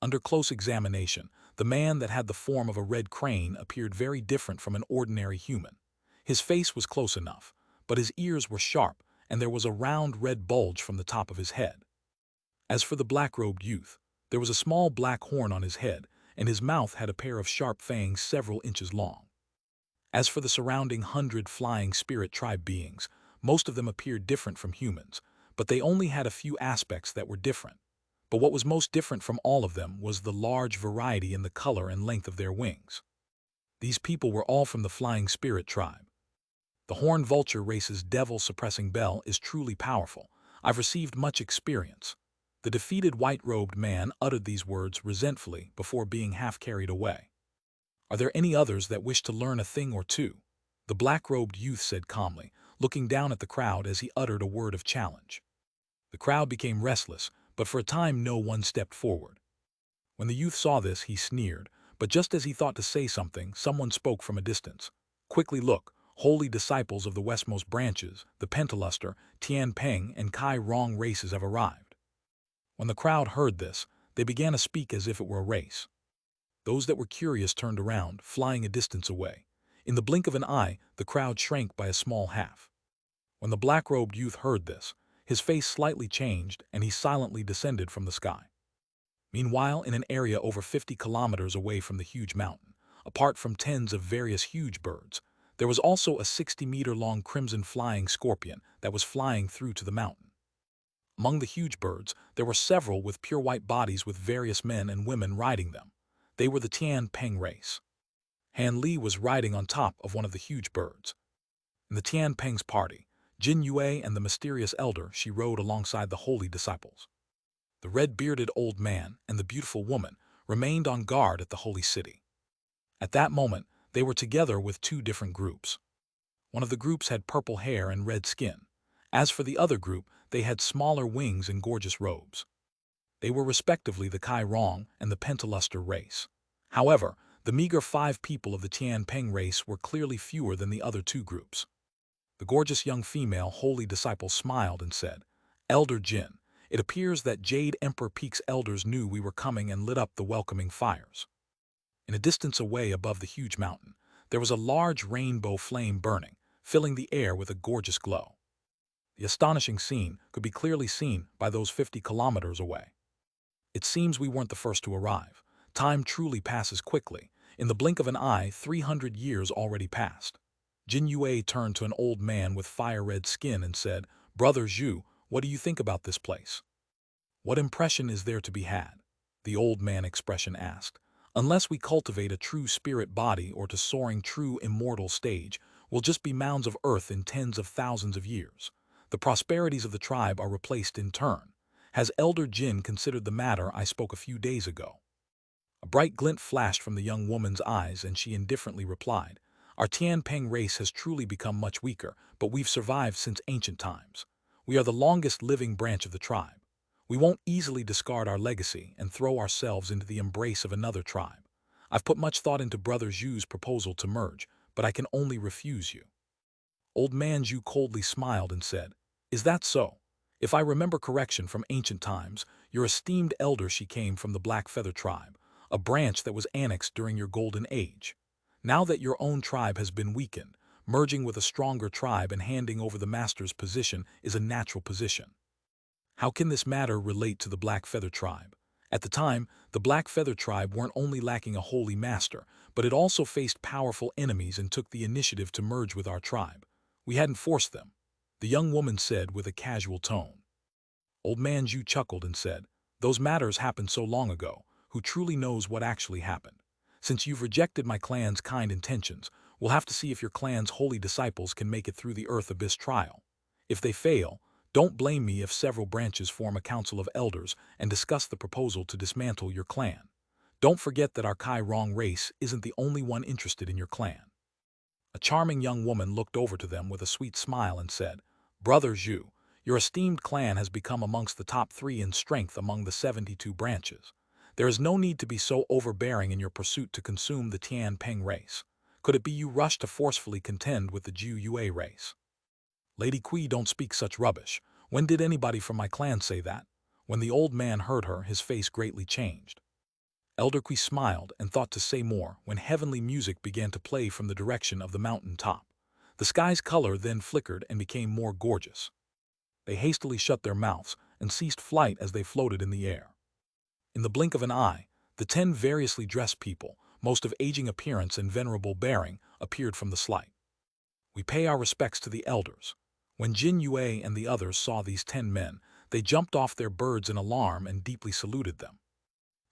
Under close examination, the man that had the form of a red crane appeared very different from an ordinary human. His face was close enough, but his ears were sharp, and there was a round red bulge from the top of his head. As for the black-robed youth, there was a small black horn on his head, and his mouth had a pair of sharp fangs several inches long. As for the surrounding 100 flying spirit tribe beings, most of them appeared different from humans, but they only had a few aspects that were different. But what was most different from all of them was the large variety in the color and length of their wings. These people were all from the flying spirit tribe. The horned vulture race's devil-suppressing bell is truly powerful. I've received much experience. The defeated white-robed man uttered these words resentfully before being half carried away. Are there any others that wish to learn a thing or two? The black-robed youth said calmly, looking down at the crowd as he uttered a word of challenge. The crowd became restless, but for a time no one stepped forward. When the youth saw this, he sneered, but just as he thought to say something, someone spoke from a distance. Quickly look, holy disciples of the westmost branches, the Pentaluster, Tian Peng, and Kai Rong races have arrived. When the crowd heard this, they began to speak as if it were a race. Those that were curious turned around, flying a distance away. In the blink of an eye, the crowd shrank by a small half. When the black-robed youth heard this, his face slightly changed and he silently descended from the sky. Meanwhile, in an area over 50 kilometers away from the huge mountain, apart from tens of various huge birds, there was also a 60-meter-long crimson flying scorpion that was flying through to the mountain. Among the huge birds, there were several with pure white bodies with various men and women riding them. They were the Tian Peng race. Han Li was riding on top of one of the huge birds. In the Tian Peng's party, Jin Yue and the mysterious elder, she rode alongside the holy disciples. The red-bearded old man and the beautiful woman remained on guard at the holy city. At that moment, they were together with two different groups. One of the groups had purple hair and red skin. As for the other group, they had smaller wings and gorgeous robes. They were respectively the Kai Rong and the Pentaluster race. However, the meager 5 people of the Tian Peng race were clearly fewer than the other two groups. The gorgeous young female holy disciple smiled and said, "Elder Jin, it appears that Jade Emperor Peak's elders knew we were coming and lit up the welcoming fires." In a distance away above the huge mountain, there was a large rainbow flame burning, filling the air with a gorgeous glow. The astonishing scene could be clearly seen by those 50 kilometers away. It seems we weren't the first to arrive. Time truly passes quickly. In the blink of an eye, 300 years already passed. Jin Yue turned to an old man with fire-red skin and said, "Brother Zhu, what do you think about this place? What impression is there to be had?" The old man expression asked. "Unless we cultivate a true spirit body or to soaring true immortal stage, we'll just be mounds of earth in tens of thousands of years. The prosperities of the tribe are replaced in turn. Has Elder Jin considered the matter I spoke a few days ago?" A bright glint flashed from the young woman's eyes and she indifferently replied, "Our Tian Peng race has truly become much weaker, but we've survived since ancient times. We are the longest living branch of the tribe. We won't easily discard our legacy and throw ourselves into the embrace of another tribe. I've put much thought into Brother Zhu's proposal to merge, but I can only refuse you." Old man Zhu coldly smiled and said, "Is that so? If I remember correction from ancient times, your esteemed elder she came from the Black Feather tribe, a branch that was annexed during your golden age. Now that your own tribe has been weakened, merging with a stronger tribe and handing over the master's position is a natural position. How can this matter relate to the Black Feather tribe? At the time, the Black Feather tribe weren't only lacking a holy master, but it also faced powerful enemies and took the initiative to merge with our tribe. We hadn't forced them," the young woman said with a casual tone. Old man Zhu chuckled and said, "Those matters happened so long ago. Who truly knows what actually happened? Since you've rejected my clan's kind intentions, we'll have to see if your clan's holy disciples can make it through the Earth Abyss trial. If they fail, don't blame me if several branches form a council of elders and discuss the proposal to dismantle your clan. Don't forget that our Kai Rong race isn't the only one interested in your clan." A charming young woman looked over to them with a sweet smile and said, "Brother Zhu, your esteemed clan has become amongst the top 3 in strength among the 72 branches. There is no need to be so overbearing in your pursuit to consume the Tian Peng race. Could it be you rush to forcefully contend with the Zhu Yue race?" "Lady Kui, don't speak such rubbish. When did anybody from my clan say that?" When the old man heard her, his face greatly changed. Elder Kui smiled and thought to say more when heavenly music began to play from the direction of the mountain top. The sky's color then flickered and became more gorgeous. They hastily shut their mouths and ceased flight as they floated in the air. In the blink of an eye, the 10 variously dressed people, most of aging appearance and venerable bearing, appeared from the slight. We pay our respects to the elders. When Jin Yue and the others saw these 10 men, they jumped off their birds in alarm and deeply saluted them.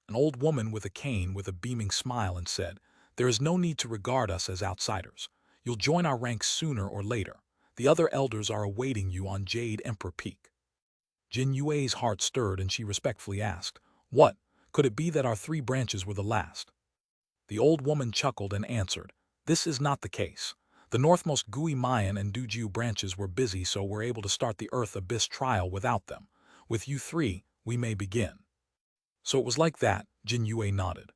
An old woman with a cane with a beaming smile and said, "There is no need to regard us as outsiders. You'll join our ranks sooner or later. The other elders are awaiting you on Jade Emperor Peak." Jin Yue's heart stirred and she respectfully asked, "What? Could it be that our 3 branches were the last?" The old woman chuckled and answered, "This is not the case. The northmost Gui Mayan and Dujiu branches were busy, so we're able to start the Earth Abyss trial without them. With you 3, we may begin." So it was like that, Jin Yue nodded.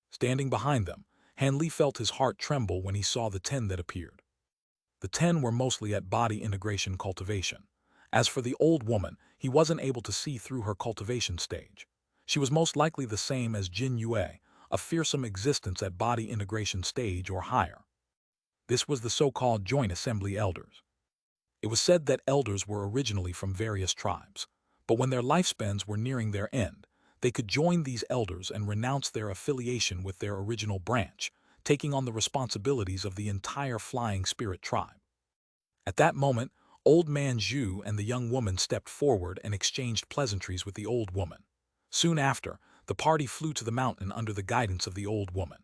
Standing behind them, Han Li felt his heart tremble when he saw the 10 that appeared. The 10 were mostly at body integration cultivation. As for the old woman, he wasn't able to see through her cultivation stage. She was most likely the same as Jin Yue, a fearsome existence at body integration stage or higher. This was the so-called Joint Assembly Elders. It was said that elders were originally from various tribes, but when their lifespans were nearing their end, they could join these elders and renounce their affiliation with their original branch, taking on the responsibilities of the entire Flying Spirit tribe. At that moment, Old Man Zhu and the young woman stepped forward and exchanged pleasantries with the old woman. Soon after, the party flew to the mountain under the guidance of the old woman.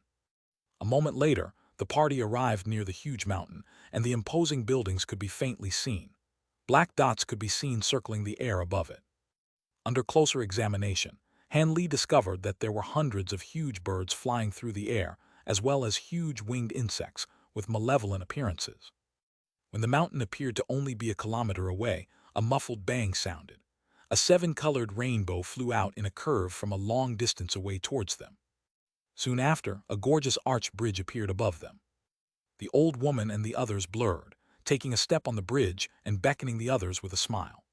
A moment later, the party arrived near the huge mountain, and the imposing buildings could be faintly seen. Black dots could be seen circling the air above it. Under closer examination, Han Li discovered that there were hundreds of huge birds flying through the air, as well as huge winged insects with malevolent appearances. When the mountain appeared to only be a kilometer away, a muffled bang sounded. A 7-colored rainbow flew out in a curve from a long distance away towards them. Soon after, a gorgeous arched bridge appeared above them. The old woman and the others blurred, taking a step on the bridge and beckoning the others with a smile.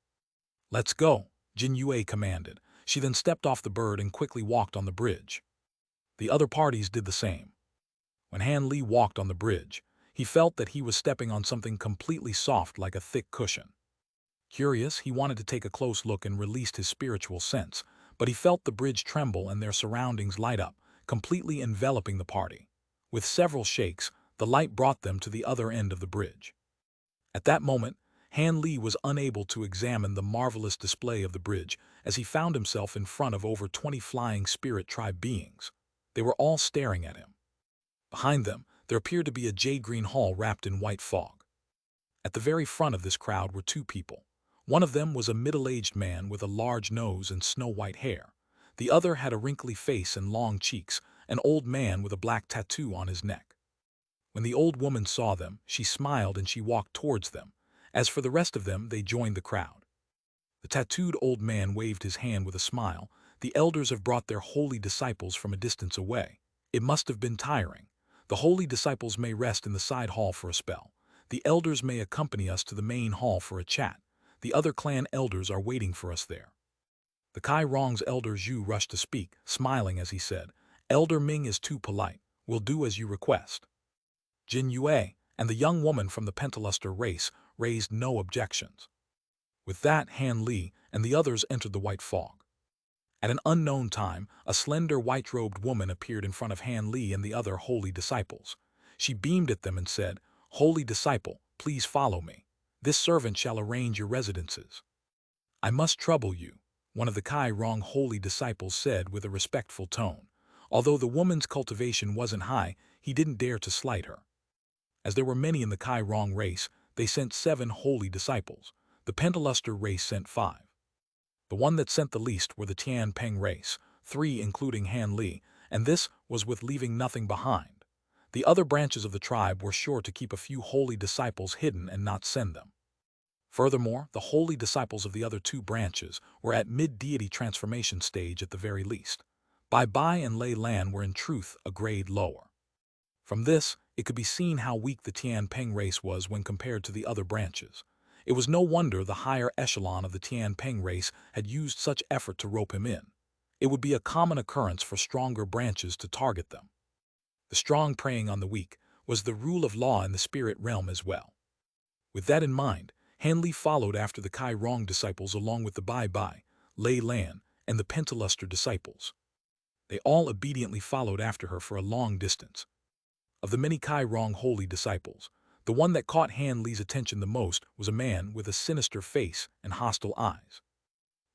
"Let's go," Jin Yue commanded. She then stepped off the bird and quickly walked on the bridge. The other parties did the same. When Han Li walked on the bridge, he felt that he was stepping on something completely soft like a thick cushion. Curious, he wanted to take a close look and released his spiritual sense, but he felt the bridge tremble and their surroundings light up, completely enveloping the party. With several shakes, the light brought them to the other end of the bridge. At that moment, Han Li was unable to examine the marvelous display of the bridge as he found himself in front of over 20 Flying Spirit tribe beings. They were all staring at him. Behind them, there appeared to be a jade-green hall wrapped in white fog. At the very front of this crowd were 2 people. One of them was a middle-aged man with a large nose and snow-white hair. The other had a wrinkly face and long cheeks, an old man with a black tattoo on his neck. When the old woman saw them, she smiled and she walked towards them. As for the rest of them, they joined the crowd. The tattooed old man waved his hand with a smile. "The elders have brought their holy disciples from a distance away. It must have been tiring. The holy disciples may rest in the side hall for a spell. The elders may accompany us to the main hall for a chat. The other clan elders are waiting for us there." The Kai Rong's elder Zhu rushed to speak, smiling as he said, "Elder Ming is too polite. We'll do as you request." Jin Yue and the young woman from the Pentaluster race raised no objections. With that, Han Li and the others entered the white fog. At an unknown time, a slender white-robed woman appeared in front of Han Li and the other holy disciples. She beamed at them and said, "Holy disciple, please follow me. This servant shall arrange your residences." "I must trouble you," one of the Kai Rong holy disciples said with a respectful tone. Although the woman's cultivation wasn't high, he didn't dare to slight her. As there were many in the Kai Rong race, they sent 7 holy disciples. The Pentaluster race sent 5. The one that sent the least were the Tian Peng race, 3 including Han Li, and this was with leaving nothing behind. The other branches of the tribe were sure to keep a few holy disciples hidden and not send them. Furthermore, the holy disciples of the other 2 branches were at mid-deity transformation stage at the very least. Bai Bai and Lei Lan were in truth a grade lower. From this, it could be seen how weak the Tian Peng race was when compared to the other branches. It was no wonder the higher echelon of the Tian Peng race had used such effort to rope him in. It would be a common occurrence for stronger branches to target them. The strong preying on the weak was the rule of law in the spirit realm as well. With that in mind, Han Li followed after the Kai Rong disciples along with the Bai Bai, Lei Lan, and the Pentaluster disciples. They all obediently followed after her for a long distance. Of the many Kai Rong holy disciples, the one that caught Han Li's attention the most was a man with a sinister face and hostile eyes.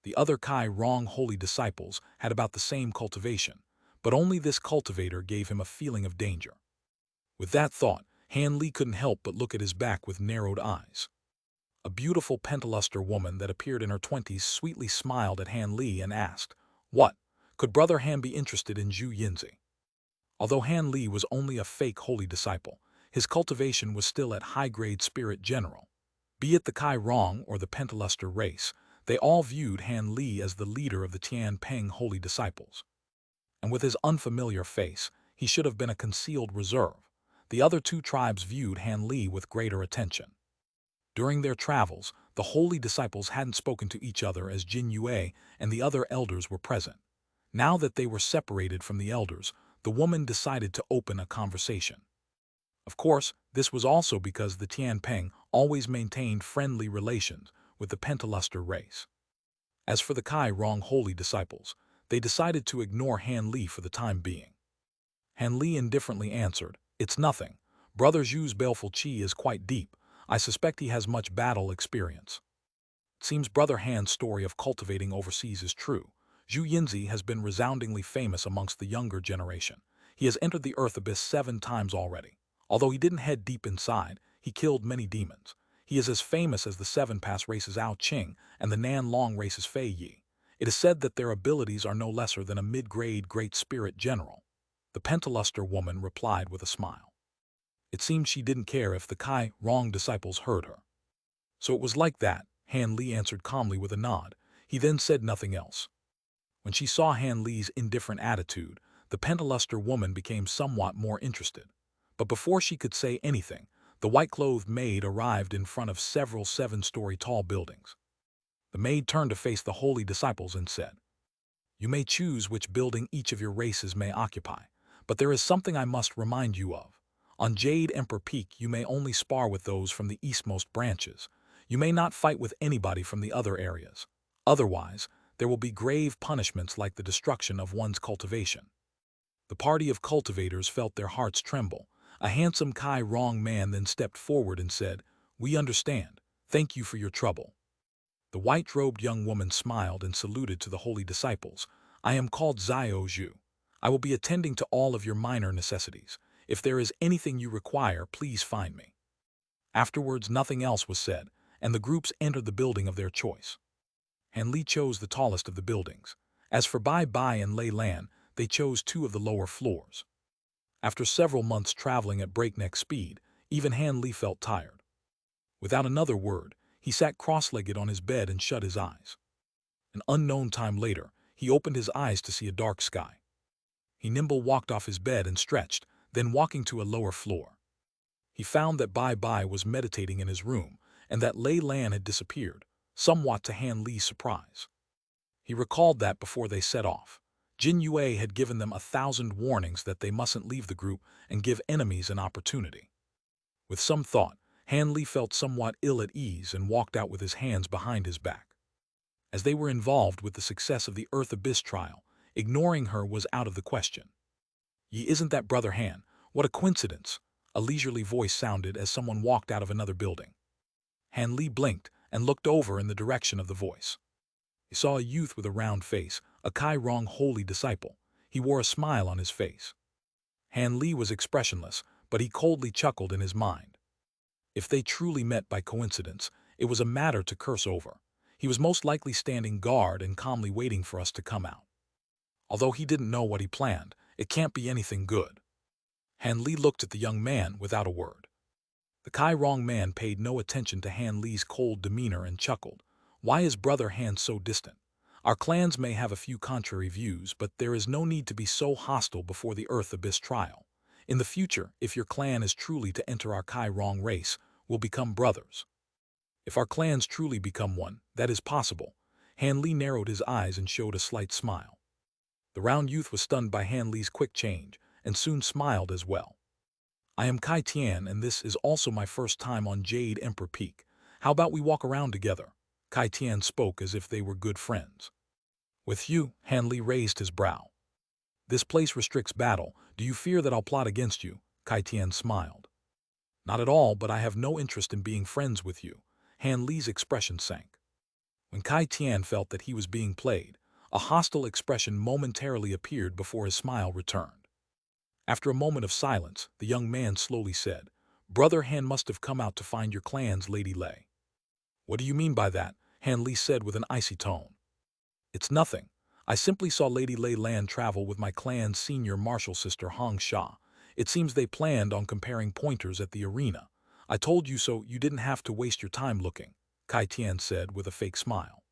The other Kai Rong holy disciples had about the same cultivation, but only this cultivator gave him a feeling of danger. With that thought, Han Li couldn't help but look at his back with narrowed eyes. A beautiful Pentaluster woman that appeared in her 20s sweetly smiled at Han Li and asked, "What? Could Brother Han be interested in Zhu Yinzi?" Although Han Li was only a fake holy disciple, his cultivation was still at high-grade spirit general. Be it the Kai Rong or the Pentaluster race, they all viewed Han Li as the leader of the Tian Peng holy disciples. And with his unfamiliar face, he should have been a concealed reserve. The other two tribes viewed Han Li with greater attention. During their travels, the holy disciples hadn't spoken to each other as Jin Yue and the other elders were present. Now that they were separated from the elders, the woman decided to open a conversation. Of course, this was also because the Tian Peng always maintained friendly relations with the Pentaluster race. As for the Kai Rong holy disciples, they decided to ignore Han Li for the time being. Han Li indifferently answered, "It's nothing. Brother Zhu's baleful qi is quite deep. I suspect he has much battle experience." It seems Brother Han's story of cultivating overseas is true. Zhu Yinzi has been resoundingly famous amongst the younger generation. He has entered the earth abyss 7 times already. Although he didn't head deep inside, he killed many demons. He is as famous as the 7 Pass race's Ao Qing and the Nan Long race's Fei Yi. It is said that their abilities are no lesser than a mid-grade Great Spirit General. The Pentaluster woman replied with a smile. It seemed she didn't care if the Kai Rong disciples heard her. "So it was like that," Han Li answered calmly with a nod. He then said nothing else. When she saw Han Li's indifferent attitude, the Pentaluster woman became somewhat more interested. But before she could say anything, the white-clothed maid arrived in front of several 7-story tall buildings. The maid turned to face the holy disciples and said, "You may choose which building each of your races may occupy, but there is something I must remind you of. On Jade Emperor Peak you may only spar with those from the eastmost branches. You may not fight with anybody from the other areas. Otherwise, there will be grave punishments like the destruction of one's cultivation." The party of cultivators felt their hearts tremble. A handsome Kai Rong man then stepped forward and said, "We understand. Thank you for your trouble." The white-robed young woman smiled and saluted to the holy disciples. "I am called Xiao Zhu. I will be attending to all of your minor necessities. If there is anything you require, please find me." Afterwards, nothing else was said, and the groups entered the building of their choice. Han Li chose the tallest of the buildings. As for Bai Bai and Lei Lan, they chose 2 of the lower floors. After several months traveling at breakneck speed, even Han Li felt tired. Without another word, he sat cross-legged on his bed and shut his eyes. An unknown time later, he opened his eyes to see a dark sky. He nimble walked off his bed and stretched, then walking to a lower floor. He found that Bai Bai was meditating in his room, and that Lei Lan had disappeared, somewhat to Han Li's surprise. He recalled that before they set off, Jin Yue had given them 1,000 warnings that they mustn't leave the group and give enemies an opportunity. With some thought, Han Li felt somewhat ill at ease and walked out with his hands behind his back. As they were involved with the success of the Earth Abyss trial, ignoring her was out of the question. "Ye, isn't that Brother Han? What a coincidence!" A leisurely voice sounded as someone walked out of another building. Han Li blinked and looked over in the direction of the voice. He saw a youth with a round face, a Kai Rong holy disciple. He wore a smile on his face. Han Li was expressionless, but he coldly chuckled in his mind. If they truly met by coincidence, it was a matter to curse over. He was most likely standing guard and calmly waiting for us to come out. Although he didn't know what he planned, it can't be anything good. Han Li looked at the young man without a word. The Kai Rong man paid no attention to Han Li's cold demeanor and chuckled. "Why is Brother Han so distant? Our clans may have a few contrary views, but there is no need to be so hostile before the Earth Abyss trial. In the future, if your clan is truly to enter our Kai Rong race, we'll become brothers." If our clans truly become one, that is possible. Han Li narrowed his eyes and showed a slight smile. The round youth was stunned by Han Li's quick change, and soon smiled as well. I am Kai Tian, and this is also my first time on Jade Emperor Peak. How about we walk around together? Kai Tian spoke as if they were good friends. With you, Han Li raised his brow. This place restricts battle. Do you fear that I'll plot against you? Kai Tian smiled. Not at all, but I have no interest in being friends with you. Han Li's expression sank. When Kai Tian felt that he was being played, a hostile expression momentarily appeared before his smile returned. After a moment of silence, the young man slowly said, Brother Han must have come out to find your clans, Lady Lei. What do you mean by that? Han Li said with an icy tone. It's nothing. I simply saw Lady Lei land travel with my clan's senior martial sister Hong Sha. It seems they planned on comparing pointers at the arena. I told you so, you didn't have to waste your time looking, Kai Tian said with a fake smile.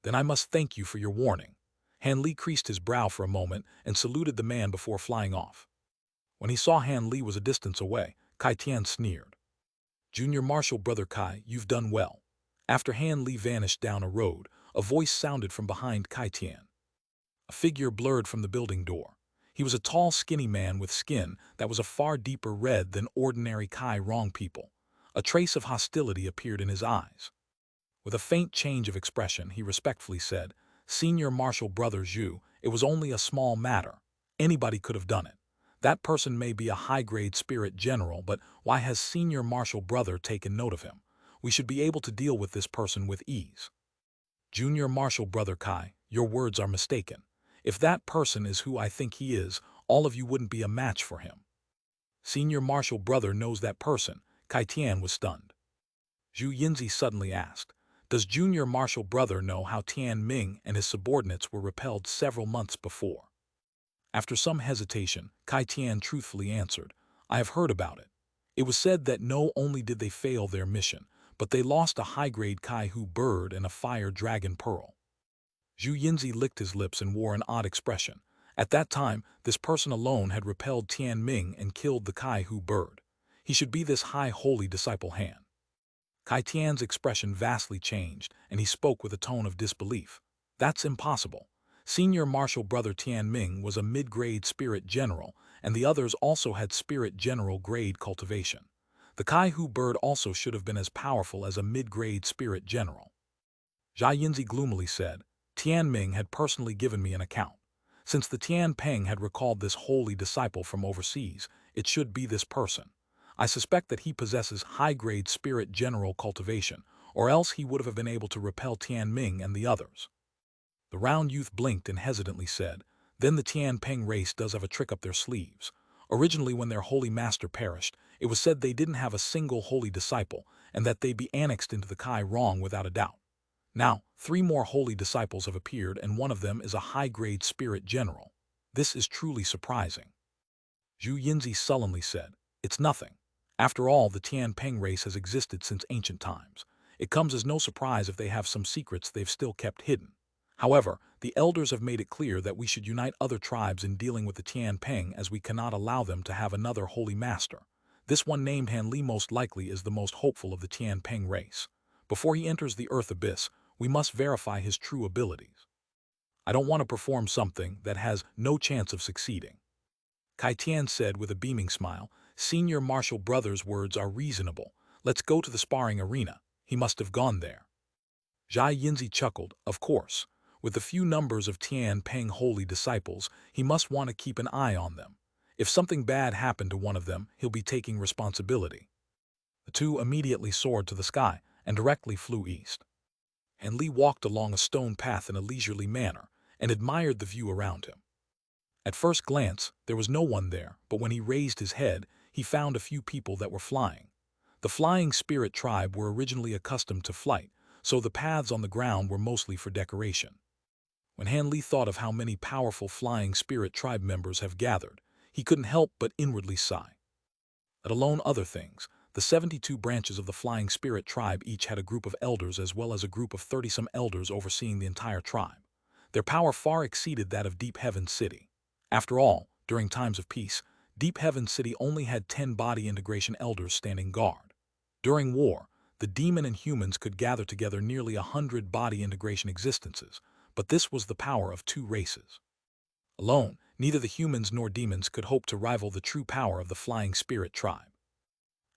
Then I must thank you for your warning. Han Li creased his brow for a moment and saluted the man before flying off. When he saw Han Li was a distance away, Kai Tian sneered. Junior Marshal Brother Kai, you've done well. After Han Li vanished down a road, a voice sounded from behind Kai Tian. A figure blurred from the building door. He was a tall, skinny man with skin that was a far deeper red than ordinary Kai Rong people. A trace of hostility appeared in his eyes. With a faint change of expression, he respectfully said, Senior Marshal Brother Zhu, it was only a small matter. Anybody could have done it. That person may be a high-grade spirit general, but why has Senior Marshal Brother taken note of him? We should be able to deal with this person with ease. Junior Marshal Brother Kai, your words are mistaken. If that person is who I think he is, all of you wouldn't be a match for him. Senior Marshal Brother knows that person. Kai Tian was stunned. Zhu Yinzi suddenly asked, Does Junior Marshal Brother know how Tian Ming and his subordinates were repelled several months before? After some hesitation, Kai Tian truthfully answered, I have heard about it. It was said that not only did they fail their mission, but they lost a high-grade Kai-Hu bird and a fire dragon pearl. Zhu Yinzi licked his lips and wore an odd expression. At that time, this person alone had repelled Tian Ming and killed the Kai-Hu bird. He should be this high holy disciple Han. Kai Tian's expression vastly changed, and he spoke with a tone of disbelief. That's impossible. Senior Marshal Brother Tian Ming was a mid-grade spirit general, and the others also had spirit general grade cultivation. The Kai-Hu bird also should have been as powerful as a mid-grade spirit general. Zha Yinzi gloomily said, Tian Ming had personally given me an account. Since the Tian Peng had recalled this holy disciple from overseas, it should be this person. I suspect that he possesses high-grade spirit general cultivation, or else he would have been able to repel Tian Ming and the others. The round youth blinked and hesitantly said, Then the Tian Peng race does have a trick up their sleeves. Originally, when their holy master perished, it was said they didn't have a single holy disciple, and that they'd be annexed into the Kai Rong without a doubt. Now, 3 more holy disciples have appeared, and one of them is a high-grade spirit general. This is truly surprising. Zhu Yinzi sullenly said, It's nothing. After all, the Tian Peng race has existed since ancient times. It comes as no surprise if they have some secrets they've still kept hidden. However, the elders have made it clear that we should unite other tribes in dealing with the Tian Peng, as we cannot allow them to have another holy master. This one named Han Li most likely is the most hopeful of the Tian Peng race. Before he enters the Earth Abyss, we must verify his true abilities. I don't want to perform something that has no chance of succeeding. Kai Tian said with a beaming smile, Senior Marshal Brother's words are reasonable. Let's go to the sparring arena. He must have gone there. Zha Yinzi chuckled, Of course. With the few numbers of Tian Peng holy disciples, he must want to keep an eye on them. If something bad happened to one of them, he'll be taking responsibility. The two immediately soared to the sky and directly flew east. And Li walked along a stone path in a leisurely manner and admired the view around him. At first glance, there was no one there, but when he raised his head, he found a few people that were flying. The flying spirit tribe were originally accustomed to flight, so the paths on the ground were mostly for decoration. When Han Li thought of how many powerful flying spirit tribe members have gathered, he couldn't help but inwardly sigh. Let alone other things, the 72 branches of the flying spirit tribe each had a group of elders as well as a group of 30-some elders overseeing the entire tribe. Their power far exceeded that of Deep Heaven City. After all, during times of peace, Deep Heaven City only had 10 body integration elders standing guard. During war, the demon and humans could gather together nearly 100 body integration existences, but this was the power of 2 races. Alone, neither the humans nor demons could hope to rival the true power of the flying spirit tribe.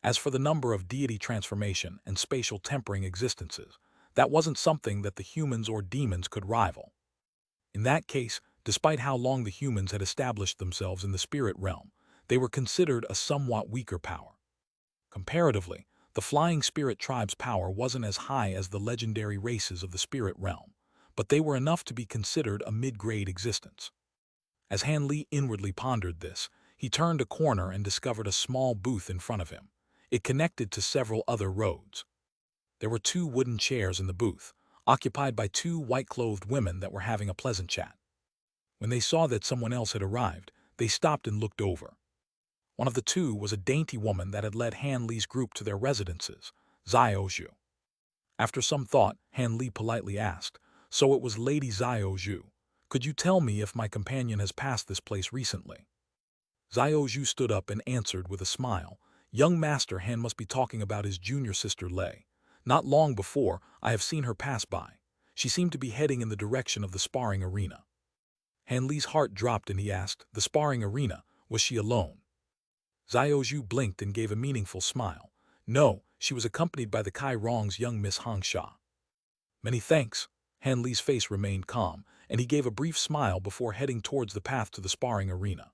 As for the number of deity transformation and spatial tempering existences, that wasn't something that the humans or demons could rival. In that case, despite how long the humans had established themselves in the spirit realm, they were considered a somewhat weaker power. Comparatively, the flying spirit tribe's power wasn't as high as the legendary races of the spirit realm, but they were enough to be considered a mid-grade existence. As Han Li inwardly pondered this, he turned a corner and discovered a small booth in front of him. It connected to several other roads. There were 2 wooden chairs in the booth, occupied by 2 white-clothed women that were having a pleasant chat. When they saw that someone else had arrived, they stopped and looked over. One of the 2 was a dainty woman that had led Han Li's group to their residences, Xiaozhu. After some thought, Han Li politely asked, "So it was Lady Xiaozhu. Could you tell me if my companion has passed this place recently?" Xiaozhu stood up and answered with a smile, "Young Master Han must be talking about his junior sister Lei. Not long before, I have seen her pass by. She seemed to be heading in the direction of the sparring arena." Han Li's heart dropped and he asked, "The sparring arena, was she alone?" Xiaozhu blinked and gave a meaningful smile. "No, she was accompanied by the Kai Rong's young Miss Xianxia." "Many thanks." Han Li's face remained calm, and he gave a brief smile before heading towards the path to the sparring arena.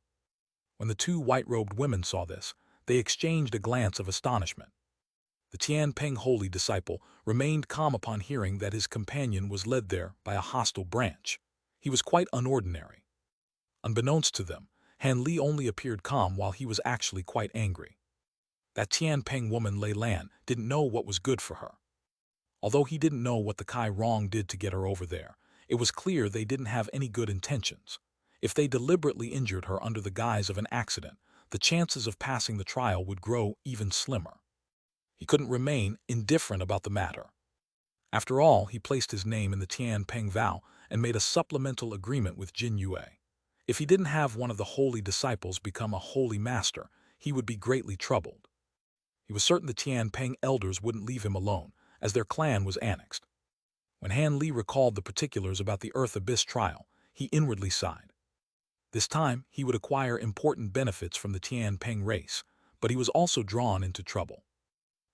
When the 2 white-robed women saw this, they exchanged a glance of astonishment. The Tianping holy disciple remained calm upon hearing that his companion was led there by a hostile branch. He was quite unordinary. Unbeknownst to them, Han Li only appeared calm while he was actually quite angry. That Tianping woman Lei Lan didn't know what was good for her. Although he didn't know what the Kai Rong did to get her over there, it was clear they didn't have any good intentions. If they deliberately injured her under the guise of an accident, the chances of passing the trial would grow even slimmer. He couldn't remain indifferent about the matter. After all, he placed his name in the Tianping vow and made a supplemental agreement with Jin Yue. If he didn't have one of the holy disciples become a holy master, he would be greatly troubled. He was certain the Tianping elders wouldn't leave him alone, as their clan was annexed. When Han Li recalled the particulars about the Earth Abyss trial, he inwardly sighed. This time, he would acquire important benefits from the Tianping race, but he was also drawn into trouble.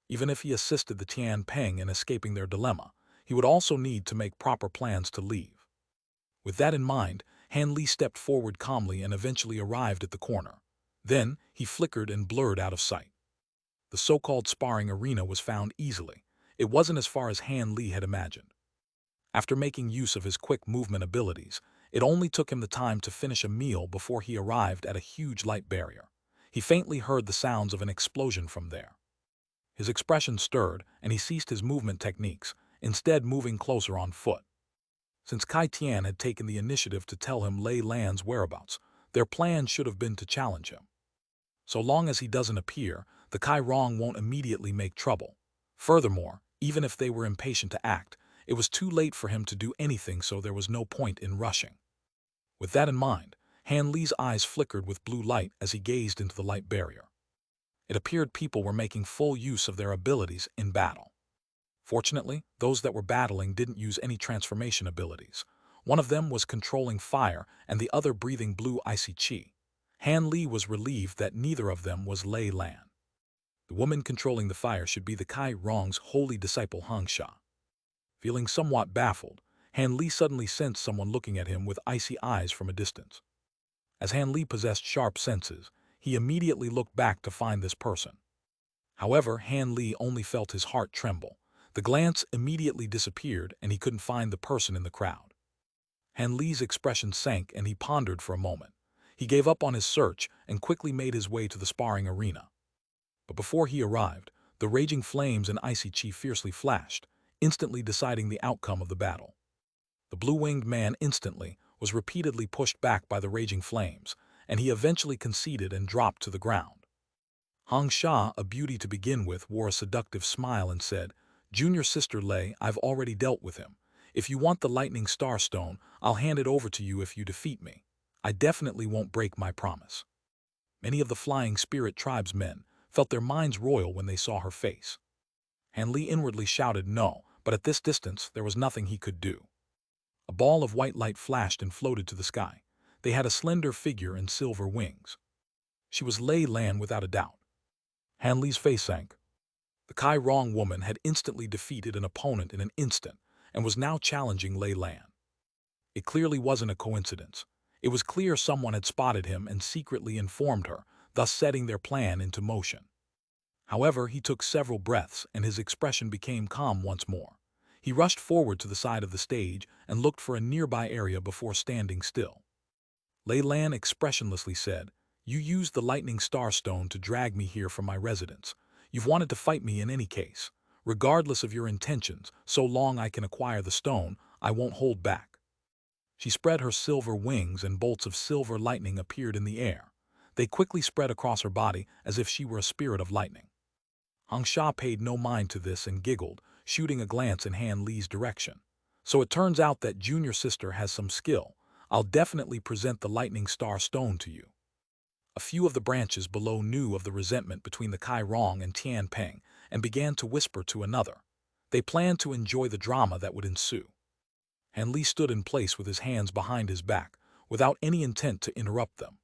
Even if he assisted the Tianping in escaping their dilemma, he would also need to make proper plans to leave. With that in mind, Han Li stepped forward calmly and eventually arrived at the corner. Then, he flickered and blurred out of sight. The so-called sparring arena was found easily. It wasn't as far as Han Li had imagined. After making use of his quick movement abilities, it only took him the time to finish a meal before he arrived at a huge light barrier. He faintly heard the sounds of an explosion from there. His expression stirred, and he ceased his movement techniques, instead moving closer on foot. Since Kai Tian had taken the initiative to tell him Lei Lan's whereabouts, their plan should have been to challenge him. So long as he doesn't appear, the Kai Rong won't immediately make trouble. Furthermore, even if they were impatient to act, it was too late for him to do anything, so there was no point in rushing. With that in mind, Han Li's eyes flickered with blue light as he gazed into the light barrier. It appeared people were making full use of their abilities in battle. Fortunately, those that were battling didn't use any transformation abilities. One of them was controlling fire and the other breathing blue icy chi. Han Li was relieved that neither of them was Lei Lan. The woman controlling the fire should be the Kai Rong's holy disciple Xianxia. Feeling somewhat baffled, Han Li suddenly sensed someone looking at him with icy eyes from a distance. As Han Li possessed sharp senses, he immediately looked back to find this person. However, Han Li only felt his heart tremble. The glance immediately disappeared and he couldn't find the person in the crowd. Han Li's expression sank and he pondered for a moment. He gave up on his search and quickly made his way to the sparring arena. But before he arrived, the raging flames and icy chi fiercely flashed, instantly deciding the outcome of the battle. The blue-winged man instantly was repeatedly pushed back by the raging flames, and he eventually conceded and dropped to the ground. Xianxia, a beauty to begin with, wore a seductive smile and said, "Junior sister Lei, I've already dealt with him. If you want the lightning star stone, I'll hand it over to you if you defeat me. I definitely won't break my promise." Many of the flying spirit tribesmen felt their minds roil when they saw her face. Han Li inwardly shouted no, but at this distance there was nothing he could do. A ball of white light flashed and floated to the sky. They had a slender figure and silver wings. She was Lei Lan without a doubt. Han Li's face sank. The Kai Rong woman had instantly defeated an opponent in an instant and was now challenging Lei Lan. It clearly wasn't a coincidence. It was clear someone had spotted him and secretly informed her, thus setting their plan into motion. However, he took several breaths and his expression became calm once more. He rushed forward to the side of the stage and looked for a nearby area before standing still. Lei Lan expressionlessly said, "You used the lightning star stone to drag me here from my residence. You've wanted to fight me in any case. Regardless of your intentions, so long I can acquire the stone, I won't hold back." She spread her silver wings and bolts of silver lightning appeared in the air. They quickly spread across her body as if she were a spirit of lightning. Xianxia paid no mind to this and giggled, shooting a glance in Han Li's direction. "So it turns out that junior sister has some skill. I'll definitely present the lightning star stone to you." A few of the branches below knew of the resentment between the Kai Rong and Tian Peng and began to whisper to another. They planned to enjoy the drama that would ensue. Han Li stood in place with his hands behind his back, without any intent to interrupt them.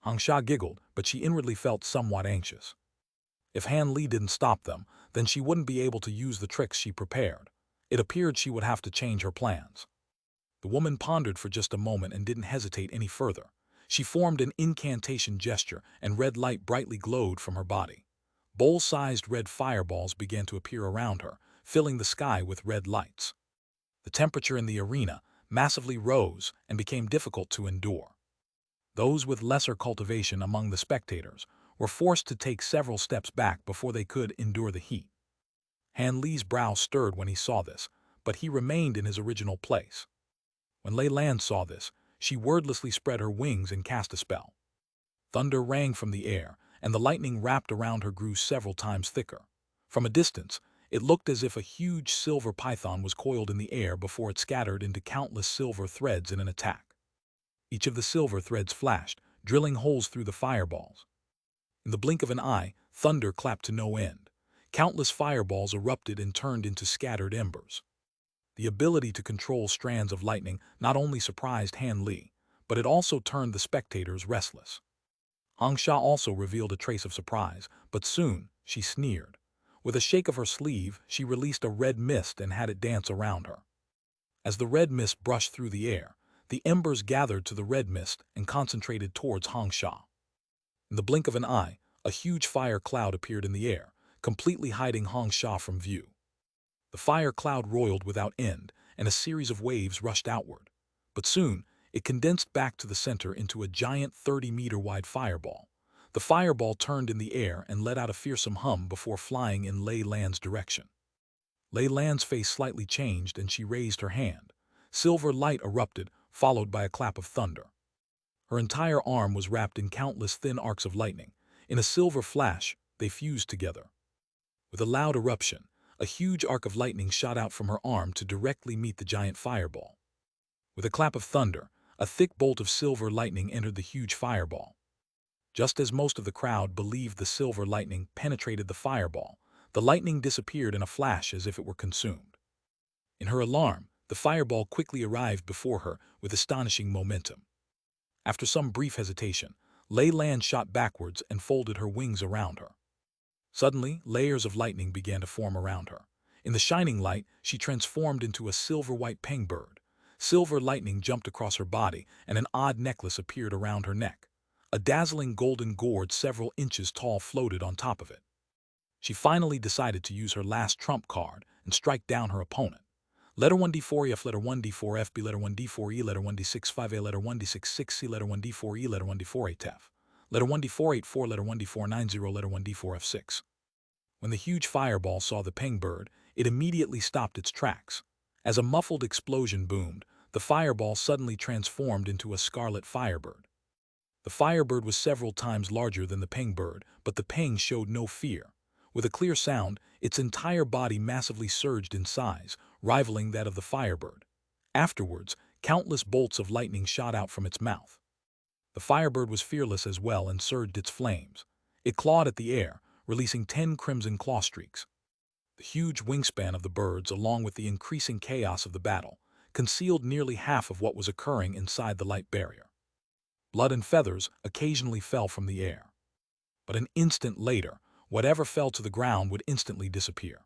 Xianxia giggled, but she inwardly felt somewhat anxious. If Han Li didn't stop them, then she wouldn't be able to use the tricks she prepared. It appeared she would have to change her plans. The woman pondered for just a moment and didn't hesitate any further. She formed an incantation gesture and red light brightly glowed from her body. Bowl-sized red fireballs began to appear around her, filling the sky with red lights. The temperature in the arena massively rose and became difficult to endure. Those with lesser cultivation among the spectators were forced to take several steps back before they could endure the heat. Han Li's brow stirred when he saw this, but he remained in his original place. When Lei Lan saw this, she wordlessly spread her wings and cast a spell. Thunder rang from the air, and the lightning wrapped around her grew several times thicker. From a distance, it looked as if a huge silver python was coiled in the air before it scattered into countless silver threads in an attack. Each of the silver threads flashed, drilling holes through the fireballs. In the blink of an eye, thunder clapped to no end. Countless fireballs erupted and turned into scattered embers. The ability to control strands of lightning not only surprised Han Li, but it also turned the spectators restless. Xianxia also revealed a trace of surprise, but soon she sneered. With a shake of her sleeve, she released a red mist and had it dance around her. As the red mist brushed through the air, the embers gathered to the red mist and concentrated towards Xianxia. In the blink of an eye, a huge fire cloud appeared in the air, completely hiding Xianxia from view. The fire cloud roiled without end, and a series of waves rushed outward. But soon, it condensed back to the center into a giant 30-meter-wide fireball. The fireball turned in the air and let out a fearsome hum before flying in Lei Lan's direction. Lei Lan's face slightly changed and she raised her hand. Silver light erupted, followed by a clap of thunder. Her entire arm was wrapped in countless thin arcs of lightning. In a silver flash, they fused together. With a loud eruption, a huge arc of lightning shot out from her arm to directly meet the giant fireball. With a clap of thunder, a thick bolt of silver lightning entered the huge fireball. Just as most of the crowd believed the silver lightning penetrated the fireball, the lightning disappeared in a flash as if it were consumed. In her alarm, the fireball quickly arrived before her with astonishing momentum. After some brief hesitation, Lei Lan shot backwards and folded her wings around her. Suddenly, layers of lightning began to form around her. In the shining light, she transformed into a silver-white peng bird. Silver lightning jumped across her body, and an odd necklace appeared around her neck. A dazzling golden gourd several inches tall floated on top of it. She finally decided to use her last trump card and strike down her opponent. Letter 1d4 letter 1d4 letter 1d4 letter 1d6 5a, letter 1d6 6c, letter 1d4 letter 1d4 8f, letter 1d4 letter 1d4 90, letter 1d4 f6. When the huge fireball saw the peng bird, it immediately stopped its tracks. As a muffled explosion boomed, the fireball suddenly transformed into a scarlet firebird. The firebird was several times larger than the peng bird, but the peng showed no fear. With a clear sound, its entire body massively surged in size, rivaling that of the firebird. Afterwards, countless bolts of lightning shot out from its mouth. The firebird was fearless as well and surged its flames. It clawed at the air, releasing 10 crimson claw streaks. The huge wingspan of the birds, along with the increasing chaos of the battle, concealed nearly half of what was occurring inside the light barrier. Blood and feathers occasionally fell from the air. But an instant later, whatever fell to the ground would instantly disappear.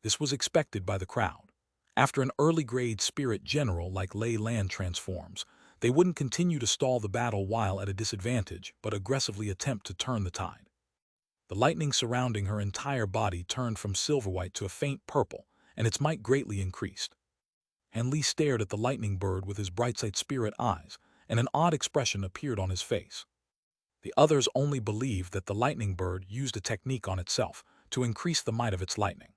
This was expected by the crowd. After an early-grade spirit general like Lei Lan transforms, they wouldn't continue to stall the battle while at a disadvantage, but aggressively attempt to turn the tide. The lightning surrounding her entire body turned from silver-white to a faint purple, and its might greatly increased. Han Li stared at the lightning bird with his bright-eyed spirit eyes, and an odd expression appeared on his face. The others only believed that the lightning bird used a technique on itself to increase the might of its lightning.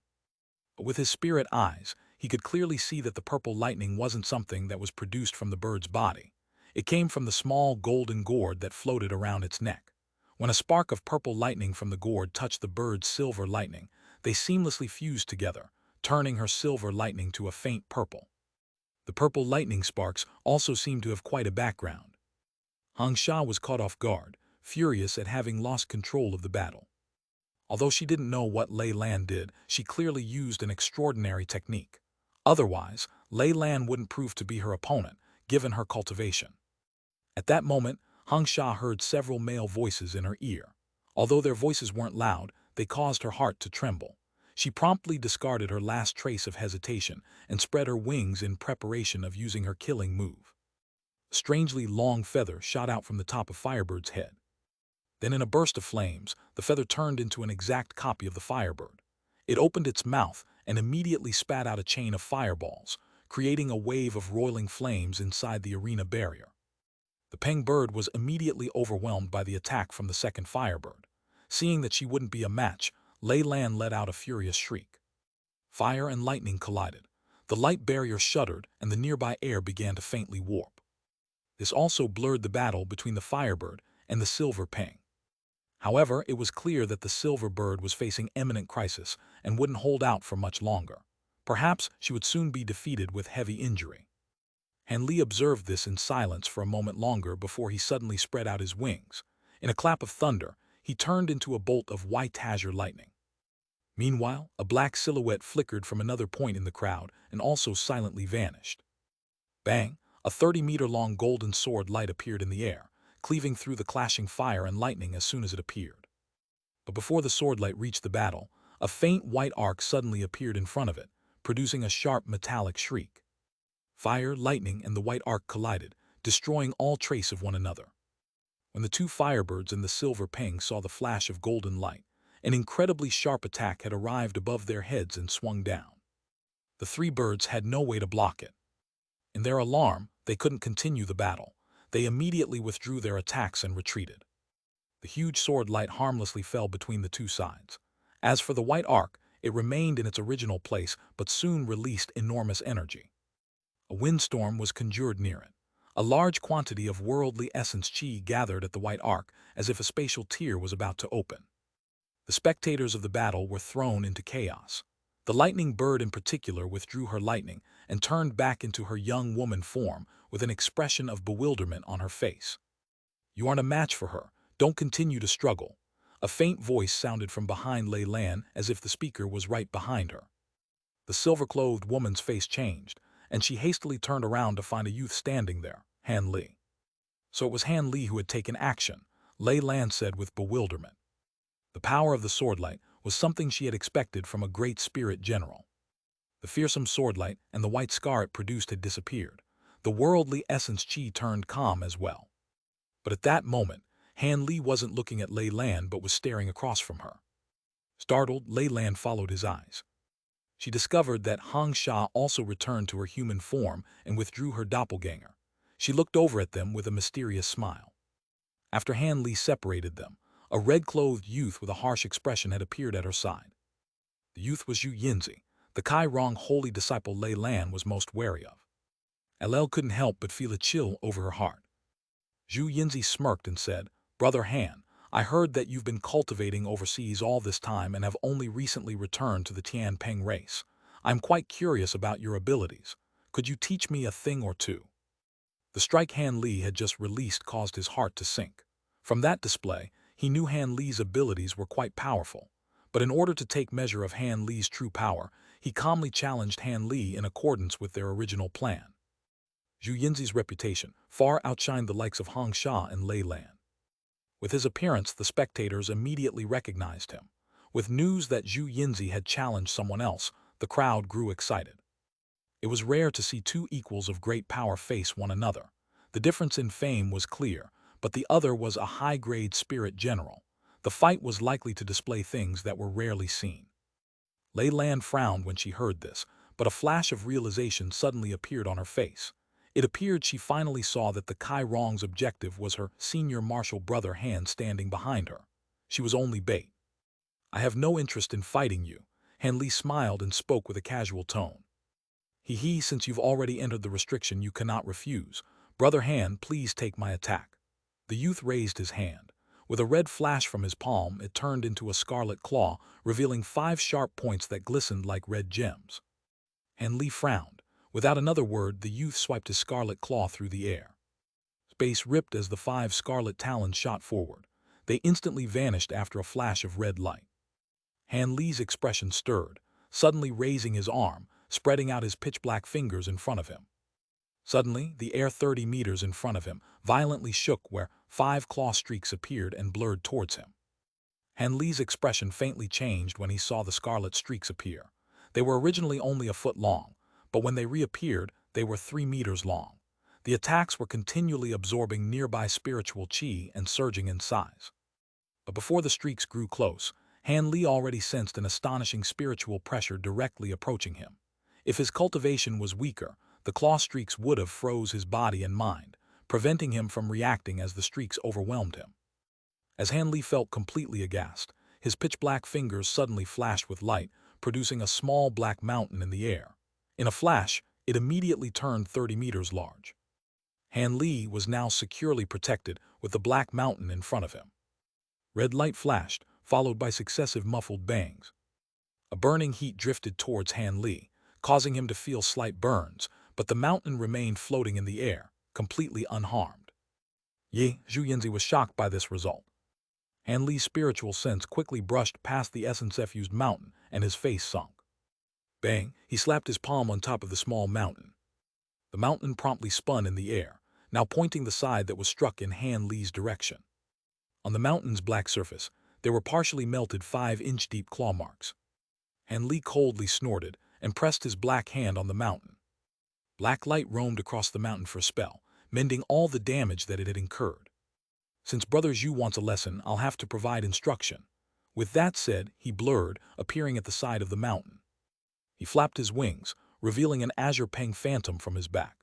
But with his spirit eyes, he could clearly see that the purple lightning wasn't something that was produced from the bird's body. It came from the small golden gourd that floated around its neck. When a spark of purple lightning from the gourd touched the bird's silver lightning, they seamlessly fused together, turning her silver lightning to a faint purple. The purple lightning sparks also seemed to have quite a background. Xianxia was caught off guard, furious at having lost control of the battle. Although she didn't know what Lei Lan did, she clearly used an extraordinary technique. Otherwise, Lei Lan wouldn't prove to be her opponent, given her cultivation. At that moment, Xianxia heard several male voices in her ear. Although their voices weren't loud, they caused her heart to tremble. She promptly discarded her last trace of hesitation and spread her wings in preparation of using her killing move. A strangely long feather shot out from the top of Firebird's head. Then in a burst of flames, the feather turned into an exact copy of the Firebird. It opened its mouth and immediately spat out a chain of fireballs, creating a wave of roiling flames inside the arena barrier. The Peng bird was immediately overwhelmed by the attack from the second Firebird. Seeing that she wouldn't be a match, Lei Lan let out a furious shriek. Fire and lightning collided. The light barrier shuddered and the nearby air began to faintly warp. This also blurred the battle between the Firebird and the Silver Peng. However, it was clear that the Silver Bird was facing imminent crisis and wouldn't hold out for much longer. Perhaps she would soon be defeated with heavy injury. Han Li observed this in silence for a moment longer before he suddenly spread out his wings. In a clap of thunder, he turned into a bolt of white azure lightning. Meanwhile, a black silhouette flickered from another point in the crowd and also silently vanished. Bang! A 30-meter-long golden sword light appeared in the air, cleaving through the clashing fire and lightning as soon as it appeared. But before the sword light reached the battle, a faint white arc suddenly appeared in front of it, producing a sharp metallic shriek. Fire, lightning, and the white arc collided, destroying all trace of one another. When the two Firebirds and the Silver Peng saw the flash of golden light, an incredibly sharp attack had arrived above their heads and swung down. The three birds had no way to block it. In their alarm, they couldn't continue the battle. They immediately withdrew their attacks and retreated. The huge sword light harmlessly fell between the two sides. As for the white arc, it remained in its original place but soon released enormous energy. A windstorm was conjured near it. A large quantity of worldly essence chi gathered at the white arc as if a spatial tear was about to open. The spectators of the battle were thrown into chaos. The lightning bird in particular withdrew her lightning and turned back into her young woman form with an expression of bewilderment on her face. "You aren't a match for her. Don't continue to struggle." A faint voice sounded from behind Lei Lan as if the speaker was right behind her. The silver-clothed woman's face changed, and she hastily turned around to find a youth standing there, Han Li. So it was Han Li who had taken action, Lei Lan said with bewilderment. The power of the swordlight was something she had expected from a great spirit general. The fearsome swordlight and the white scar it produced had disappeared. The worldly essence chi turned calm as well. But at that moment, Han Li wasn't looking at Lei Lan but was staring across from her. Startled, Lei Lan followed his eyes. She discovered that Xianxia also returned to her human form and withdrew her doppelganger. She looked over at them with a mysterious smile. After Han Li separated them, a red-clothed youth with a harsh expression had appeared at her side. The youth was Zhu Yinzi, the Kai Rong holy disciple Lei Lan was most wary of. LL couldn't help but feel a chill over her heart. Zhu Yinzi smirked and said, "Brother Han, I heard that you've been cultivating overseas all this time and have only recently returned to the Tian Peng race. I'm quite curious about your abilities. Could you teach me a thing or two?" The strike Han Li had just released caused his heart to sink. From that display, he knew Han Li's abilities were quite powerful. But in order to take measure of Han Li's true power, he calmly challenged Han Li in accordance with their original plan. Zhu Yinzi's reputation far outshined the likes of Xianxia and Lei Lan. With his appearance, the spectators immediately recognized him. With news that Zhu Yinzi had challenged someone else, the crowd grew excited. It was rare to see two equals of great power face one another. The difference in fame was clear, but the other was a high-grade spirit general. The fight was likely to display things that were rarely seen. Lei Lan frowned when she heard this, but a flash of realization suddenly appeared on her face. It appeared she finally saw that the Kai Rong's objective was her senior martial brother Han standing behind her. She was only bait. "I have no interest in fighting you." Han Li smiled and spoke with a casual tone. Since you've already entered the restriction you cannot refuse. Brother Han, please take my attack." The youth raised his hand. With a red flash from his palm, it turned into a scarlet claw, revealing 5 sharp points that glistened like red gems. Han Li frowned. Without another word, the youth swiped his scarlet claw through the air. Space ripped as the 5 scarlet talons shot forward. They instantly vanished after a flash of red light. Han Li's expression stirred, suddenly raising his arm, spreading out his pitch-black fingers in front of him. Suddenly, the air 30 meters in front of him violently shook where 5 claw streaks appeared and blurred towards him. Han Li's expression faintly changed when he saw the scarlet streaks appear. They were originally only a foot long, but when they reappeared, they were 3 meters long. The attacks were continually absorbing nearby spiritual chi and surging in size. But before the streaks grew close, Han Li already sensed an astonishing spiritual pressure directly approaching him. If his cultivation was weaker, the claw streaks would have froze his body and mind, preventing him from reacting as the streaks overwhelmed him. As Han Li felt completely aghast, his pitch-black fingers suddenly flashed with light, producing a small black mountain in the air. In a flash, it immediately turned 30 meters large. Han Li was now securely protected with the black mountain in front of him. Red light flashed, followed by successive muffled bangs. A burning heat drifted towards Han Li, causing him to feel slight burns, but the mountain remained floating in the air, completely unharmed. Zhu Yinzi was shocked by this result. Han Li's spiritual sense quickly brushed past the essence-effused mountain, and his face sunk. Bang! He slapped his palm on top of the small mountain. The mountain promptly spun in the air, now pointing the side that was struck in Han Li's direction. On the mountain's black surface, there were partially melted 5-inch-deep claw marks. Han Li coldly snorted and pressed his black hand on the mountain. Black light roamed across the mountain for a spell, mending all the damage that it had incurred. "Since Brother Zhu wants a lesson, I'll have to provide instruction." With that said, he blurred, appearing at the side of the mountain. He flapped his wings, revealing an azure peng phantom from his back.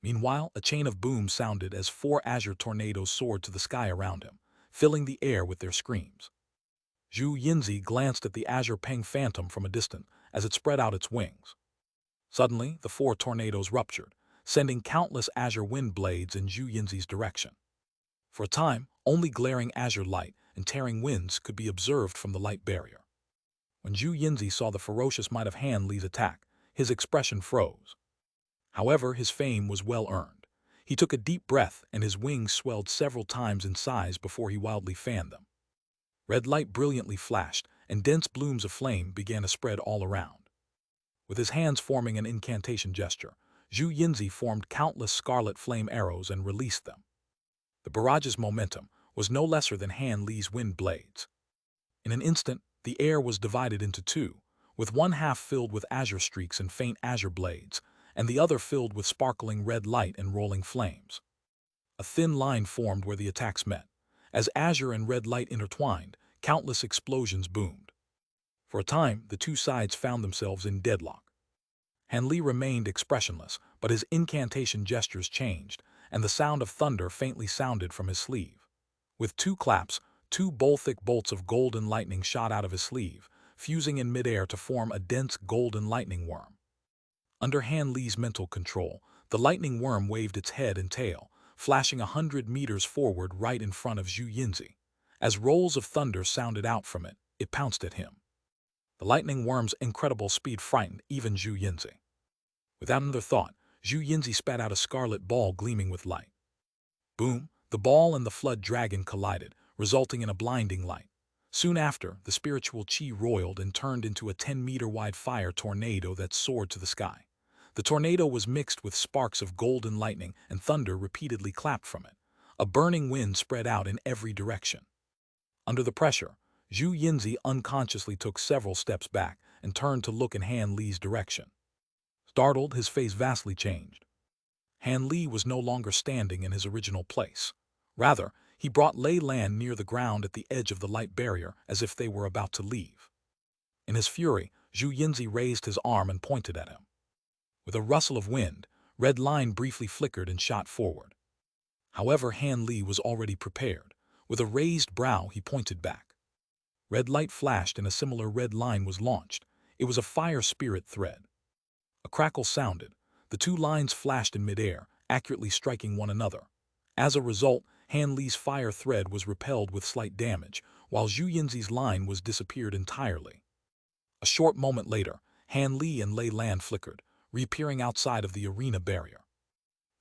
Meanwhile, a chain of booms sounded as 4 azure tornadoes soared to the sky around him, filling the air with their screams. Zhu Yinzi glanced at the azure peng phantom from a distance as it spread out its wings. Suddenly, the 4 tornadoes ruptured, sending countless azure wind blades in Zhu Yinzi's direction. For a time, only glaring azure light and tearing winds could be observed from the light barrier. When Zhu Yinzi saw the ferocious might of Han Li's attack, his expression froze. However, his fame was well earned. He took a deep breath and his wings swelled several times in size before he wildly fanned them. Red light brilliantly flashed, and dense blooms of flame began to spread all around. With his hands forming an incantation gesture, Zhu Yinzi formed countless scarlet flame arrows and released them. The barrage's momentum was no lesser than Han Li's wind blades. In an instant, the air was divided into 2, with one half filled with azure streaks and faint azure blades, and the other filled with sparkling red light and rolling flames. A thin line formed where the attacks met. As azure and red light intertwined, countless explosions boomed. For a time, the 2 sides found themselves in deadlock. Han Li remained expressionless, but his incantation gestures changed, and the sound of thunder faintly sounded from his sleeve. With 2 claps, 2 bowl-thick bolts of golden lightning shot out of his sleeve, fusing in midair to form a dense golden lightning worm. Under Han Li's mental control, the lightning worm waved its head and tail, flashing 100 meters forward right in front of Zhu Yinzi. As rolls of thunder sounded out from it, it pounced at him. The lightning worm's incredible speed frightened even Zhu Yinzi. Without another thought, Zhu Yinzi spat out a scarlet ball gleaming with light. Boom! The ball and the flood dragon collided, resulting in a blinding light. Soon after, the spiritual chi roiled and turned into a 10-meter-wide fire tornado that soared to the sky. The tornado was mixed with sparks of golden lightning, and thunder repeatedly clapped from it. A burning wind spread out in every direction. Under the pressure, Zhu Yinzi unconsciously took several steps back and turned to look in Han Li's direction. Startled, his face vastly changed. Han Li was no longer standing in his original place. Rather, he brought Lei Lan near the ground at the edge of the light barrier as if they were about to leave. In his fury, Zhu Yinzi raised his arm and pointed at him. With a rustle of wind, red line briefly flickered and shot forward. However, Han Li was already prepared. With a raised brow, he pointed back. Red light flashed and a similar red line was launched. It was a fire spirit thread. A crackle sounded. The two lines flashed in midair, accurately striking one another. As a result, Han Li's fire thread was repelled with slight damage, while Zhu Yinzi's line was disappeared entirely. A short moment later, Han Li and Lei Lan flickered, reappearing outside of the arena barrier.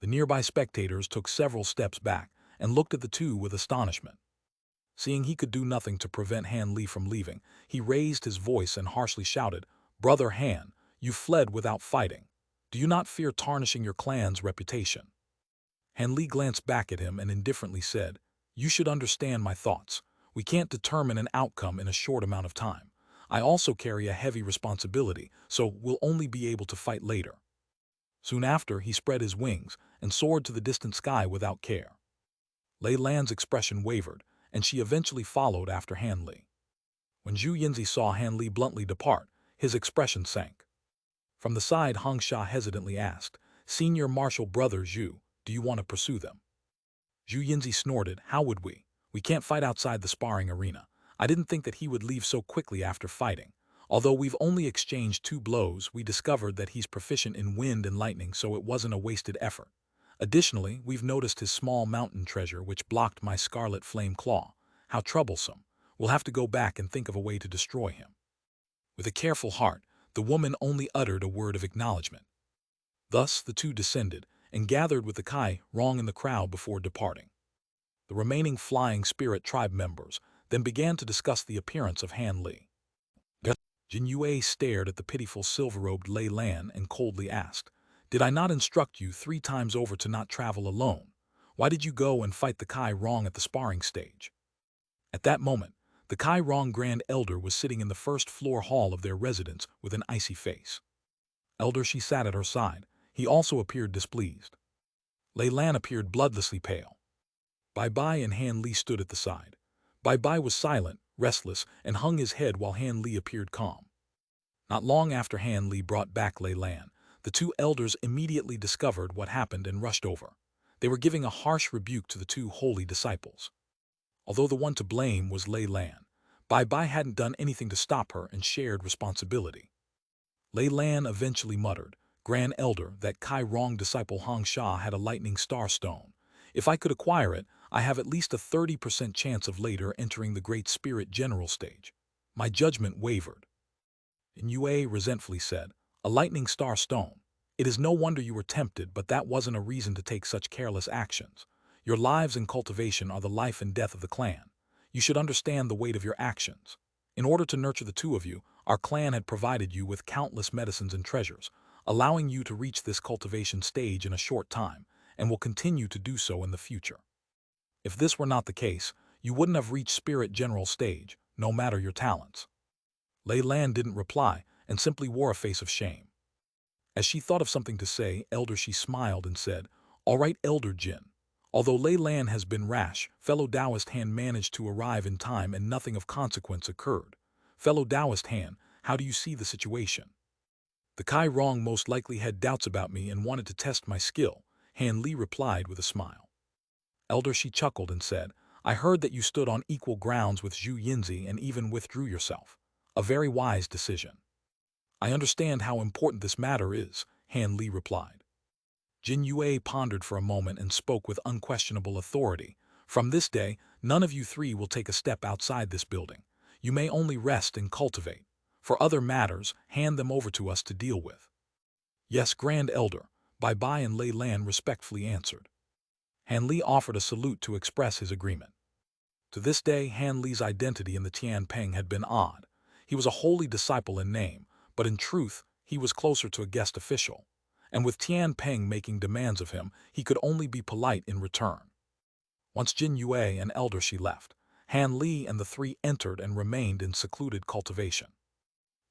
The nearby spectators took several steps back and looked at the two with astonishment. Seeing he could do nothing to prevent Han Li from leaving, he raised his voice and harshly shouted, "Brother Han, you fled without fighting. Do you not fear tarnishing your clan's reputation?" Han Li glanced back at him and indifferently said, "You should understand my thoughts. We can't determine an outcome in a short amount of time. I also carry a heavy responsibility, so we'll only be able to fight later." Soon after, he spread his wings and soared to the distant sky without care. Lei Lan's expression wavered, and she eventually followed after Han Li. When Zhu Yinzi saw Han Li bluntly depart, his expression sank. From the side, Xianxia hesitantly asked, "Senior Marshal Brother Zhu, do you want to pursue them?" Zhu Yinzi snorted, "How would we? We can't fight outside the sparring arena. I didn't think that he would leave so quickly after fighting. Although we've only exchanged 2 blows, we discovered that he's proficient in wind and lightning, so it wasn't a wasted effort. Additionally, we've noticed his small mountain treasure which blocked my scarlet flame claw. How troublesome. We'll have to go back and think of a way to destroy him." With a careful heart, the woman only uttered a word of acknowledgement. Thus the two descended and gathered with the Kai Rong in the crowd before departing. The remaining Flying Spirit tribe members then began to discuss the appearance of Han Li. Jin Yue stared at the pitiful silver-robed Lei Lan and coldly asked, "Did I not instruct you 3 times over to not travel alone? Why did you go and fight the Kai Rong at the sparring stage?" At that moment, the Kai Rong Grand Elder was sitting in the first-floor hall of their residence with an icy face. Elder, she sat at her side. He also appeared displeased. Lei Lan appeared bloodlessly pale. Bai Bai and Han Li stood at the side. Bai Bai was silent, restless, and hung his head while Han Li appeared calm. Not long after Han Li brought back Lei Lan, the 2 elders immediately discovered what happened and rushed over. They were giving a harsh rebuke to the 2 holy disciples. Although the one to blame was Lei Lan, Bai Bai hadn't done anything to stop her and shared responsibility. Lei Lan eventually muttered, "Grand Elder, that Kai Rong disciple Xianxia had a lightning star stone. If I could acquire it, I have at least a 30% chance of later entering the Great Spirit General stage." My judgment wavered. And Yue resentfully said, "A lightning star stone. It is no wonder you were tempted, but that wasn't a reason to take such careless actions. Your lives in cultivation are the life and death of the clan. You should understand the weight of your actions. In order to nurture the 2 of you, our clan had provided you with countless medicines and treasures, allowing you to reach this cultivation stage in a short time, and will continue to do so in the future. If this were not the case, you wouldn't have reached Spirit General stage, no matter your talents." Lei Lan didn't reply and simply wore a face of shame. As she thought of something to say, Elder, she smiled and said, "All right, Elder Jin. Although Lei Lan has been rash, fellow Taoist Han managed to arrive in time and nothing of consequence occurred. Fellow Taoist Han, how do you see the situation?" "The Kai Rong most likely had doubts about me and wanted to test my skill," Han Li replied with a smile. Elder, she chuckled and said, "I heard that you stood on equal grounds with Zhu Yinzi and even withdrew yourself. A very wise decision." "I understand how important this matter is," Han Li replied. Jin Yue pondered for a moment and spoke with unquestionable authority. "From this day, none of you 3 will take a step outside this building. You may only rest and cultivate. For other matters, hand them over to us to deal with." "Yes, Grand Elder," Bai Bai and Lei Lan respectfully answered. Han Li offered a salute to express his agreement. To this day, Han Li's identity in the Tianping had been odd. He was a holy disciple in name, but in truth, he was closer to a guest official. and with Tian Peng making demands of him, he could only be polite in return. Once Jin Yue and Elder Shi left, Han Li and the three entered and remained in secluded cultivation.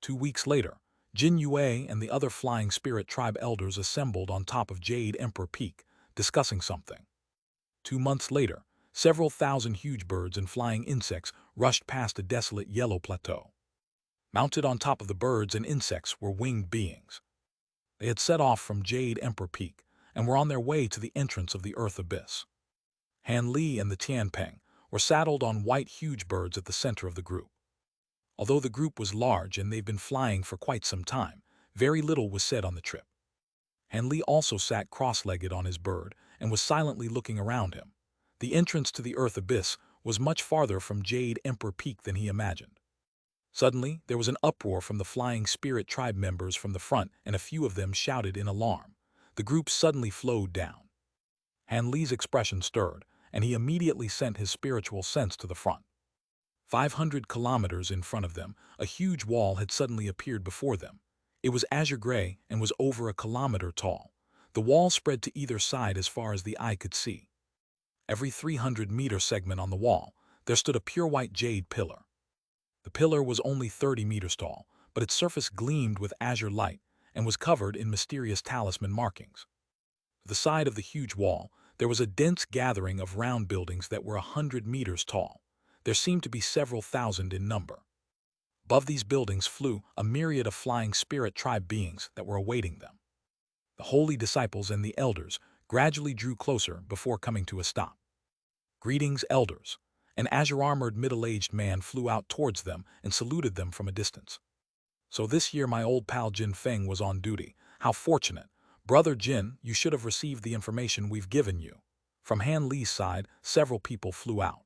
2 weeks later, Jin Yue and the other Flying Spirit Tribe elders assembled on top of Jade Emperor Peak, discussing something. 2 months later, several thousand huge birds and flying insects rushed past a desolate yellow plateau. Mounted on top of the birds and insects were winged beings. They had set off from Jade Emperor Peak and were on their way to the entrance of the Earth Abyss. Han Li and the Tianpeng were saddled on white huge birds at the center of the group. Although the group was large and they've been flying for quite some time, very little was said on the trip. Han Li also sat cross-legged on his bird and was silently looking around him. The entrance to the Earth Abyss was much farther from Jade Emperor Peak than he imagined. Suddenly, there was an uproar from the Flying Spirit Tribe members from the front, and a few of them shouted in alarm. The group suddenly flowed down. Han Li's expression stirred, and he immediately sent his spiritual sense to the front. 500 kilometers in front of them, a huge wall had suddenly appeared before them. It was azure gray and was over a kilometer tall. The wall spread to either side as far as the eye could see. Every 300-meter segment on the wall, there stood a pure white jade pillar. The pillar was only 30 meters tall, but its surface gleamed with azure light and was covered in mysterious talisman markings. To the side of the huge wall, there was a dense gathering of round buildings that were 100 meters tall. There seemed to be several thousand in number. Above these buildings flew a myriad of Flying Spirit Tribe beings that were awaiting them. The holy disciples and the elders gradually drew closer before coming to a stop. "Greetings, elders." An azure-armored middle-aged man flew out towards them and saluted them from a distance. "So this year my old pal Jin Feng was on duty. How fortunate. Brother Jin, you should have received the information we've given you." From Han Li's side, several people flew out.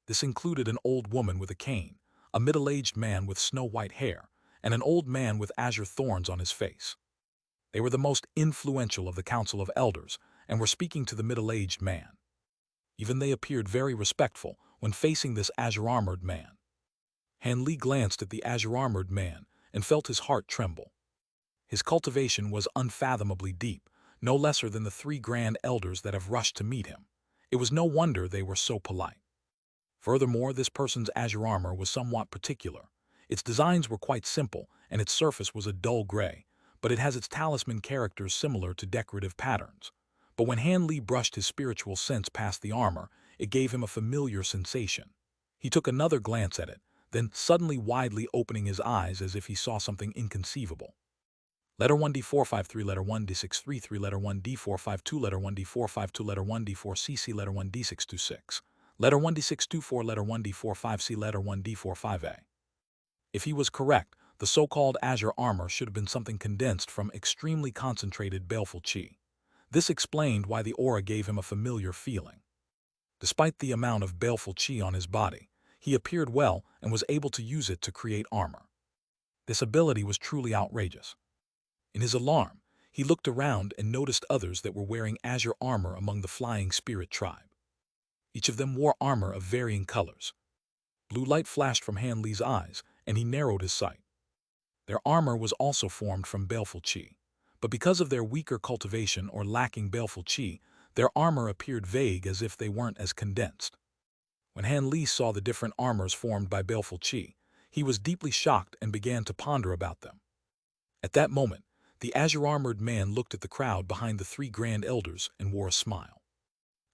This included an old woman with a cane, a middle-aged man with snow-white hair, and an old man with azure thorns on his face. They were the most influential of the Council of Elders and were speaking to the middle-aged man. Even they appeared very respectful when facing this azure-armored man. Han Li glanced at the azure-armored man and felt his heart tremble. His cultivation was unfathomably deep, no lesser than the 3 grand elders that have rushed to meet him. It was no wonder they were so polite. Furthermore, this person's azure armor was somewhat particular. Its designs were quite simple, and its surface was a dull gray, but it has its talisman characters similar to decorative patterns. But when Han Li brushed his spiritual sense past the armor, it gave him a familiar sensation. He took another glance at it, then suddenly widely opening his eyes as if he saw something inconceivable. Letter 1D453, letter 1D633, letter 1D452, letter 1D452, letter 1D4CC, letter 1D626. Letter 1D624, letter 1D45C, letter 1D45A. If he was correct, the so-called azure armor should have been something condensed from extremely concentrated baleful qi. This explained why the aura gave him a familiar feeling. Despite the amount of baleful qi on his body, he appeared well and was able to use it to create armor. This ability was truly outrageous. In his alarm, he looked around and noticed others that were wearing azure armor among the Flying Spirit Tribe. Each of them wore armor of varying colors. Blue light flashed from Han Li's eyes, and he narrowed his sight. Their armor was also formed from baleful qi, but because of their weaker cultivation or lacking baleful qi, their armor appeared vague as if they weren't as condensed. When Han Li saw the different armors formed by baleful qi, he was deeply shocked and began to ponder about them. At that moment, the azure-armored man looked at the crowd behind the 3 grand elders and wore a smile.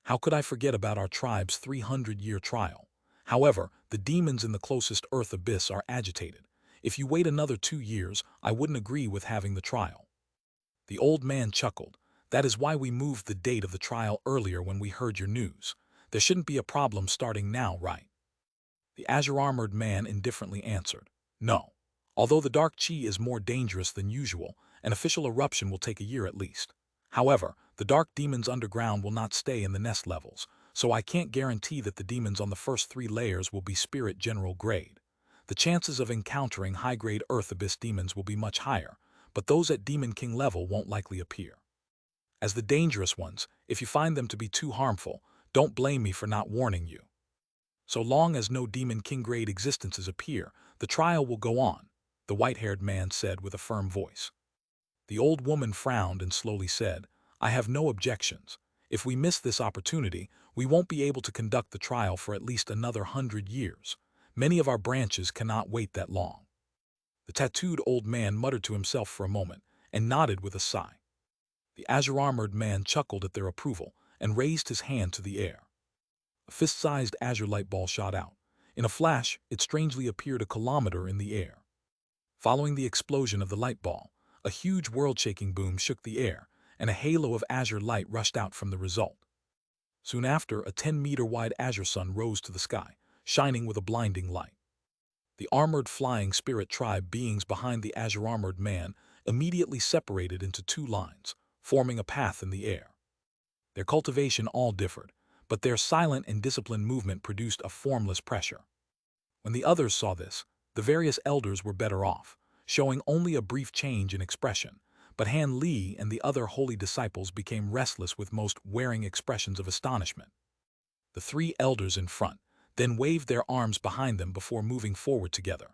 "How could I forget about our tribe's 300-year trial? However, the demons in the closest Earth Abyss are agitated. If you wait another 2 years, I wouldn't agree with having the trial." The old man chuckled. "That is why we moved the date of the trial earlier when we heard your news. There shouldn't be a problem starting now, right?" The azure-armored man indifferently answered, "No. Although the dark qi is more dangerous than usual, an official eruption will take a year at least. However, the dark demons underground will not stay in the nest levels, so I can't guarantee that the demons on the first 3 layers will be spirit general grade. The chances of encountering high-grade Earth Abyss demons will be much higher, but those at Demon King level won't likely appear. As the dangerous ones, if you find them to be too harmful, don't blame me for not warning you. So long as no Demon King grade existences appear, the trial will go on," the white-haired man said with a firm voice. The old woman frowned and slowly said, I have no objections. If we miss this opportunity, we won't be able to conduct the trial for at least another 100 years. Many of our branches cannot wait that long. The tattooed old man muttered to himself for a moment and nodded with a sigh. The azure-armored man chuckled at their approval and raised his hand to the air. A fist-sized azure light ball shot out. In a flash, it strangely appeared a kilometer in the air. Following the explosion of the light ball, a huge world-shaking boom shook the air, and a halo of azure light rushed out from the result. Soon after, a 10-meter-wide azure sun rose to the sky, shining with a blinding light. The armored flying spirit tribe beings behind the azure-armored man immediately separated into two lines, forming a path in the air. Their cultivation all differed, but their silent and disciplined movement produced a formless pressure. When the others saw this, the various elders were better off, showing only a brief change in expression, but Han Li and the other holy disciples became restless with most wearing expressions of astonishment. The three elders in front then waved their arms behind them before moving forward together.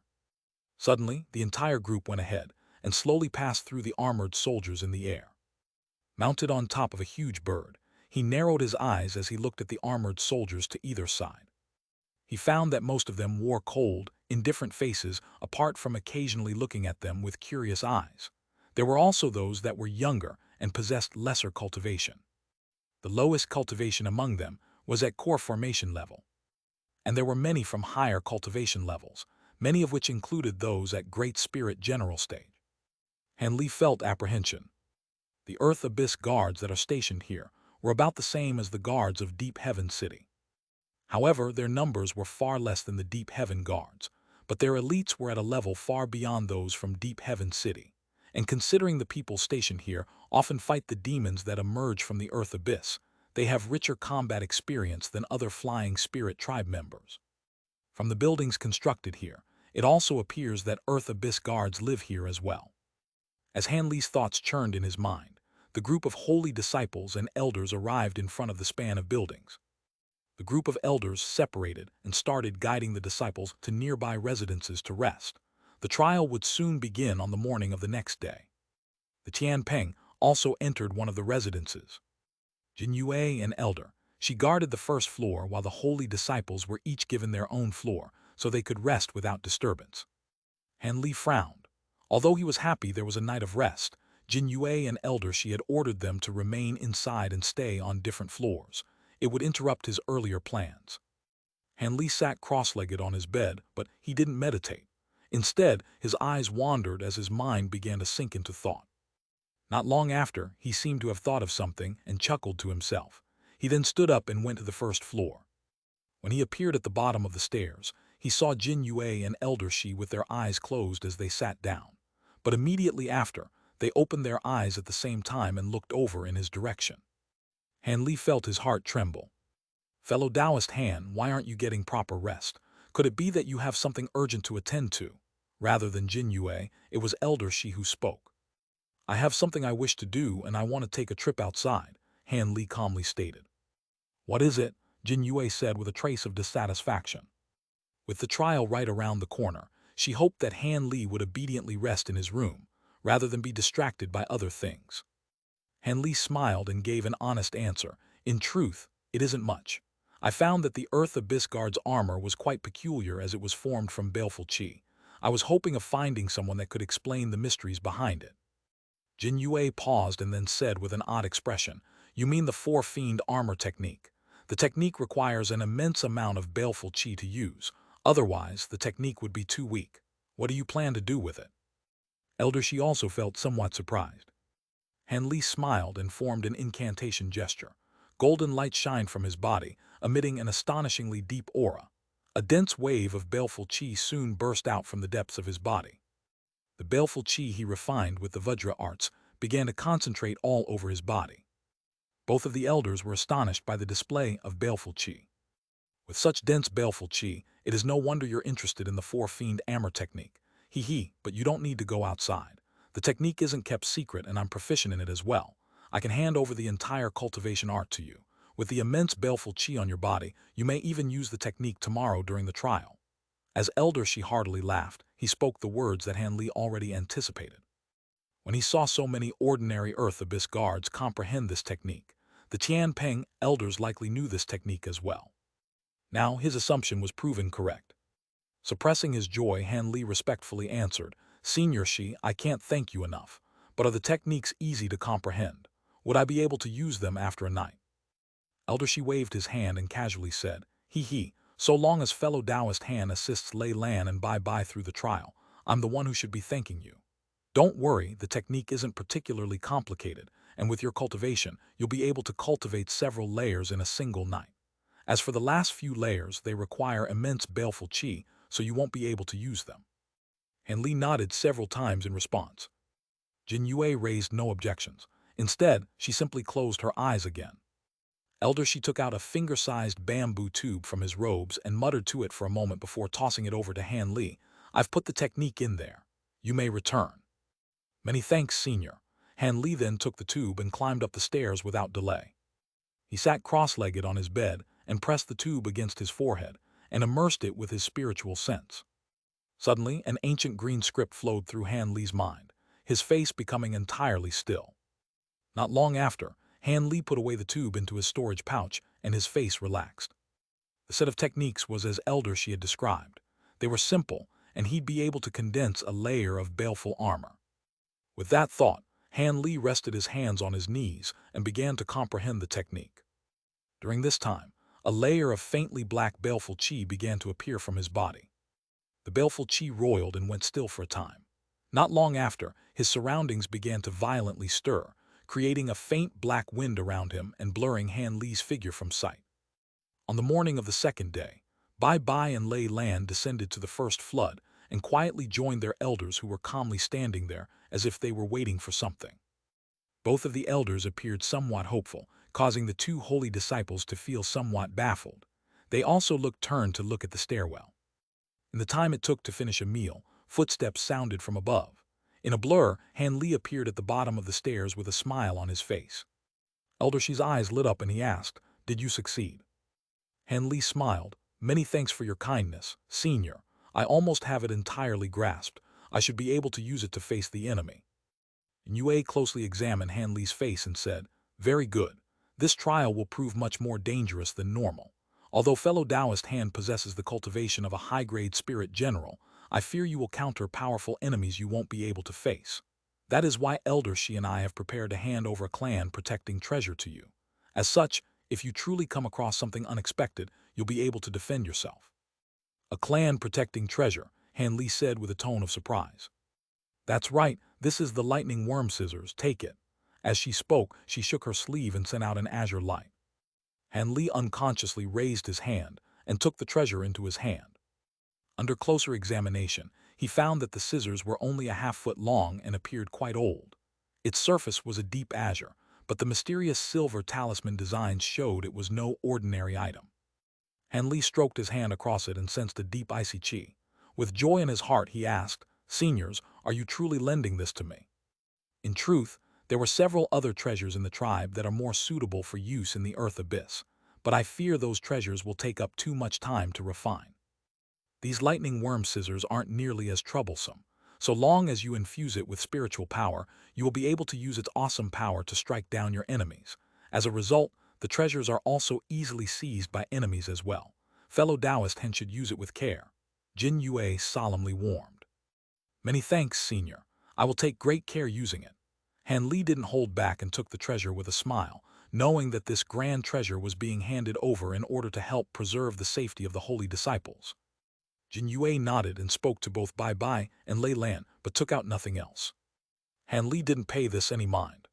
Suddenly, the entire group went ahead and slowly passed through the armored soldiers in the air. Mounted on top of a huge bird, he narrowed his eyes as he looked at the armored soldiers to either side. He found that most of them wore cold, indifferent faces apart from occasionally looking at them with curious eyes. There were also those that were younger and possessed lesser cultivation. The lowest cultivation among them was at core formation level. And there were many from higher cultivation levels, many of which included those at Great Spirit General stage. Han Li felt apprehension. The Earth Abyss guards that are stationed here were about the same as the guards of Deep Heaven City. However, their numbers were far less than the Deep Heaven guards, but their elites were at a level far beyond those from Deep Heaven City, and considering the people stationed here often fight the demons that emerge from the Earth Abyss, they have richer combat experience than other flying spirit tribe members. From the buildings constructed here, it also appears that Earth Abyss guards live here as well. As Han Li's thoughts churned in his mind, the group of holy disciples and elders arrived in front of the span of buildings. The group of elders separated and started guiding the disciples to nearby residences to rest. The trial would soon begin on the morning of the next day. The Tianpeng also entered one of the residences. Jin Yue, an elder, she guarded the first floor while the holy disciples were each given their own floor so they could rest without disturbance. Han Li frowned. Although he was happy there was a night of rest, Jin Yue, an elder, she had ordered them to remain inside and stay on different floors. It would interrupt his earlier plans. Han Li sat cross-legged on his bed, but he didn't meditate. Instead, his eyes wandered as his mind began to sink into thought. Not long after, he seemed to have thought of something and chuckled to himself. He then stood up and went to the first floor. When he appeared at the bottom of the stairs, he saw Jin Yue and Elder Shi with their eyes closed as they sat down. But immediately after, they opened their eyes at the same time and looked over in his direction. Han Li felt his heart tremble. Fellow Taoist Han, why aren't you getting proper rest? Could it be that you have something urgent to attend to? Rather than Jin Yue, it was Elder Shi who spoke. I have something I wish to do and I want to take a trip outside, Han Li calmly stated. What is it? Jin Yue said with a trace of dissatisfaction. With the trial right around the corner, she hoped that Han Li would obediently rest in his room, rather than be distracted by other things. Han Li smiled and gave an honest answer. In truth, it isn't much. I found that the Earth Abyss Guard's armor was quite peculiar as it was formed from baleful qi. I was hoping of finding someone that could explain the mysteries behind it. Jin Yue paused and then said with an odd expression, You mean the Four Fiend armor technique? The technique requires an immense amount of baleful qi to use. Otherwise, the technique would be too weak. What do you plan to do with it? Elder Shi also felt somewhat surprised. Han Li smiled and formed an incantation gesture. Golden light shined from his body, emitting an astonishingly deep aura. A dense wave of baleful qi soon burst out from the depths of his body. The baleful qi he refined with the Vajra arts began to concentrate all over his body. Both of the elders were astonished by the display of baleful qi. With such dense baleful qi, it is no wonder you're interested in the Four Fiend armor technique. But you don't need to go outside. The technique isn't kept secret and I'm proficient in it as well. I can hand over the entire cultivation art to you. With the immense baleful qi on your body, you may even use the technique tomorrow during the trial. As Elder Shi heartily laughed, he spoke the words that Han Li already anticipated. When he saw so many ordinary Earth Abyss guards comprehend this technique, the Tianping elders likely knew this technique as well. Now his assumption was proven correct. Suppressing his joy, Han Li respectfully answered, "Senior Shi, I can't thank you enough, but are the techniques easy to comprehend? Would I be able to use them after a night?" Elder Shi waved his hand and casually said, "He, so long as fellow Taoist Han assists Lei Lan and Bai through the trial, I'm the one who should be thanking you. Don't worry, the technique isn't particularly complicated, and with your cultivation, you'll be able to cultivate several layers in a single night. As for the last few layers, they require immense baleful qi, so you won't be able to use them." Han Li nodded several times in response. Jin Yue raised no objections. Instead, she simply closed her eyes again. Elder Shi took out a finger-sized bamboo tube from his robes and muttered to it for a moment before tossing it over to Han Li. "I've put the technique in there. You may return." "Many thanks, Senior." Han Li then took the tube and climbed up the stairs without delay. He sat cross-legged on his bed and pressed the tube against his forehead and immersed it with his spiritual sense. Suddenly, an ancient green script flowed through Han Li's mind, his face becoming entirely still. Not long after, Han Li put away the tube into his storage pouch and his face relaxed. The set of techniques was as Elder Shi had described. They were simple, and he'd be able to condense a layer of baleful armor. With that thought, Han Li rested his hands on his knees and began to comprehend the technique. During this time, a layer of faintly black baleful qi began to appear from his body. The baleful qi roiled and went still for a time. Not long after, his surroundings began to violently stir, creating a faint black wind around him and blurring Han Li's figure from sight. On the morning of the second day, Bai and Lei Lan descended to the first flood and quietly joined their elders who were calmly standing there as if they were waiting for something. Both of the elders appeared somewhat hopeful, causing the two holy disciples to feel somewhat baffled. They also turned to look at the stairwell. In the time it took to finish a meal, footsteps sounded from above. In a blur, Han Li appeared at the bottom of the stairs with a smile on his face. Elder Shi's eyes lit up and he asked, "Did you succeed?" Han Li smiled, "Many thanks for your kindness, Senior. I almost have it entirely grasped. I should be able to use it to face the enemy." Yue closely examined Han Li's face and said, "Very good. This trial will prove much more dangerous than normal. Although fellow Taoist Han possesses the cultivation of a high-grade spirit general, I fear you will counter powerful enemies you won't be able to face. That is why Elder Shi and I have prepared to hand over a clan protecting treasure to you. As such, if you truly come across something unexpected, you'll be able to defend yourself." "A clan protecting treasure," Han Li said with a tone of surprise. "That's right, this is the lightning worm scissors, take it." As she spoke, she shook her sleeve and sent out an azure light. Han Li unconsciously raised his hand and took the treasure into his hand. Under closer examination, he found that the scissors were only a half-foot long and appeared quite old. Its surface was a deep azure, but the mysterious silver talisman designs showed it was no ordinary item. Han Li stroked his hand across it and sensed a deep icy qi. With joy in his heart, he asked, "Seniors, are you truly lending this to me?" In truth, there were several other treasures in the tribe that are more suitable for use in the Earth Abyss, but I fear those treasures will take up too much time to refine. These lightning worm scissors aren't nearly as troublesome. So long as you infuse it with spiritual power, you will be able to use its awesome power to strike down your enemies. As a result, the treasures are also easily seized by enemies as well. Fellow Taoist Han should use it with care. Jin Yue solemnly warned. "Many thanks, Senior. I will take great care using it." Han Li didn't hold back and took the treasure with a smile, knowing that this grand treasure was being handed over in order to help preserve the safety of the holy disciples. Jin Yue nodded and spoke to both Bai and Lei Lan, but took out nothing else. Han Li didn't pay this any mind.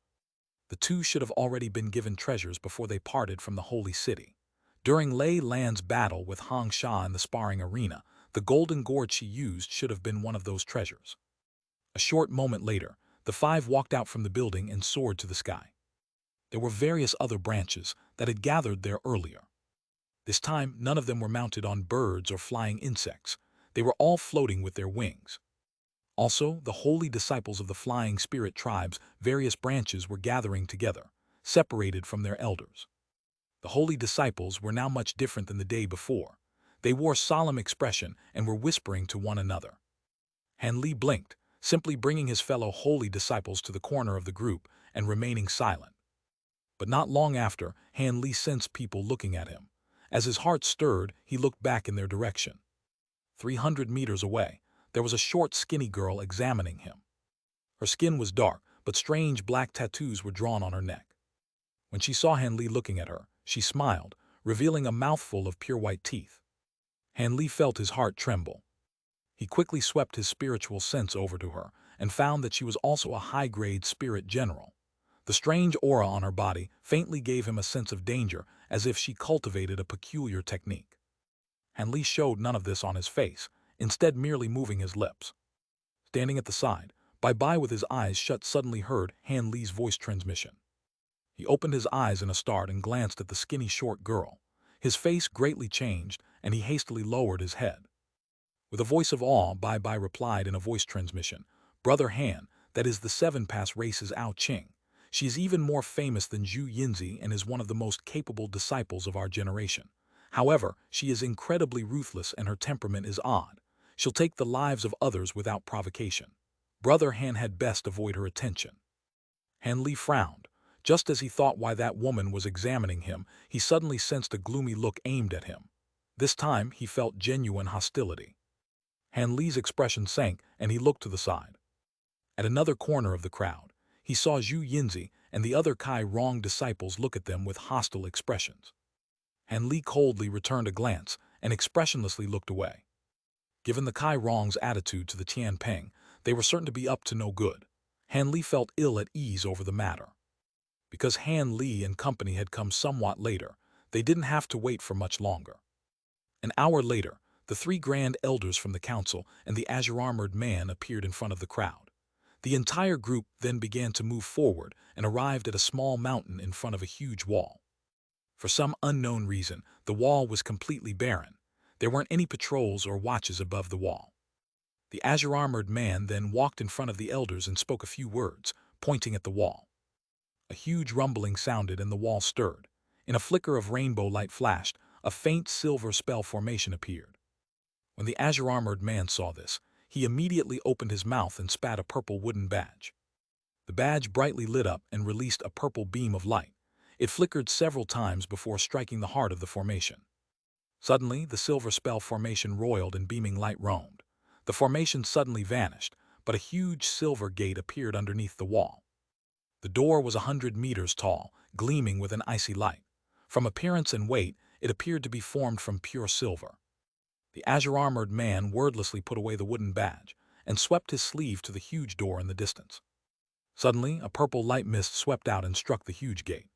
The two should have already been given treasures before they parted from the holy city. During Lei Lan's battle with Xianxia in the sparring arena, the golden gourd she used should have been one of those treasures. A short moment later, the five walked out from the building and soared to the sky. There were various other branches that had gathered there earlier. This time, none of them were mounted on birds or flying insects. They were all floating with their wings. Also, the holy disciples of the flying spirit tribes' various branches were gathering together, separated from their elders. The holy disciples were now much different than the day before. They wore solemn expression and were whispering to one another. Han Li blinked, simply bringing his fellow holy disciples to the corner of the group and remaining silent. But not long after, Han Li sensed people looking at him. As his heart stirred, he looked back in their direction. 300 meters away, there was a short, skinny girl examining him. Her skin was dark, but strange black tattoos were drawn on her neck. When she saw Han Li looking at her, she smiled, revealing a mouthful of pure white teeth. Han Li felt his heart tremble. He quickly swept his spiritual sense over to her and found that she was also a high-grade spirit general. The strange aura on her body faintly gave him a sense of danger, as if she cultivated a peculiar technique. Han Li showed none of this on his face, instead merely moving his lips. Standing at the side, Bai with his eyes shut suddenly heard Han Li's voice transmission. He opened his eyes in a start and glanced at the skinny short girl. His face greatly changed, and he hastily lowered his head. With a voice of awe, Bai replied in a voice transmission, "Brother Han, that is the seven-pass race's Ao Qing. She is even more famous than Zhu Yinzi and is one of the most capable disciples of our generation. However, she is incredibly ruthless and her temperament is odd. She'll take the lives of others without provocation. Brother Han had best avoid her attention." Han Li frowned. Just as he thought why that woman was examining him, he suddenly sensed a gloomy look aimed at him. This time, he felt genuine hostility. Han Li's expression sank, and he looked to the side. At another corner of the crowd, he saw Zhu Yinzi and the other Kai Rong disciples look at them with hostile expressions. Han Li coldly returned a glance and expressionlessly looked away. Given the Kai Rong's attitude to the Tian Peng, they were certain to be up to no good. Han Li felt ill at ease over the matter. Because Han Li and company had come somewhat later, they didn't have to wait for much longer. An hour later, the three grand elders from the council and the azure-armored man appeared in front of the crowd. The entire group then began to move forward and arrived at a small mountain in front of a huge wall. For some unknown reason, the wall was completely barren. There weren't any patrols or watches above the wall. The azure-armored man then walked in front of the elders and spoke a few words, pointing at the wall. A huge rumbling sounded and the wall stirred. In a flicker of rainbow light flashed, a faint silver spell formation appeared. When the azure-armored man saw this, he immediately opened his mouth and spat a purple wooden badge. The badge brightly lit up and released a purple beam of light. It flickered several times before striking the heart of the formation. Suddenly, the silver spell formation roiled and beaming light roamed. The formation suddenly vanished, but a huge silver gate appeared underneath the wall. The door was 100 meters tall, gleaming with an icy light. From appearance and weight, it appeared to be formed from pure silver. The azure-armored man wordlessly put away the wooden badge and swept his sleeve to the huge door in the distance. Suddenly, a purple light mist swept out and struck the huge gate.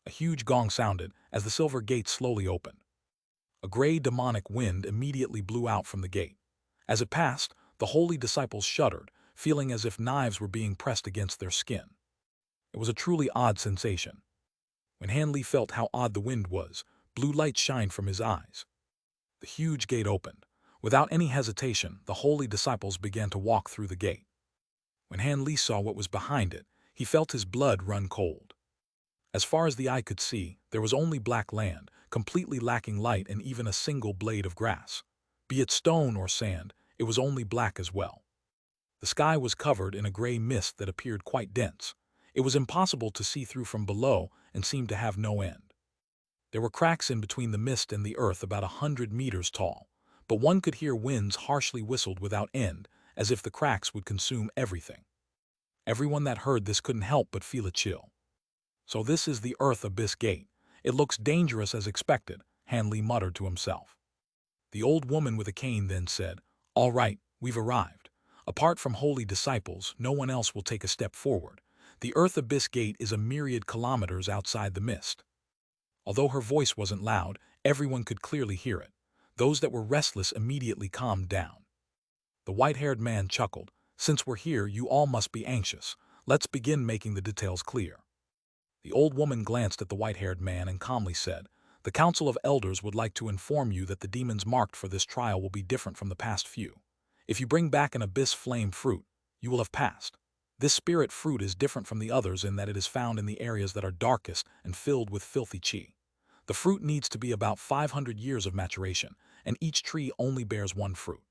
A huge gong sounded as the silver gate slowly opened. A gray demonic wind immediately blew out from the gate. As it passed, the holy disciples shuddered, feeling as if knives were being pressed against their skin. It was a truly odd sensation. When Han Li felt how odd the wind was, blue light shined from his eyes. The huge gate opened. Without any hesitation, the holy disciples began to walk through the gate. When Han Li saw what was behind it, he felt his blood run cold. As far as the eye could see, there was only black land, completely lacking light and even a single blade of grass. Be it stone or sand, it was only black as well. The sky was covered in a gray mist that appeared quite dense. It was impossible to see through from below and seemed to have no end. There were cracks in between the mist and the earth about 100 meters tall, but one could hear winds harshly whistled without end, as if the cracks would consume everything. Everyone that heard this couldn't help but feel a chill. So this is the Earth Abyss Gate. It looks dangerous as expected, Han Li muttered to himself. The old woman with a cane then said, "All right, we've arrived. Apart from holy disciples, no one else will take a step forward. The Earth Abyss Gate is a myriad kilometers outside the mist." Although her voice wasn't loud, everyone could clearly hear it. Those that were restless immediately calmed down. The white-haired man chuckled. "Since we're here, you all must be anxious. Let's begin making the details clear." The old woman glanced at the white-haired man and calmly said, "The Council of Elders would like to inform you that the demons marked for this trial will be different from the past few. If you bring back an abyss flame fruit, you will have passed. This spirit fruit is different from the others in that it is found in the areas that are darkest and filled with filthy qi. The fruit needs to be about 500 years of maturation, and each tree only bears one fruit.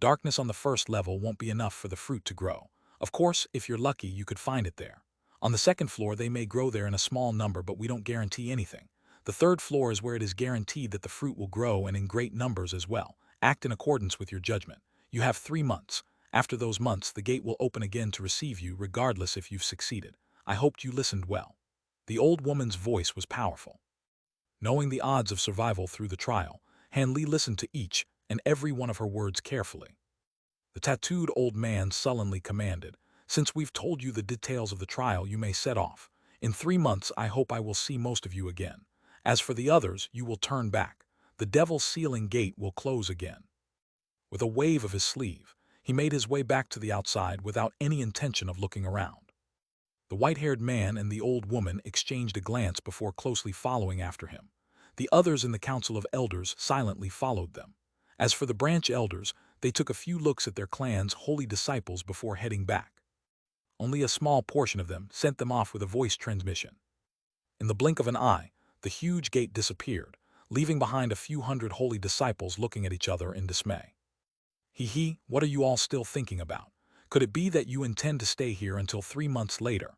Darkness on the first level won't be enough for the fruit to grow. Of course, if you're lucky, you could find it there. On the second floor, they may grow there in a small number, but we don't guarantee anything. The third floor is where it is guaranteed that the fruit will grow and in great numbers as well. Act in accordance with your judgment. You have 3 months. After those months, the gate will open again to receive you, regardless if you've succeeded. I hoped you listened well. The old woman's voice was powerful. Knowing the odds of survival through the trial, Han Li listened to each and every one of her words carefully. The tattooed old man sullenly commanded, "Since we've told you the details of the trial, you may set off. In 3 months, I hope I will see most of you again. As for the others, you will turn back. The devil's sealing gate will close again." With a wave of his sleeve, he made his way back to the outside without any intention of looking around. The white-haired man and the old woman exchanged a glance before closely following after him. The others in the Council of Elders silently followed them. As for the branch elders, they took a few looks at their clan's holy disciples before heading back. Only a small portion of them sent them off with a voice transmission. In the blink of an eye, the huge gate disappeared, leaving behind a few hundred holy disciples looking at each other in dismay. Hee, what are you all still thinking about? Could it be that you intend to stay here until 3 months later?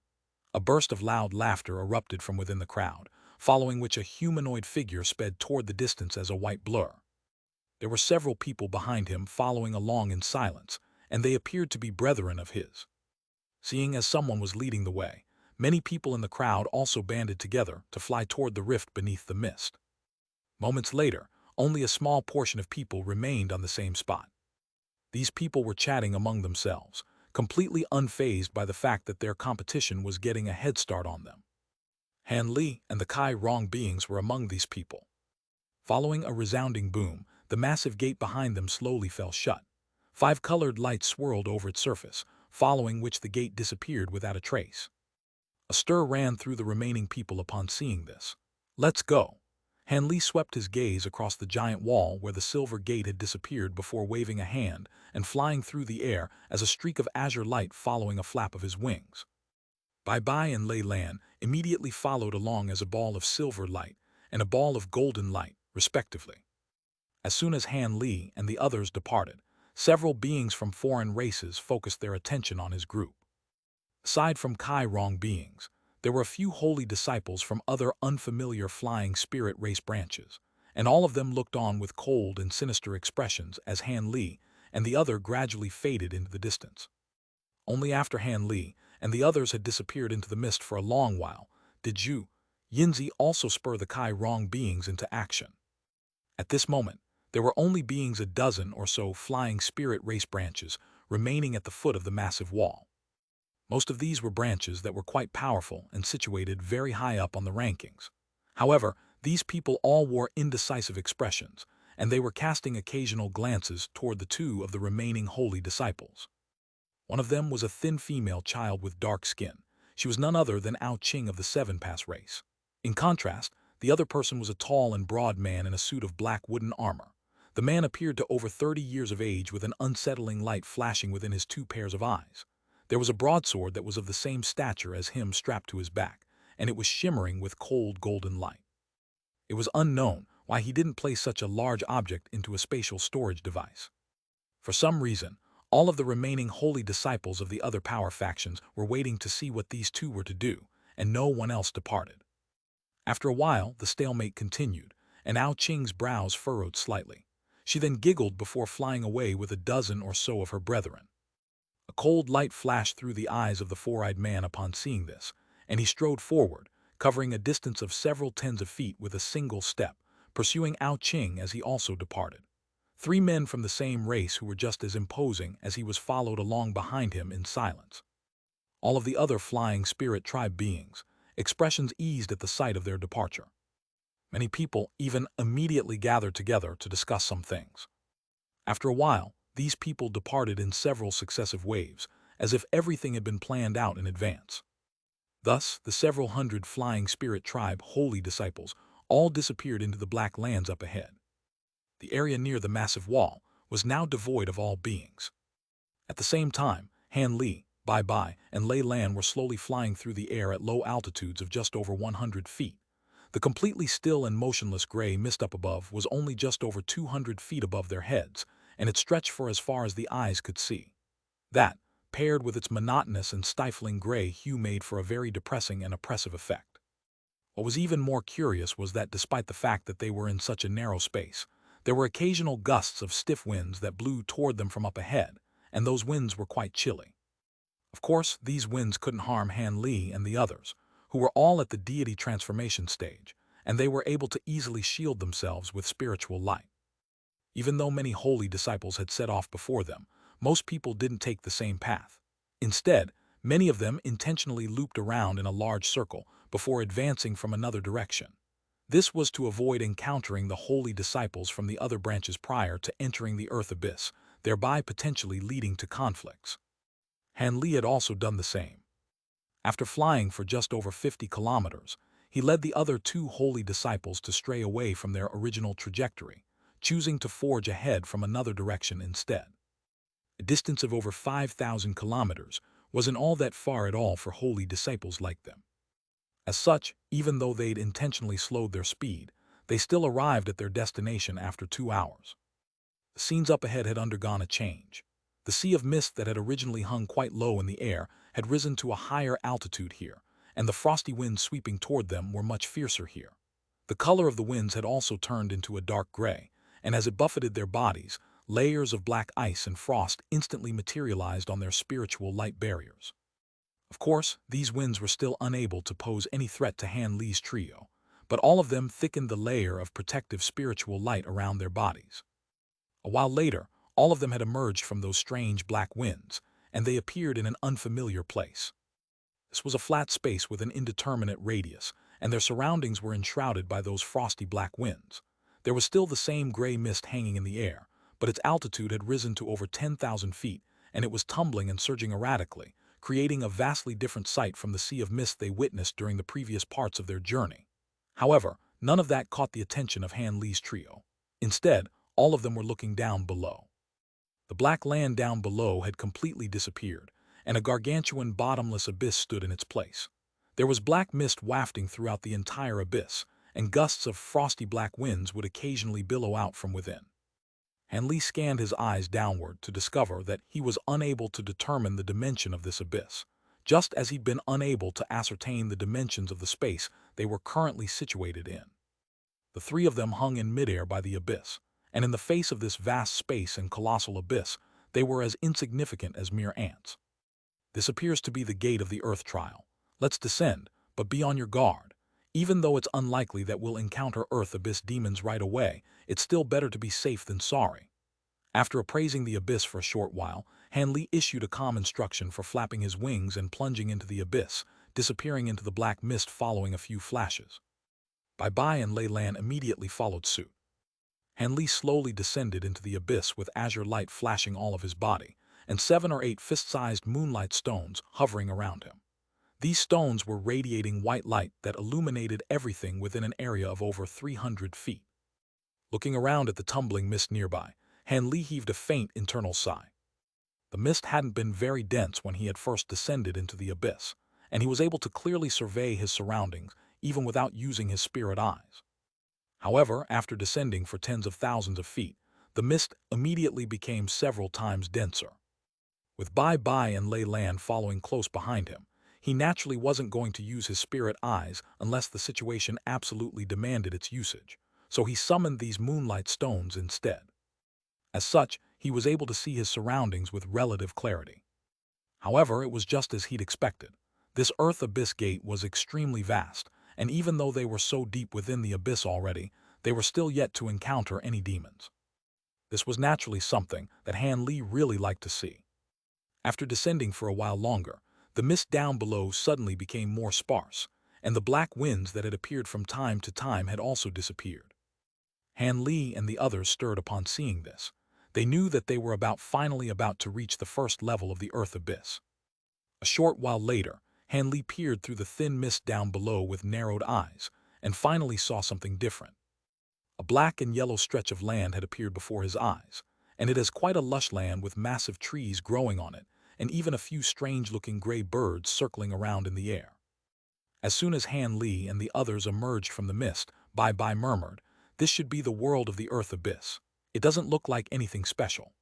A burst of loud laughter erupted from within the crowd, following which a humanoid figure sped toward the distance as a white blur. There were several people behind him following along in silence, and they appeared to be brethren of his. Seeing as someone was leading the way, many people in the crowd also banded together to fly toward the rift beneath the mist. Moments later, only a small portion of people remained on the same spot. These people were chatting among themselves, completely unfazed by the fact that their competition was getting a head start on them. Han Li and the Kai Rong beings were among these people. Following a resounding boom, the massive gate behind them slowly fell shut. 5 colored lights swirled over its surface, following which the gate disappeared without a trace. A stir ran through the remaining people upon seeing this. "Let's go." Han Li swept his gaze across the giant wall where the silver gate had disappeared before waving a hand and flying through the air as a streak of azure light following a flap of his wings. Bai and Lei Lan immediately followed along as a ball of silver light and a ball of golden light, respectively. As soon as Han Li and the others departed, several beings from foreign races focused their attention on his group. Aside from Kai Rong beings, there were a few holy disciples from other unfamiliar flying spirit race branches, and all of them looked on with cold and sinister expressions as Han Li and the other gradually faded into the distance. Only after Han Li and the others had disappeared into the mist for a long while did Zhu Yinzi also spur the Kai Rong beings into action. At this moment, there were only beings a dozen or so flying spirit race branches remaining at the foot of the massive wall. Most of these were branches that were quite powerful and situated very high up on the rankings. However, these people all wore indecisive expressions, and they were casting occasional glances toward the 2 of the remaining holy disciples. One of them was a thin female child with dark skin. She was none other than Ao Qing of the Seven Pass race. In contrast, the other person was a tall and broad man in a suit of black wooden armor. The man appeared to over 30 years of age with an unsettling light flashing within his 2 pairs of eyes. There was a broadsword that was of the same stature as him strapped to his back, and it was shimmering with cold golden light. It was unknown why he didn't place such a large object into a spatial storage device. For some reason, all of the remaining holy disciples of the other power factions were waiting to see what these 2 were to do, and no one else departed. After a while, the stalemate continued, and Ao Qing's brows furrowed slightly. She then giggled before flying away with a dozen or so of her brethren. A cold light flashed through the eyes of the 4-eyed man upon seeing this, and he strode forward, covering a distance of several tens of feet with a single step, pursuing Ao Qing as he also departed. 3 men from the same race who were just as imposing as he was followed along behind him in silence. All of the other flying spirit tribe beings, expressions eased at the sight of their departure. Many people even immediately gathered together to discuss some things. After a while, these people departed in several successive waves, as if everything had been planned out in advance. Thus, the several hundred flying spirit tribe holy disciples all disappeared into the black lands up ahead. The area near the massive wall was now devoid of all beings. At the same time, Han Li, Bai, and Lei Lan were slowly flying through the air at low altitudes of just over 100 feet. The completely still and motionless gray mist up above was only just over 200 feet above their heads, and it stretched for as far as the eyes could see. That, paired with its monotonous and stifling gray hue, made for a very depressing and oppressive effect. What was even more curious was that despite the fact that they were in such a narrow space, there were occasional gusts of stiff winds that blew toward them from up ahead, and those winds were quite chilly. Of course, these winds couldn't harm Han Li and the others, who were all at the deity transformation stage, and they were able to easily shield themselves with spiritual light. Even though many holy disciples had set off before them, most people didn't take the same path. Instead, many of them intentionally looped around in a large circle before advancing from another direction. This was to avoid encountering the holy disciples from the other branches prior to entering the Earth Abyss, thereby potentially leading to conflicts. Han Li had also done the same. After flying for just over 50 kilometers, he led the other two holy disciples to stray away from their original trajectory, choosing to forge ahead from another direction instead. A distance of over 5,000 kilometers wasn't all that far at all for holy disciples like them. As such, even though they'd intentionally slowed their speed, they still arrived at their destination after 2 hours. The scenes up ahead had undergone a change. The sea of mist that had originally hung quite low in the air had risen to a higher altitude here, and the frosty winds sweeping toward them were much fiercer here. The color of the winds had also turned into a dark gray, and as it buffeted their bodies, layers of black ice and frost instantly materialized on their spiritual light barriers. Of course, these winds were still unable to pose any threat to Han Li's trio, but all of them thickened the layer of protective spiritual light around their bodies. A while later, all of them had emerged from those strange black winds, and they appeared in an unfamiliar place. This was a flat space with an indeterminate radius, and their surroundings were enshrouded by those frosty black winds. There was still the same gray mist hanging in the air, but its altitude had risen to over 10,000 feet, and it was tumbling and surging erratically, creating a vastly different sight from the sea of mist they witnessed during the previous parts of their journey. However, none of that caught the attention of Han Li's trio. Instead, all of them were looking down below. The black land down below had completely disappeared, and a gargantuan bottomless abyss stood in its place. There was black mist wafting throughout the entire abyss, and gusts of frosty black winds would occasionally billow out from within. Han Li scanned his eyes downward to discover that he was unable to determine the dimension of this abyss, just as he'd been unable to ascertain the dimensions of the space they were currently situated in. The three of them hung in midair by the abyss, and in the face of this vast space and colossal abyss, they were as insignificant as mere ants. This appears to be the gate of the Earth trial. Let's descend, but be on your guard. Even though it's unlikely that we'll encounter Earth Abyss demons right away, it's still better to be safe than sorry. After appraising the abyss for a short while, Han Li issued a calm instruction for flapping his wings and plunging into the abyss, disappearing into the black mist following a few flashes. Bai and Lei Lan immediately followed suit. Han Li slowly descended into the abyss with azure light flashing all of his body, and 7 or 8 fist-sized moonlight stones hovering around him. These stones were radiating white light that illuminated everything within an area of over 300 feet. Looking around at the tumbling mist nearby, Han Li heaved a faint internal sigh. The mist hadn't been very dense when he had first descended into the abyss, and he was able to clearly survey his surroundings even without using his spirit eyes. However, after descending for tens of thousands of feet, the mist immediately became several times denser. With Bai and Lei Lan following close behind him, he naturally wasn't going to use his spirit eyes unless the situation absolutely demanded its usage, so he summoned these moonlight stones instead. As such, he was able to see his surroundings with relative clarity. However, it was just as he'd expected. This Earth Abyss gate was extremely vast, and even though they were so deep within the abyss already, they were still yet to encounter any demons. This was naturally something that Han Li really liked to see. After descending for a while longer, the mist down below suddenly became more sparse, and the black winds that had appeared from time to time had also disappeared. Han Li and the others stirred upon seeing this. They knew that they were finally about to reach the first level of the Earth Abyss. A short while later, Han Li peered through the thin mist down below with narrowed eyes, and finally saw something different. A black and yellow stretch of land had appeared before his eyes, and it is quite a lush land with massive trees growing on it, and even a few strange-looking gray birds circling around in the air. As soon as Han Li and the others emerged from the mist, Bai murmured, "This should be the world of the Earth Abyss. It doesn't look like anything special.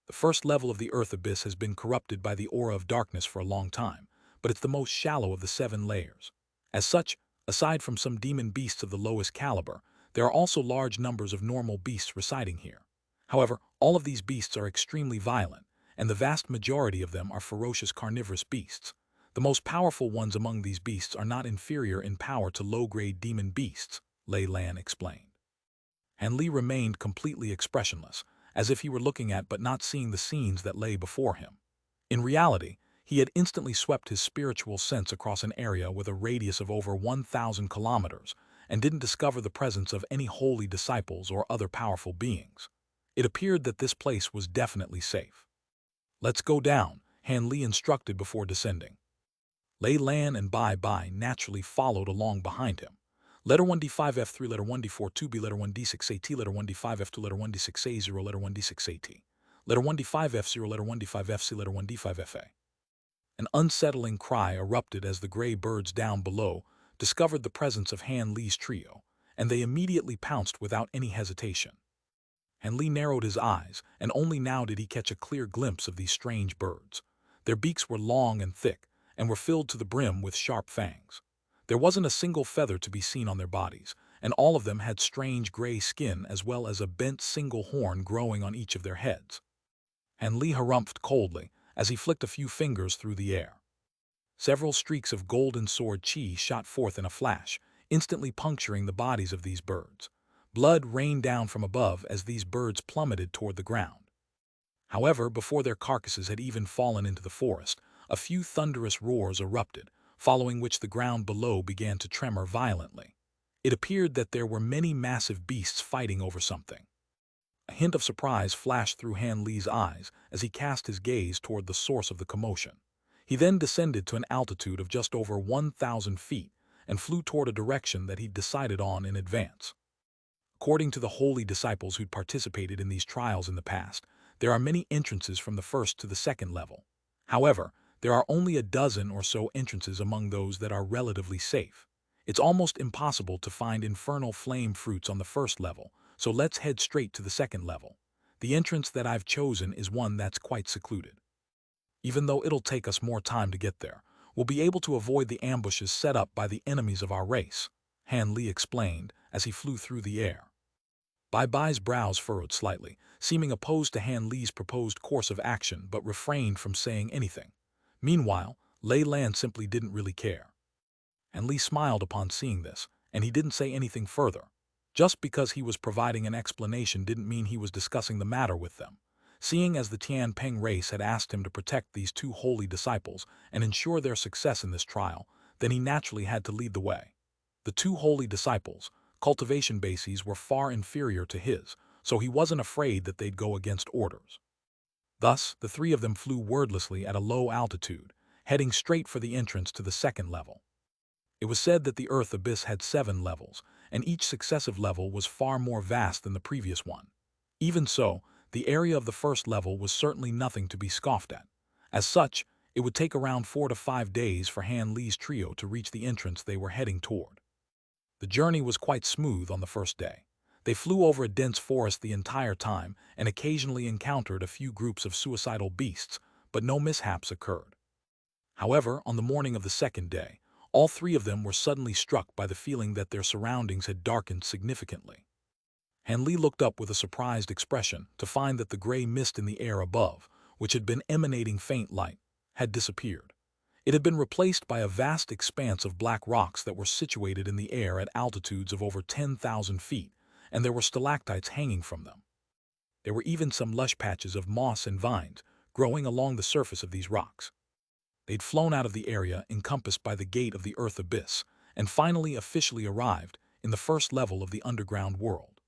The first level of the Earth Abyss has been corrupted by the aura of darkness for a long time, but it's the most shallow of the 7 layers. As such, aside from some demon beasts of the lowest caliber, there are also large numbers of normal beasts residing here. However, all of these beasts are extremely violent, and the vast majority of them are ferocious carnivorous beasts. The most powerful ones among these beasts are not inferior in power to low-grade demon beasts, Lei Lan explained. And Li remained completely expressionless, as if he were looking at but not seeing the scenes that lay before him. In reality, he had instantly swept his spiritual sense across an area with a radius of over 1,000 kilometers and didn't discover the presence of any holy disciples or other powerful beings. It appeared that this place was definitely safe. "Let's go down," Han Li instructed before descending. Lei Lan and Bai Bai naturally followed along behind him. Letter 1D5F3, letter 1D4-2B, letter 1D6AT, letter 1D5F2, letter 1D6A0, letter 1D6AT, letter 1D5F0, letter 1D5FC, letter 1D5FA. An unsettling cry erupted as the gray birds down below discovered the presence of Han Li's trio, and they immediately pounced without any hesitation. Han Li narrowed his eyes, and only now did he catch a clear glimpse of these strange birds. Their beaks were long and thick, and were filled to the brim with sharp fangs. There wasn't a single feather to be seen on their bodies, and all of them had strange gray skin as well as a bent single horn growing on each of their heads. Han Li harumphed coldly as he flicked a few fingers through the air. Several streaks of golden sword chi shot forth in a flash, instantly puncturing the bodies of these birds. Blood rained down from above as these birds plummeted toward the ground. However, before their carcasses had even fallen into the forest, a few thunderous roars erupted, following which the ground below began to tremor violently. It appeared that there were many massive beasts fighting over something. A hint of surprise flashed through Han Li's eyes as he cast his gaze toward the source of the commotion. He then descended to an altitude of just over 1,000 feet and flew toward a direction that he'd decided on in advance. According to the holy disciples who'd participated in these trials in the past, there are many entrances from the first to the second level. However, there are only a dozen or so entrances among those that are relatively safe. It's almost impossible to find infernal flame fruits on the first level, so let's head straight to the second level. The entrance that I've chosen is one that's quite secluded. Even though it'll take us more time to get there, we'll be able to avoid the ambushes set up by the enemies of our race, Han Li explained as he flew through the air. Bai Bai's brows furrowed slightly, seeming opposed to Han Li's proposed course of action but refrained from saying anything. Meanwhile, Lei Lan simply didn't really care. Han Li smiled upon seeing this, and he didn't say anything further. Just because he was providing an explanation didn't mean he was discussing the matter with them. Seeing as the Tian Peng race had asked him to protect these two holy disciples and ensure their success in this trial, then he naturally had to lead the way. The two holy disciples, cultivation bases, were far inferior to his, so he wasn't afraid that they'd go against orders. Thus, the three of them flew wordlessly at a low altitude, heading straight for the entrance to the second level. It was said that the Earth Abyss had 7 levels, and each successive level was far more vast than the previous one. Even so, the area of the first level was certainly nothing to be scoffed at. As such, it would take around 4 to 5 days for Han Li's trio to reach the entrance they were heading toward. The journey was quite smooth on the first day. They flew over a dense forest the entire time and occasionally encountered a few groups of suicidal beasts, but no mishaps occurred. However, on the morning of the second day, all three of them were suddenly struck by the feeling that their surroundings had darkened significantly. Han Li looked up with a surprised expression to find that the gray mist in the air above, which had been emanating faint light, had disappeared. It had been replaced by a vast expanse of black rocks that were situated in the air at altitudes of over 10,000 feet, and there were stalactites hanging from them. There were even some lush patches of moss and vines growing along the surface of these rocks. They'd flown out of the area encompassed by the gate of the Earth Abyss and finally officially arrived in the first level of the underground world.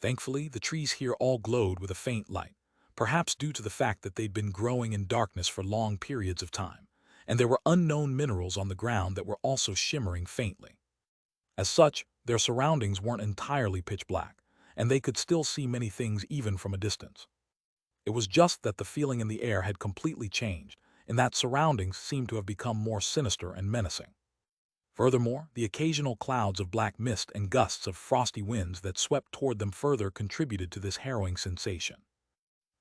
Thankfully, the trees here all glowed with a faint light, perhaps due to the fact that they'd been growing in darkness for long periods of time, and there were unknown minerals on the ground that were also shimmering faintly. As such, their surroundings weren't entirely pitch black, and they could still see many things even from a distance. It was just that the feeling in the air had completely changed, and that surroundings seemed to have become more sinister and menacing. Furthermore, the occasional clouds of black mist and gusts of frosty winds that swept toward them further contributed to this harrowing sensation.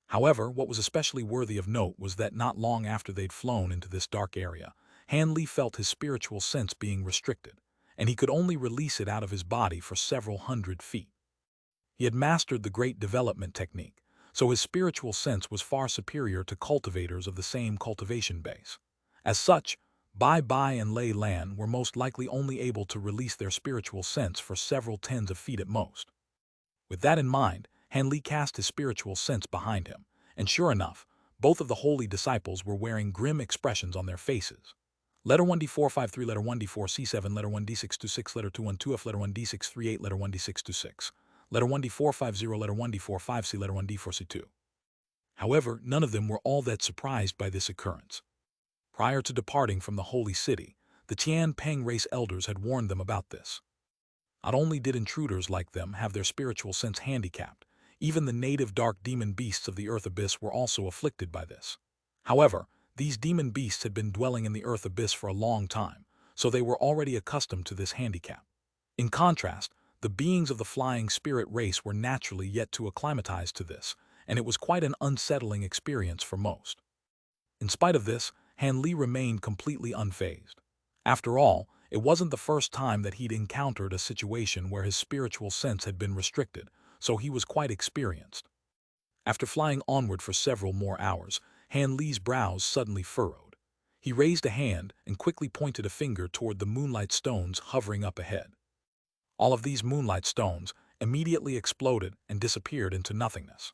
However, what was especially worthy of note was that not long after they'd flown into this dark area, Han Li felt his spiritual sense being restricted, and he could only release it out of his body for several hundred feet. He had mastered the Great Development technique, so his spiritual sense was far superior to cultivators of the same cultivation base. As such, Bai Bai and Lei Lan were most likely only able to release their spiritual sense for several tens of feet at most. With that in mind, Han Li cast his spiritual sense behind him, and sure enough, both of the holy disciples were wearing grim expressions on their faces. Letter 1D453, letter 1D4C7, letter 1D626, letter 212F, letter 1D638, letter 1D626, letter 1D450, letter 1D45C, letter 1D4C2. However, none of them were all that surprised by this occurrence. Prior to departing from the holy city, the Tian Peng race elders had warned them about this. Not only did intruders like them have their spiritual sense handicapped, even the native dark demon beasts of the Earth Abyss were also afflicted by this. However, these demon beasts had been dwelling in the Earth Abyss for a long time, so they were already accustomed to this handicap. In contrast, the beings of the flying spirit race were naturally yet to acclimatize to this, and it was quite an unsettling experience for most. In spite of this, Han Li remained completely unfazed. After all, it wasn't the first time that he'd encountered a situation where his spiritual sense had been restricted, so he was quite experienced. After flying onward for several more hours, Han Li's brows suddenly furrowed. He raised a hand and quickly pointed a finger toward the moonlight stones hovering up ahead. All of these moonlight stones immediately exploded and disappeared into nothingness.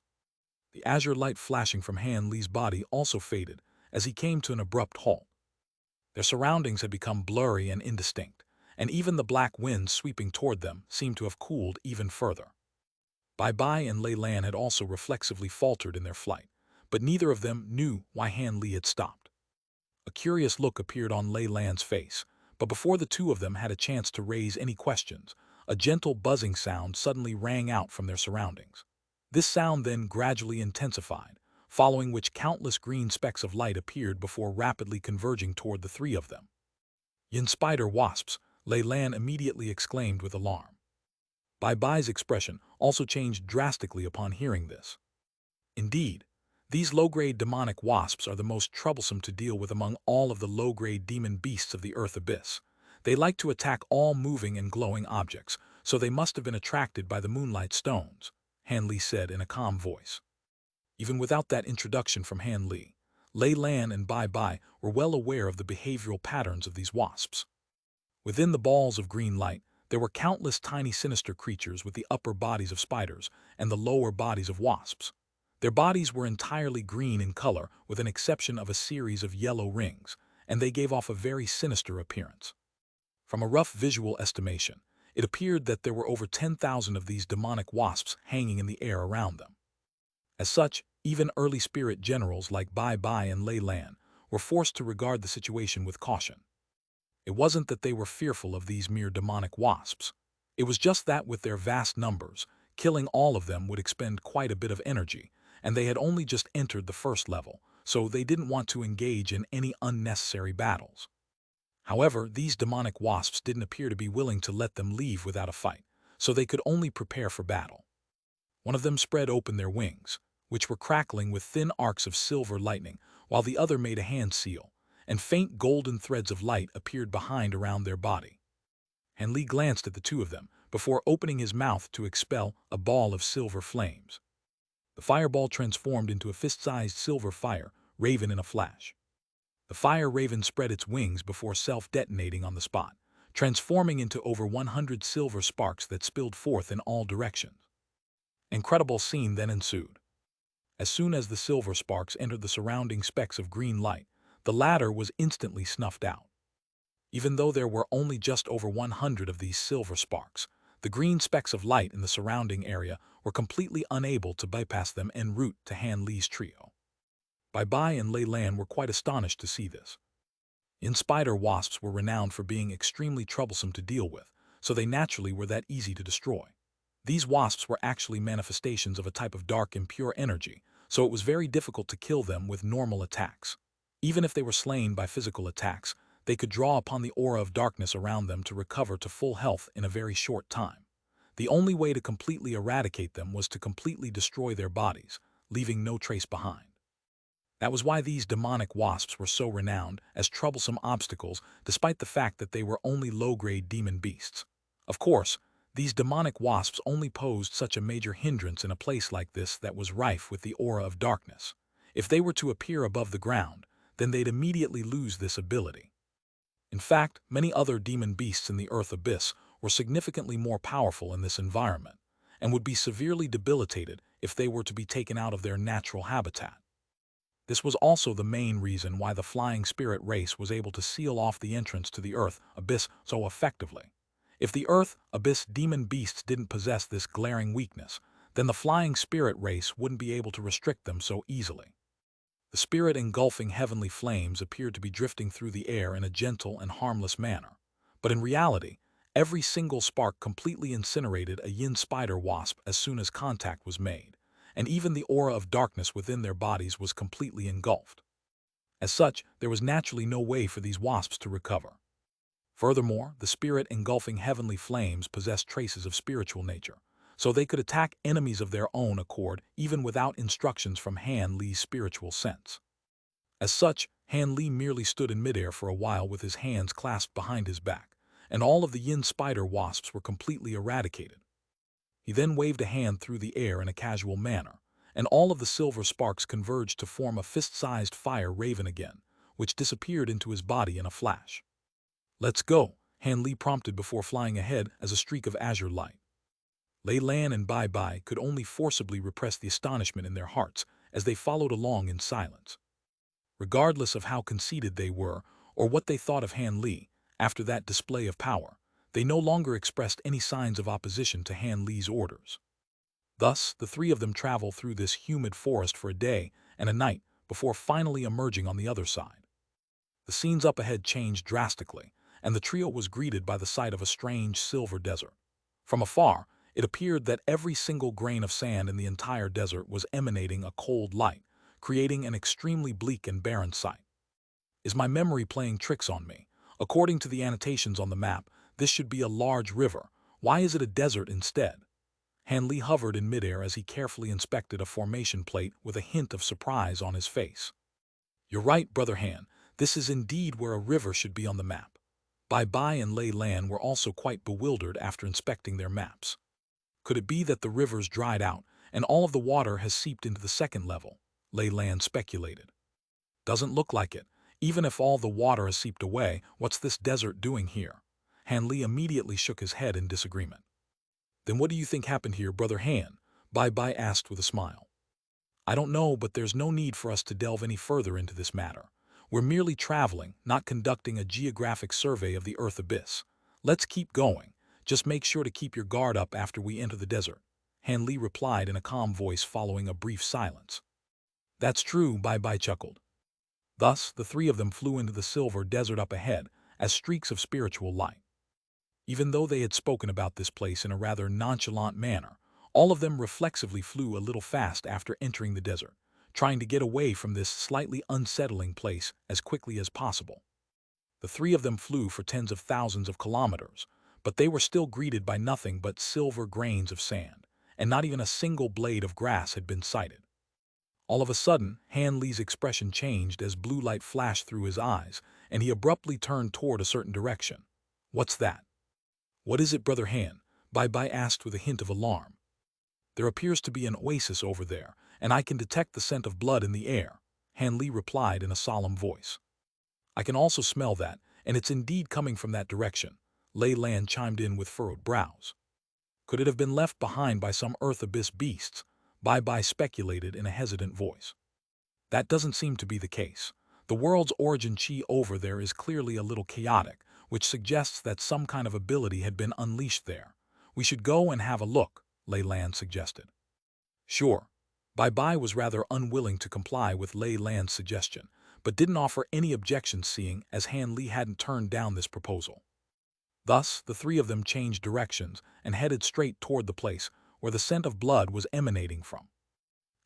The azure light flashing from Han Li's body also faded as he came to an abrupt halt. Their surroundings had become blurry and indistinct, and even the black winds sweeping toward them seemed to have cooled even further. Bai Bai and Lei Lan had also reflexively faltered in their flight, but neither of them knew why Han Li had stopped. A curious look appeared on Lei Lan's face, but before the two of them had a chance to raise any questions, a gentle buzzing sound suddenly rang out from their surroundings. This sound then gradually intensified, following which countless green specks of light appeared before rapidly converging toward the three of them. "Yin spider wasps," Lei Lan immediately exclaimed with alarm. Bai Bai's expression also changed drastically upon hearing this. Indeed, these low-grade demonic wasps are the most troublesome to deal with among all of the low-grade demon beasts of the Earth Abyss. They like to attack all moving and glowing objects, so they must have been attracted by the moonlight stones, Han Li said in a calm voice. Even without that introduction from Han Li, Lei Lan and Bai Bai were well aware of the behavioral patterns of these wasps. Within the balls of green light, there were countless tiny sinister creatures with the upper bodies of spiders and the lower bodies of wasps. Their bodies were entirely green in color with an exception of a series of yellow rings, and they gave off a very sinister appearance. From a rough visual estimation, it appeared that there were over 10,000 of these demonic wasps hanging in the air around them. As such, even early spirit generals like Bai Bai and Lei Lan were forced to regard the situation with caution. It wasn't that they were fearful of these mere demonic wasps. It was just that with their vast numbers, killing all of them would expend quite a bit of energy, and they had only just entered the first level, so they didn't want to engage in any unnecessary battles. However, these demonic wasps didn't appear to be willing to let them leave without a fight, so they could only prepare for battle. One of them spread open their wings, which were crackling with thin arcs of silver lightning, while the other made a hand seal, and faint golden threads of light appeared behind around their body. Han Li glanced at the two of them before opening his mouth to expel a ball of silver flames. The fireball transformed into a fist-sized silver fire raven in a flash. The fire raven spread its wings before self-detonating on the spot, transforming into over 100 silver sparks that spilled forth in all directions. An incredible scene then ensued. As soon as the silver sparks entered the surrounding specks of green light, the latter was instantly snuffed out. Even though there were only just over 100 of these silver sparks, the green specks of light in the surrounding area were completely unable to bypass them en route to Han Li's trio. Bai Bai and Lei Lan were quite astonished to see this. Spider wasps were renowned for being extremely troublesome to deal with, so they naturally were that easy to destroy. These wasps were actually manifestations of a type of dark impure energy, so it was very difficult to kill them with normal attacks. Even if they were slain by physical attacks, they could draw upon the aura of darkness around them to recover to full health in a very short time. The only way to completely eradicate them was to completely destroy their bodies, leaving no trace behind. That was why these demonic wasps were so renowned as troublesome obstacles, despite the fact that they were only low-grade demon beasts. Of course, these demonic wasps only posed such a major hindrance in a place like this that was rife with the aura of darkness. If they were to appear above the ground, then they'd immediately lose this ability. In fact, many other demon beasts in the Earth Abyss were significantly more powerful in this environment, and would be severely debilitated if they were to be taken out of their natural habitat. This was also the main reason why the flying spirit race was able to seal off the entrance to the Earth Abyss so effectively. If the Earth Abyss demon beasts didn't possess this glaring weakness, then the flying spirit race wouldn't be able to restrict them so easily. The spirit engulfing heavenly flames appeared to be drifting through the air in a gentle and harmless manner, but in reality, every single spark completely incinerated a yin spider wasp as soon as contact was made, and even the aura of darkness within their bodies was completely engulfed. As such, there was naturally no way for these wasps to recover. Furthermore, the spirit engulfing heavenly flames possessed traces of spiritual nature, so they could attack enemies of their own accord even without instructions from Han Li's spiritual sense. As such, Han Li merely stood in midair for a while with his hands clasped behind his back, and all of the yin spider wasps were completely eradicated. He then waved a hand through the air in a casual manner, and all of the silver sparks converged to form a fist-sized fire raven again, which disappeared into his body in a flash. "Let's go," Han Li prompted before flying ahead as a streak of azure light. Lei Lan and Bai Bai could only forcibly repress the astonishment in their hearts as they followed along in silence. Regardless of how conceited they were or what they thought of Han Li, after that display of power, they no longer expressed any signs of opposition to Han Li's orders. Thus, the three of them traveled through this humid forest for a day and a night before finally emerging on the other side. The scenes up ahead changed drastically, and the trio was greeted by the sight of a strange silver desert. From afar, it appeared that every single grain of sand in the entire desert was emanating a cold light, creating an extremely bleak and barren sight. Is my memory playing tricks on me? According to the annotations on the map, this should be a large river. Why is it a desert instead? Han Li hovered in midair as he carefully inspected a formation plate with a hint of surprise on his face. "You're right, Brother Han. This is indeed where a river should be on the map." Bai Bai and Lei Lan were also quite bewildered after inspecting their maps. Could it be that the rivers dried out and all of the water has seeped into the second level? Lei Lan speculated. "Doesn't look like it. Even if all the water has seeped away, what's this desert doing here?" Han Li immediately shook his head in disagreement. "Then what do you think happened here, Brother Han?" Bai Bai asked with a smile. "I don't know, but there's no need for us to delve any further into this matter. We're merely traveling, not conducting a geographic survey of the Earth Abyss. Let's keep going. Just make sure to keep your guard up after we enter the desert," Han Li replied in a calm voice following a brief silence. "That's true," Bai Bai chuckled. Thus, the three of them flew into the silver desert up ahead as streaks of spiritual light. Even though they had spoken about this place in a rather nonchalant manner, all of them reflexively flew a little fast after entering the desert, trying to get away from this slightly unsettling place as quickly as possible. The three of them flew for tens of thousands of kilometers, but they were still greeted by nothing but silver grains of sand, and not even a single blade of grass had been sighted. All of a sudden, Han Li's expression changed as blue light flashed through his eyes, and he abruptly turned toward a certain direction. "What's that?" "What is it, Brother Han?" Bai Bai asked with a hint of alarm. "There appears to be an oasis over there, and I can detect the scent of blood in the air," Han Li replied in a solemn voice. "I can also smell that, and it's indeed coming from that direction," Lei Lan chimed in with furrowed brows. "Could it have been left behind by some Earth Abyss beasts?" Bai Bai speculated in a hesitant voice. "That doesn't seem to be the case. The world's origin chi over there is clearly a little chaotic, which suggests that some kind of ability had been unleashed there. We should go and have a look," Lei Lan suggested. "Sure." Bai Bai was rather unwilling to comply with Lei Lan's suggestion, but didn't offer any objections seeing as Han Li hadn't turned down this proposal. Thus, the three of them changed directions and headed straight toward the place where the scent of blood was emanating from.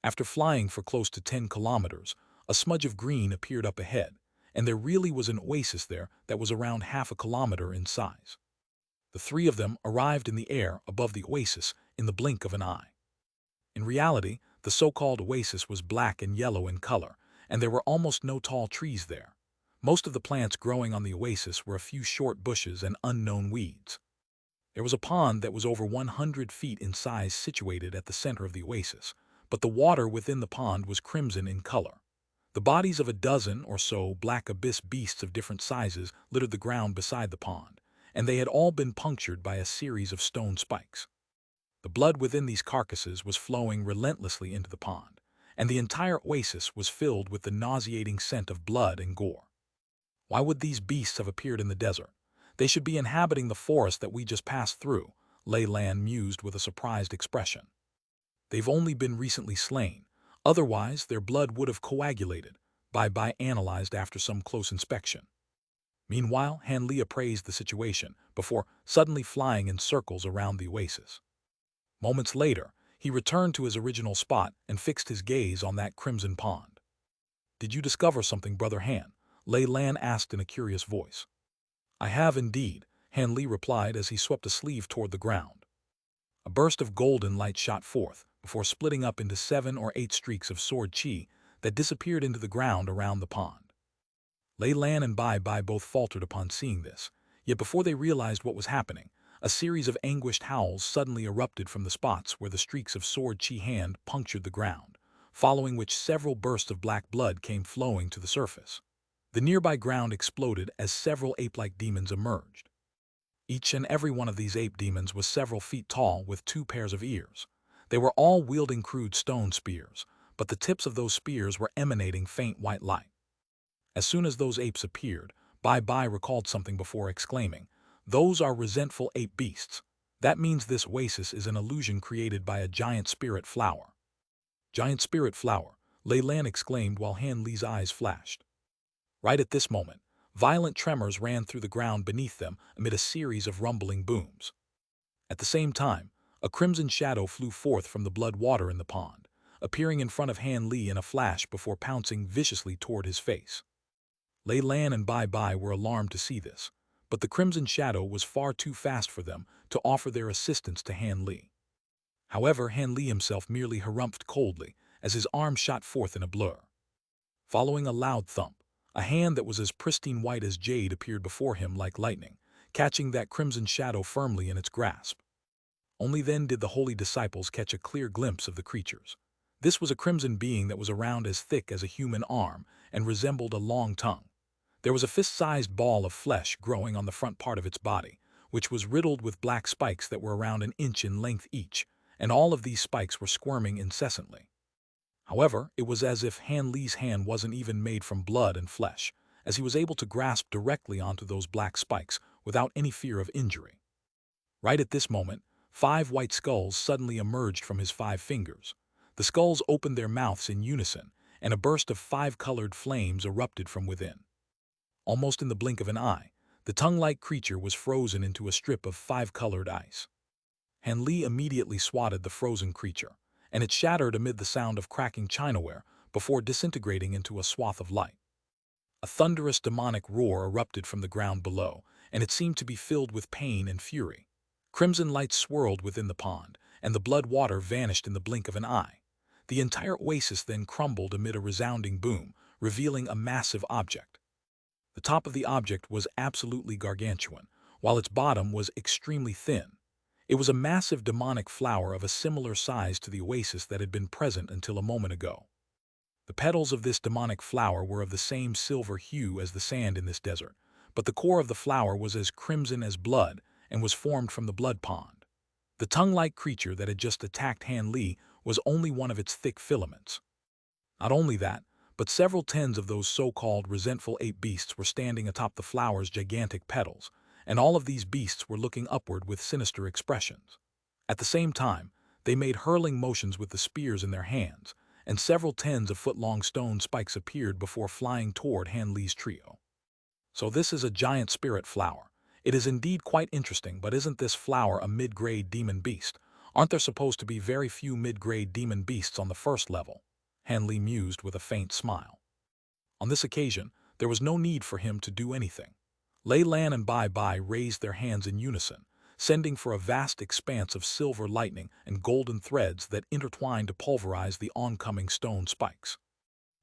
After flying for close to 10 kilometers, a smudge of green appeared up ahead, and there really was an oasis there that was around half a kilometer in size. The three of them arrived in the air above the oasis in the blink of an eye. In reality, the so-called oasis was black and yellow in color, and there were almost no tall trees there. Most of the plants growing on the oasis were a few short bushes and unknown weeds. There was a pond that was over 100 feet in size situated at the center of the oasis, but the water within the pond was crimson in color. The bodies of a dozen or so black abyss beasts of different sizes littered the ground beside the pond, and they had all been punctured by a series of stone spikes. The blood within these carcasses was flowing relentlessly into the pond, and the entire oasis was filled with the nauseating scent of blood and gore. Why would these beasts have appeared in the desert? They should be inhabiting the forest that we just passed through, Lei Lan mused with a surprised expression. They've only been recently slain, otherwise their blood would have coagulated, Bai analyzed after some close inspection. Meanwhile, Han Li appraised the situation before suddenly flying in circles around the oasis. Moments later, he returned to his original spot and fixed his gaze on that crimson pond. "Did you discover something, Brother Han?" Lei Lan asked in a curious voice. "I have indeed," Han Li replied as he swept a sleeve toward the ground. A burst of golden light shot forth, before splitting up into 7 or 8 streaks of sword chi that disappeared into the ground around the pond. Lei Lan and Bai both faltered upon seeing this, yet before they realized what was happening, a series of anguished howls suddenly erupted from the spots where the streaks of sword chi hand punctured the ground, following which several bursts of black blood came flowing to the surface. The nearby ground exploded as several ape-like demons emerged. Each and every one of these ape demons was several feet tall with 2 pairs of ears. They were all wielding crude stone spears, but the tips of those spears were emanating faint white light. As soon as those apes appeared, Bai recalled something before exclaiming, "Those are resentful ape beasts. That means this oasis is an illusion created by a giant spirit flower." "Giant spirit flower," Lei Lan exclaimed while Han Li's eyes flashed. Right at this moment, violent tremors ran through the ground beneath them amid a series of rumbling booms. At the same time, a crimson shadow flew forth from the blood water in the pond, appearing in front of Han Li in a flash before pouncing viciously toward his face. Lei Lan and Bai were alarmed to see this, but the crimson shadow was far too fast for them to offer their assistance to Han Li. However, Han Li himself merely harumphed coldly as his arm shot forth in a blur. Following a loud thump, a hand that was as pristine white as jade appeared before him like lightning, catching that crimson shadow firmly in its grasp. Only then did the holy disciples catch a clear glimpse of the creatures. This was a crimson being that was around as thick as a human arm and resembled a long tongue. There was a fist-sized ball of flesh growing on the front part of its body, which was riddled with black spikes that were around an inch in length each, and all of these spikes were squirming incessantly. However, it was as if Han Li's hand wasn't even made from blood and flesh, as he was able to grasp directly onto those black spikes without any fear of injury. Right at this moment, 5 white skulls suddenly emerged from his 5 fingers. The skulls opened their mouths in unison, and a burst of 5 colored flames erupted from within. Almost in the blink of an eye, the tongue-like creature was frozen into a strip of 5-colored ice. Han Li immediately swatted the frozen creature, and it shattered amid the sound of cracking chinaware before disintegrating into a swath of light. A thunderous demonic roar erupted from the ground below, and it seemed to be filled with pain and fury. Crimson light swirled within the pond, and the blood water vanished in the blink of an eye. The entire oasis then crumbled amid a resounding boom, revealing a massive object. The top of the object was absolutely gargantuan, while its bottom was extremely thin. It was a massive demonic flower of a similar size to the oasis that had been present until a moment ago. The petals of this demonic flower were of the same silver hue as the sand in this desert, but the core of the flower was as crimson as blood and was formed from the blood pond. The tongue-like creature that had just attacked Han Li was only one of its thick filaments. Not only that, but several tens of those so-called resentful ape beasts were standing atop the flower's gigantic petals, and all of these beasts were looking upward with sinister expressions. At the same time, they made hurling motions with the spears in their hands, and several tens of foot-long stone spikes appeared before flying toward Han Li's trio. "So this is a giant spirit flower. It is indeed quite interesting, but isn't this flower a mid-grade demon beast? Aren't there supposed to be very few mid-grade demon beasts on the first level?" Han Li mused with a faint smile. On this occasion, there was no need for him to do anything. Lei Lan and Bai Bai raised their hands in unison, sending for a vast expanse of silver lightning and golden threads that intertwined to pulverize the oncoming stone spikes.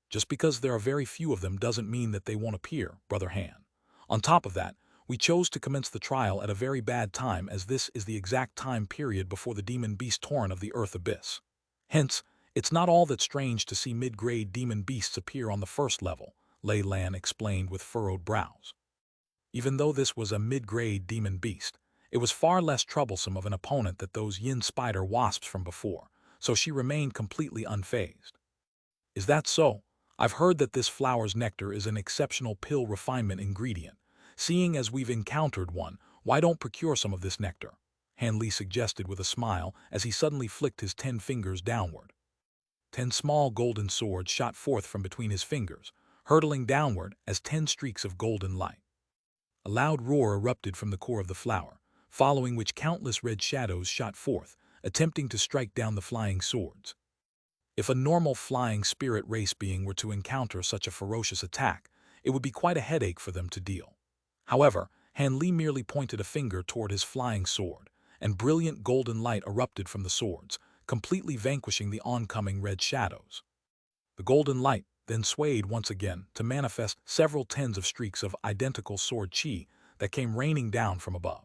Just because there are very few of them doesn't mean that they won't appear, Brother Han. On top of that, we chose to commence the trial at a very bad time, as this is the exact time period before the demon beast torrent of the earth abyss. Hence, it's not all that strange to see mid-grade demon beasts appear on the first level, Lei Lan explained with furrowed brows. Even though this was a mid-grade demon beast, it was far less troublesome of an opponent than those yin spider wasps from before, so she remained completely unfazed. Is that so? I've heard that this flower's nectar is an exceptional pill refinement ingredient. Seeing as we've encountered one, why don't procure some of this nectar? Han Li suggested with a smile as he suddenly flicked his 10 fingers downward. 10 small golden swords shot forth from between his fingers, hurtling downward as 10 streaks of golden light. A loud roar erupted from the core of the flower, following which countless red shadows shot forth, attempting to strike down the flying swords. If a normal flying spirit race being were to encounter such a ferocious attack, it would be quite a headache for them to deal. However, Han Li merely pointed a finger toward his flying sword, and brilliant golden light erupted from the swords, completely vanquishing the oncoming red shadows. The golden light then swayed once again to manifest several tens of streaks of identical sword chi that came raining down from above.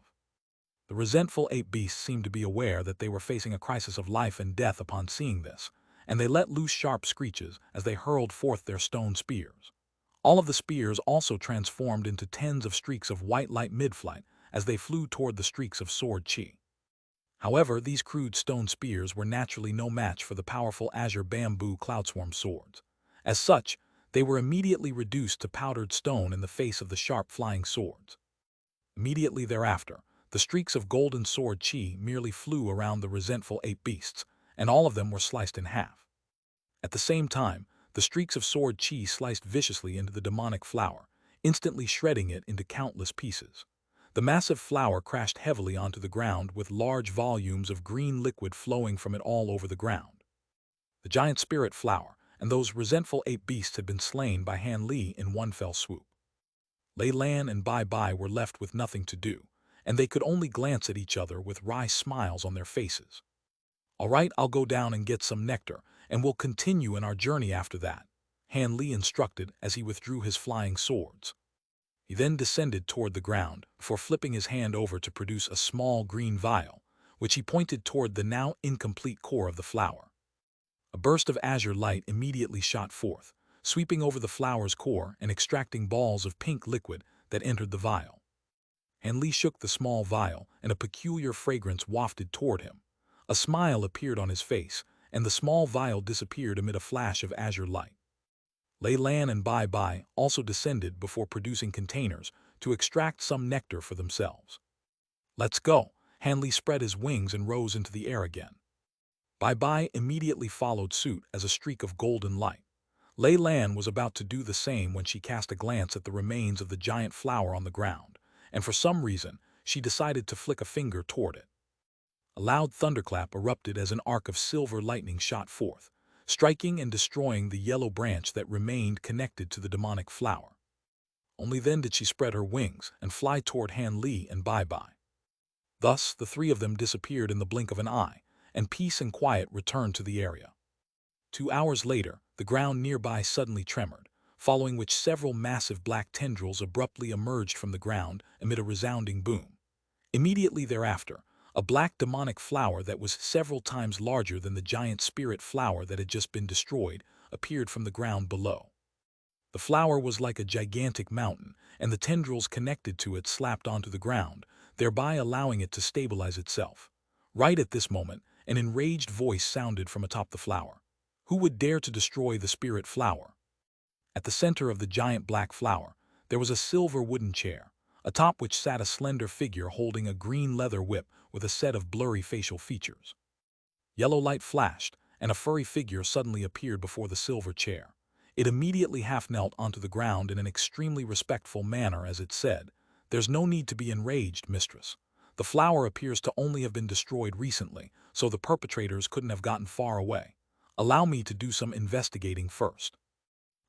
The resentful ape beasts seemed to be aware that they were facing a crisis of life and death upon seeing this, and they let loose sharp screeches as they hurled forth their stone spears. All of the spears also transformed into tens of streaks of white light mid-flight as they flew toward the streaks of sword chi. However, these crude stone spears were naturally no match for the powerful azure bamboo cloudswarm swords. As such, they were immediately reduced to powdered stone in the face of the sharp flying swords. Immediately thereafter, the streaks of golden sword chi merely flew around the resentful ape beasts, and all of them were sliced in half. At the same time, the streaks of sword chi sliced viciously into the demonic flower, instantly shredding it into countless pieces. The massive flower crashed heavily onto the ground with large volumes of green liquid flowing from it all over the ground. The giant spirit flower and those resentful ape beasts had been slain by Han Li in one fell swoop. Lei Lan and Bai Bai were left with nothing to do, and they could only glance at each other with wry smiles on their faces. All right, I'll go down and get some nectar, and we'll continue in our journey after that, Han Li instructed as he withdrew his flying swords. He then descended toward the ground before flipping his hand over to produce a small green vial, which he pointed toward the now incomplete core of the flower. A burst of azure light immediately shot forth, sweeping over the flower's core and extracting balls of pink liquid that entered the vial. Han Li shook the small vial, and a peculiar fragrance wafted toward him. A smile appeared on his face, and the small vial disappeared amid a flash of azure light. Lei Lan and Bai Bai also descended before producing containers to extract some nectar for themselves. Let's go. Han Li spread his wings and rose into the air again. Bai Bai immediately followed suit as a streak of golden light. Lei Lan was about to do the same when she cast a glance at the remains of the giant flower on the ground, and for some reason, she decided to flick a finger toward it. A loud thunderclap erupted as an arc of silver lightning shot forth, striking and destroying the yellow branch that remained connected to the demonic flower. Only then did she spread her wings and fly toward Han Li and Bai Bai. Thus, the three of them disappeared in the blink of an eye, and peace and quiet returned to the area. 2 hours later, the ground nearby suddenly tremored, following which several massive black tendrils abruptly emerged from the ground amid a resounding boom. Immediately thereafter, a black demonic flower that was several times larger than the giant spirit flower that had just been destroyed appeared from the ground below. The flower was like a gigantic mountain, and the tendrils connected to it slapped onto the ground, thereby allowing it to stabilize itself. Right at this moment, an enraged voice sounded from atop the flower. Who would dare to destroy the spirit flower? At the center of the giant black flower, there was a silver wooden chair, atop which sat a slender figure holding a green leather whip with a set of blurry facial features. Yellow light flashed, and a furry figure suddenly appeared before the silver chair. It immediately half-knelt onto the ground in an extremely respectful manner as it said, "There's no need to be enraged, mistress. The flower appears to only have been destroyed recently, so the perpetrators couldn't have gotten far away. Allow me to do some investigating first."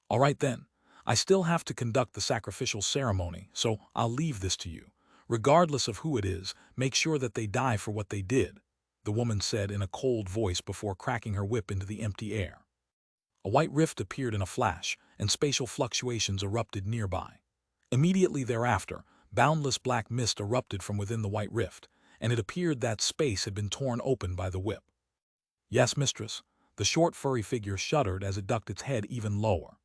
"All right then, I still have to conduct the sacrificial ceremony, so I'll leave this to you. Regardless of who it is, make sure that they die for what they did," the woman said in a cold voice before cracking her whip into the empty air. A white rift appeared in a flash, and spatial fluctuations erupted nearby. Immediately thereafter, boundless black mist erupted from within the white rift, and it appeared that space had been torn open by the whip. "Yes, mistress." The short furry figure shuddered as it ducked its head even lower.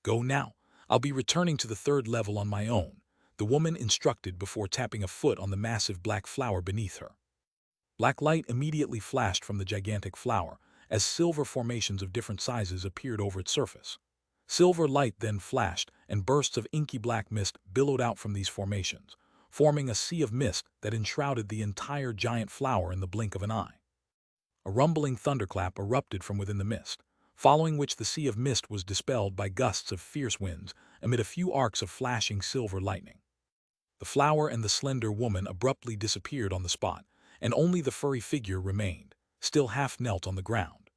"Go now. I'll be returning to the third level on my own," the woman instructed before tapping a foot on the massive black flower beneath her. Black light immediately flashed from the gigantic flower, as silver formations of different sizes appeared over its surface. Silver light then flashed, and bursts of inky black mist billowed out from these formations, forming a sea of mist that enshrouded the entire giant flower in the blink of an eye. A rumbling thunderclap erupted from within the mist, following which the sea of mist was dispelled by gusts of fierce winds amid a few arcs of flashing silver lightning. The flower and the slender woman abruptly disappeared on the spot, and only the furry figure remained, still half knelt on the ground.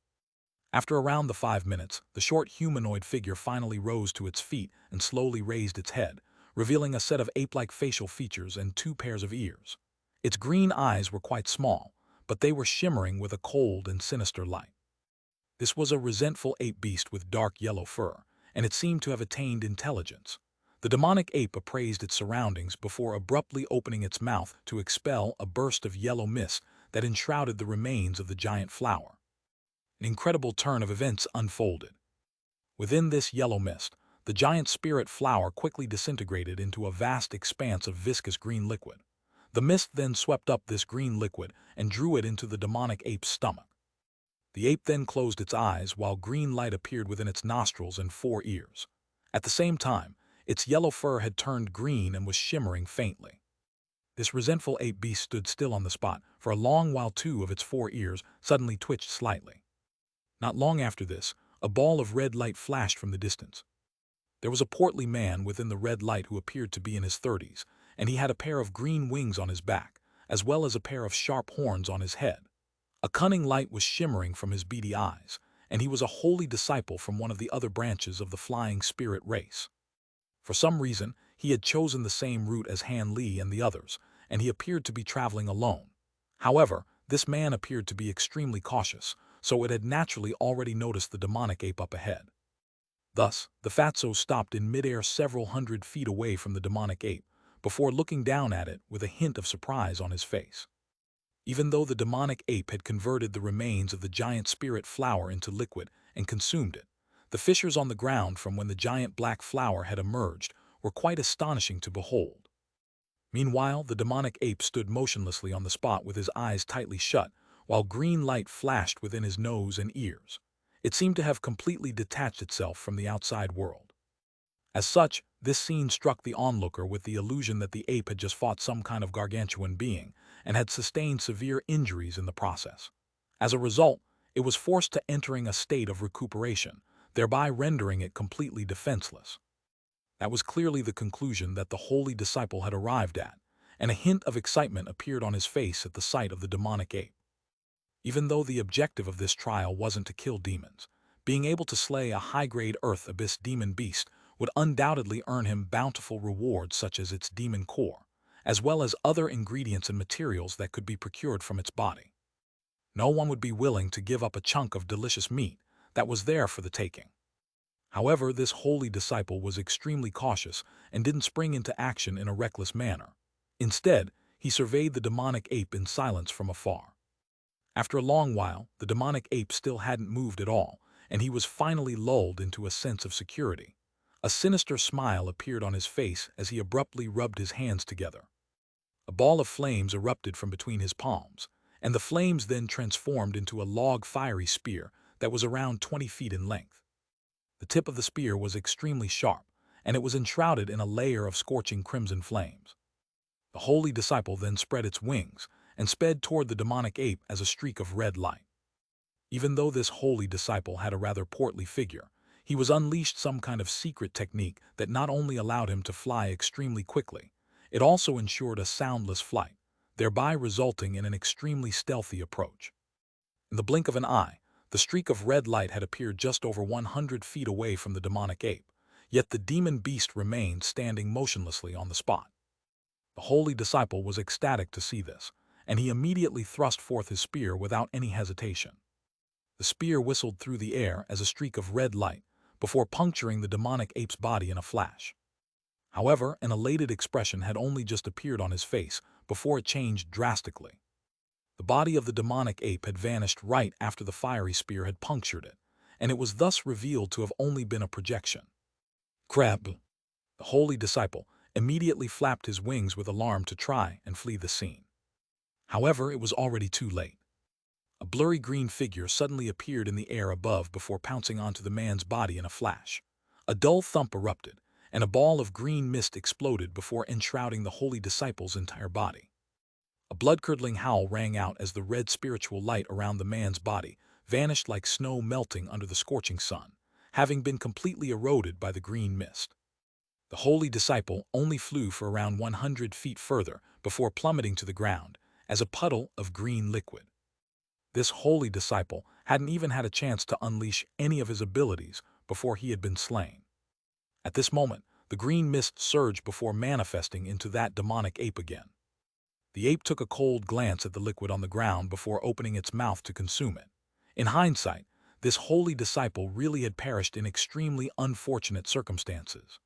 After around the 5 minutes, the short humanoid figure finally rose to its feet and slowly raised its head, revealing a set of ape-like facial features and 2 pairs of ears. Its green eyes were quite small, but they were shimmering with a cold and sinister light. This was a resentful ape beast with dark yellow fur, and it seemed to have attained intelligence. The demonic ape appraised its surroundings before abruptly opening its mouth to expel a burst of yellow mist that enshrouded the remains of the giant flower. An incredible turn of events unfolded. Within this yellow mist, the giant spirit flower quickly disintegrated into a vast expanse of viscous green liquid. The mist then swept up this green liquid and drew it into the demonic ape's stomach. The ape then closed its eyes while green light appeared within its nostrils and 4 ears. At the same time, its yellow fur had turned green and was shimmering faintly. This resentful ape beast stood still on the spot for a long while 2 of its 4 ears suddenly twitched slightly. Not long after this, a ball of red light flashed from the distance. There was a portly man within the red light who appeared to be in his 30s, and he had a pair of green wings on his back, as well as a pair of sharp horns on his head. A cunning light was shimmering from his beady eyes, and he was a holy disciple from one of the other branches of the flying spirit race. For some reason, he had chosen the same route as Han Li and the others, and he appeared to be traveling alone. However, this man appeared to be extremely cautious, so it had naturally already noticed the demonic ape up ahead. Thus, the fatso stopped in midair several hundred feet away from the demonic ape, before looking down at it with a hint of surprise on his face. Even though the demonic ape had converted the remains of the giant spirit flower into liquid and consumed it, the fissures on the ground from when the giant black flower had emerged were quite astonishing to behold. Meanwhile, the demonic ape stood motionlessly on the spot with his eyes tightly shut, while green light flashed within his nose and ears. It seemed to have completely detached itself from the outside world. As such, this scene struck the onlooker with the illusion that the ape had just fought some kind of gargantuan being and had sustained severe injuries in the process. As a result, it was forced to entering a state of recuperation, thereby rendering it completely defenseless. That was clearly the conclusion that the holy disciple had arrived at, and a hint of excitement appeared on his face at the sight of the demonic ape. Even though the objective of this trial wasn't to kill demons, being able to slay a high-grade Earth Abyss demon beast would undoubtedly earn him bountiful rewards such as its demon core, as well as other ingredients and materials that could be procured from its body. No one would be willing to give up a chunk of delicious meat that was there for the taking. However, this holy disciple was extremely cautious and didn't spring into action in a reckless manner. Instead, he surveyed the demonic ape in silence from afar. After a long while, the demonic ape still hadn't moved at all, and he was finally lulled into a sense of security. A sinister smile appeared on his face as he abruptly rubbed his hands together. A ball of flames erupted from between his palms, and the flames then transformed into a log-fiery spear that was around 20 feet in length. The tip of the spear was extremely sharp, and it was enshrouded in a layer of scorching crimson flames. The holy disciple then spread its wings and sped toward the demonic ape as a streak of red light. Even though this holy disciple had a rather portly figure, he was unleashed some kind of secret technique that not only allowed him to fly extremely quickly, it also ensured a soundless flight, thereby resulting in an extremely stealthy approach. In the blink of an eye, the streak of red light had appeared just over 100 feet away from the demonic ape, Yet the demon beast remained standing motionlessly on the spot. The holy disciple was ecstatic to see this, and he immediately thrust forth his spear without any hesitation. The spear whistled through the air as a streak of red light, before puncturing the demonic ape's body in a flash. However, an elated expression had only just appeared on his face before it changed drastically. The body of the demonic ape had vanished right after the fiery spear had punctured it, and it was thus revealed to have only been a projection. Crab, the holy disciple, immediately flapped his wings with alarm to try and flee the scene. However, it was already too late. A blurry green figure suddenly appeared in the air above before pouncing onto the man's body in a flash. A dull thump erupted, and a ball of green mist exploded before enshrouding the holy disciple's entire body. A blood-curdling howl rang out as the red spiritual light around the man's body vanished like snow melting under the scorching sun, having been completely eroded by the green mist. The holy disciple only flew for around 100 feet further before plummeting to the ground as a puddle of green liquid. This holy disciple hadn't even had a chance to unleash any of his abilities before he had been slain. At this moment, the green mist surged before manifesting into that demonic ape again. The ape took a cold glance at the liquid on the ground before opening its mouth to consume it. In hindsight, this holy disciple really had perished in extremely unfortunate circumstances.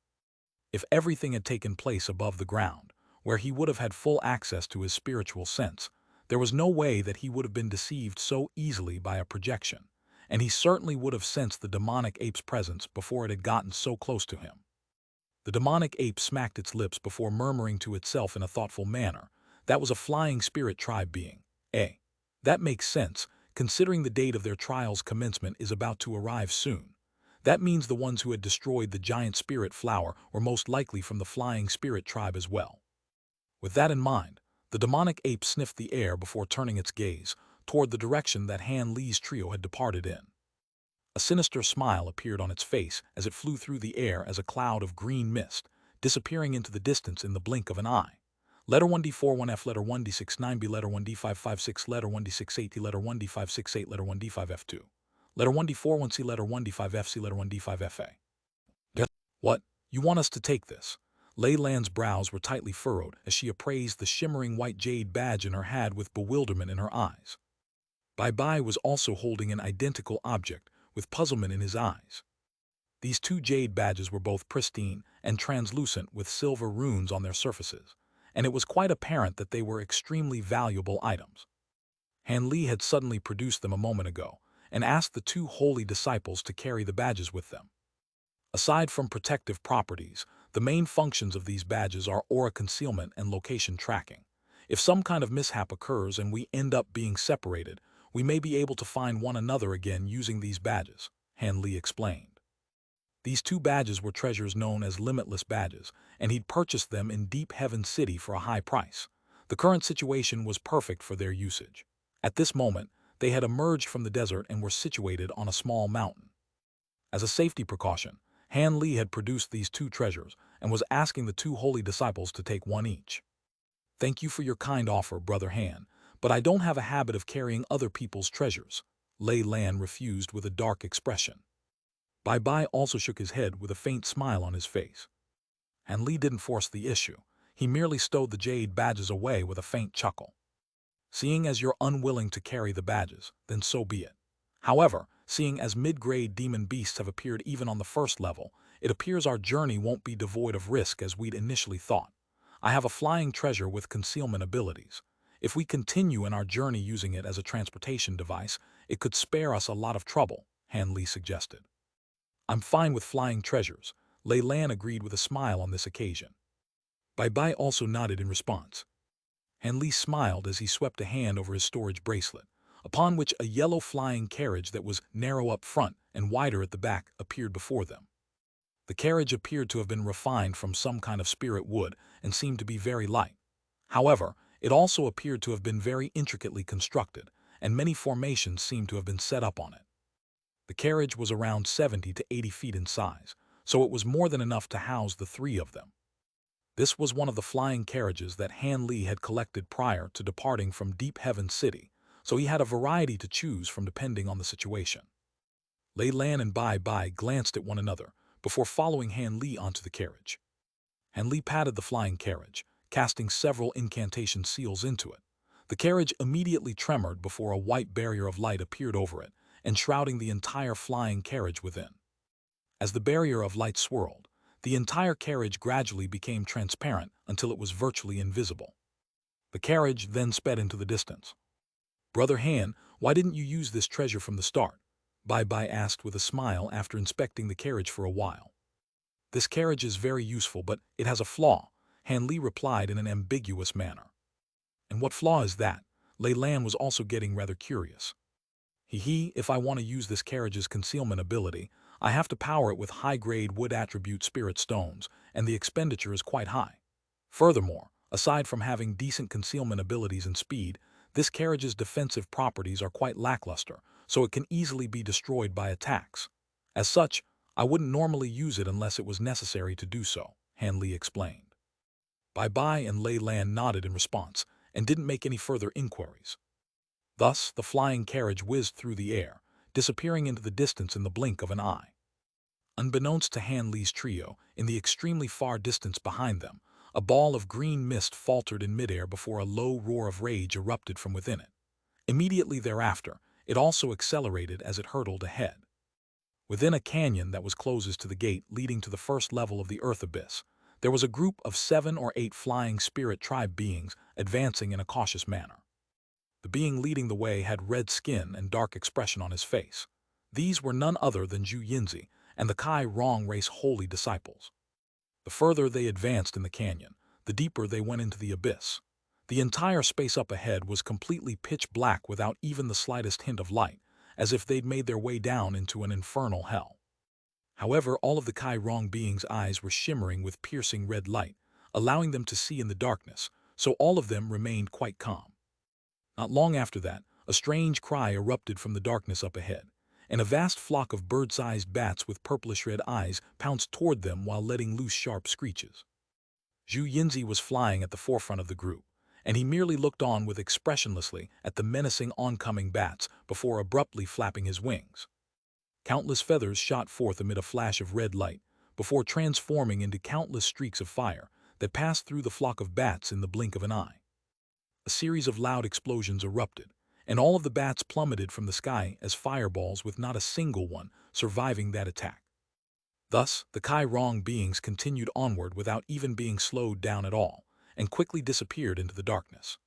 If everything had taken place above the ground, where he would have had full access to his spiritual sense, there was no way that he would have been deceived so easily by a projection, and he certainly would have sensed the demonic ape's presence before it had gotten so close to him. The demonic ape smacked its lips before murmuring to itself in a thoughtful manner, "That was a flying spirit tribe being. That makes sense, considering the date of their trial's commencement is about to arrive soon. That means the ones who had destroyed the giant spirit flower were most likely from the flying spirit tribe as well." With that in mind, the demonic ape sniffed the air before turning its gaze toward the direction that Han Li's trio had departed in. A sinister smile appeared on its face as it flew through the air as a cloud of green mist, disappearing into the distance in the blink of an eye. Letter 1D4 1F, letter 1D6 9B, letter 1D5 56, letter 1D6 8T, letter 1D5 68, letter 1D5 F2. Letter 1D4 1C, letter 1D5 FC, letter 1D5 FA. What? You want us to take this? Lei Lan's brows were tightly furrowed as she appraised the shimmering white jade badge in her hand with bewilderment in her eyes. Bai Bai was also holding an identical object, with puzzlement in his eyes. These two jade badges were both pristine and translucent with silver runes on their surfaces, and it was quite apparent that they were extremely valuable items. Han Li had suddenly produced them a moment ago, and asked the two holy disciples to carry the badges with them. Aside from protective properties, the main functions of these badges are aura concealment and location tracking. If some kind of mishap occurs and we end up being separated, we may be able to find one another again using these badges, Han Li explained. These two badges were treasures known as limitless badges, and he'd purchased them in Deep Heaven City for a high price. The current situation was perfect for their usage. At this moment, they had emerged from the desert and were situated on a small mountain. As a safety precaution, Han Li had produced these two treasures and was asking the two holy disciples to take one each. "Thank you for your kind offer, Brother Han, but I don't have a habit of carrying other people's treasures," Lei Lan refused with a dark expression. Bai Bai also shook his head with a faint smile on his face. Han Li didn't force the issue. He merely stowed the jade badges away with a faint chuckle. "Seeing as you're unwilling to carry the badges, then so be it. However, seeing as mid-grade demon beasts have appeared even on the first level, it appears our journey won't be devoid of risk as we'd initially thought. I have a flying treasure with concealment abilities. If we continue in our journey using it as a transportation device, it could spare us a lot of trouble," Han Li suggested. "I'm fine with flying treasures," Lei Lan agreed with a smile on this occasion. Bai Bai also nodded in response. Han Li smiled as he swept a hand over his storage bracelet, upon which a yellow flying carriage that was narrow up front and wider at the back appeared before them. The carriage appeared to have been refined from some kind of spirit wood and seemed to be very light. However, it also appeared to have been very intricately constructed, and many formations seemed to have been set up on it. The carriage was around 70 to 80 feet in size, so it was more than enough to house the three of them. This was one of the flying carriages that Han Li had collected prior to departing from Deep Heaven City, so he had a variety to choose from depending on the situation. Lei Lan and Bai Bai glanced at one another before following Han Li onto the carriage. Han Li patted the flying carriage, casting several incantation seals into it. The carriage immediately tremored before a white barrier of light appeared over it, enshrouding the entire flying carriage within. As the barrier of light swirled, the entire carriage gradually became transparent until it was virtually invisible. The carriage then sped into the distance. "Brother Han, why didn't you use this treasure from the start?" Bai Bai asked with a smile after inspecting the carriage for a while. "This carriage is very useful, but it has a flaw," Han Li replied in an ambiguous manner. "And what flaw is that?" Lei Lan was also getting rather curious. If I want to use this carriage's concealment ability, I have to power it with high-grade wood attribute spirit stones, and the expenditure is quite high. Furthermore, aside from having decent concealment abilities and speed, this carriage's defensive properties are quite lackluster, so it can easily be destroyed by attacks. As such, I wouldn't normally use it unless it was necessary to do so," Han Li explained. Bai Bai and Lei Lan nodded in response and didn't make any further inquiries. Thus, the flying carriage whizzed through the air, disappearing into the distance in the blink of an eye. Unbeknownst to Han Li's trio, in the extremely far distance behind them, a ball of green mist faltered in midair before a low roar of rage erupted from within it. Immediately thereafter, it also accelerated as it hurtled ahead. Within a canyon that was closest to the gate leading to the first level of the Earth Abyss, there was a group of 7 or 8 flying spirit tribe beings advancing in a cautious manner. The being leading the way had red skin and dark expression on his face. These were none other than Zhu Yinzi and the Kai Rong race holy disciples. The further they advanced in the canyon, the deeper they went into the abyss. The entire space up ahead was completely pitch black without even the slightest hint of light, as if they'd made their way down into an infernal hell. However, all of the Kai Rong beings' eyes were shimmering with piercing red light, allowing them to see in the darkness, so all of them remained quite calm. Not long after that, a strange cry erupted from the darkness up ahead, and a vast flock of bird-sized bats with purplish-red eyes pounced toward them while letting loose sharp screeches. Zhu Yinzi was flying at the forefront of the group, and he merely looked on with expressionlessly at the menacing oncoming bats before abruptly flapping his wings. Countless feathers shot forth amid a flash of red light, before transforming into countless streaks of fire that passed through the flock of bats in the blink of an eye. A series of loud explosions erupted, and all of the bats plummeted from the sky as fireballs with not a single one surviving that attack. Thus, the Kai Rong beings continued onward without even being slowed down at all, and quickly disappeared into the darkness.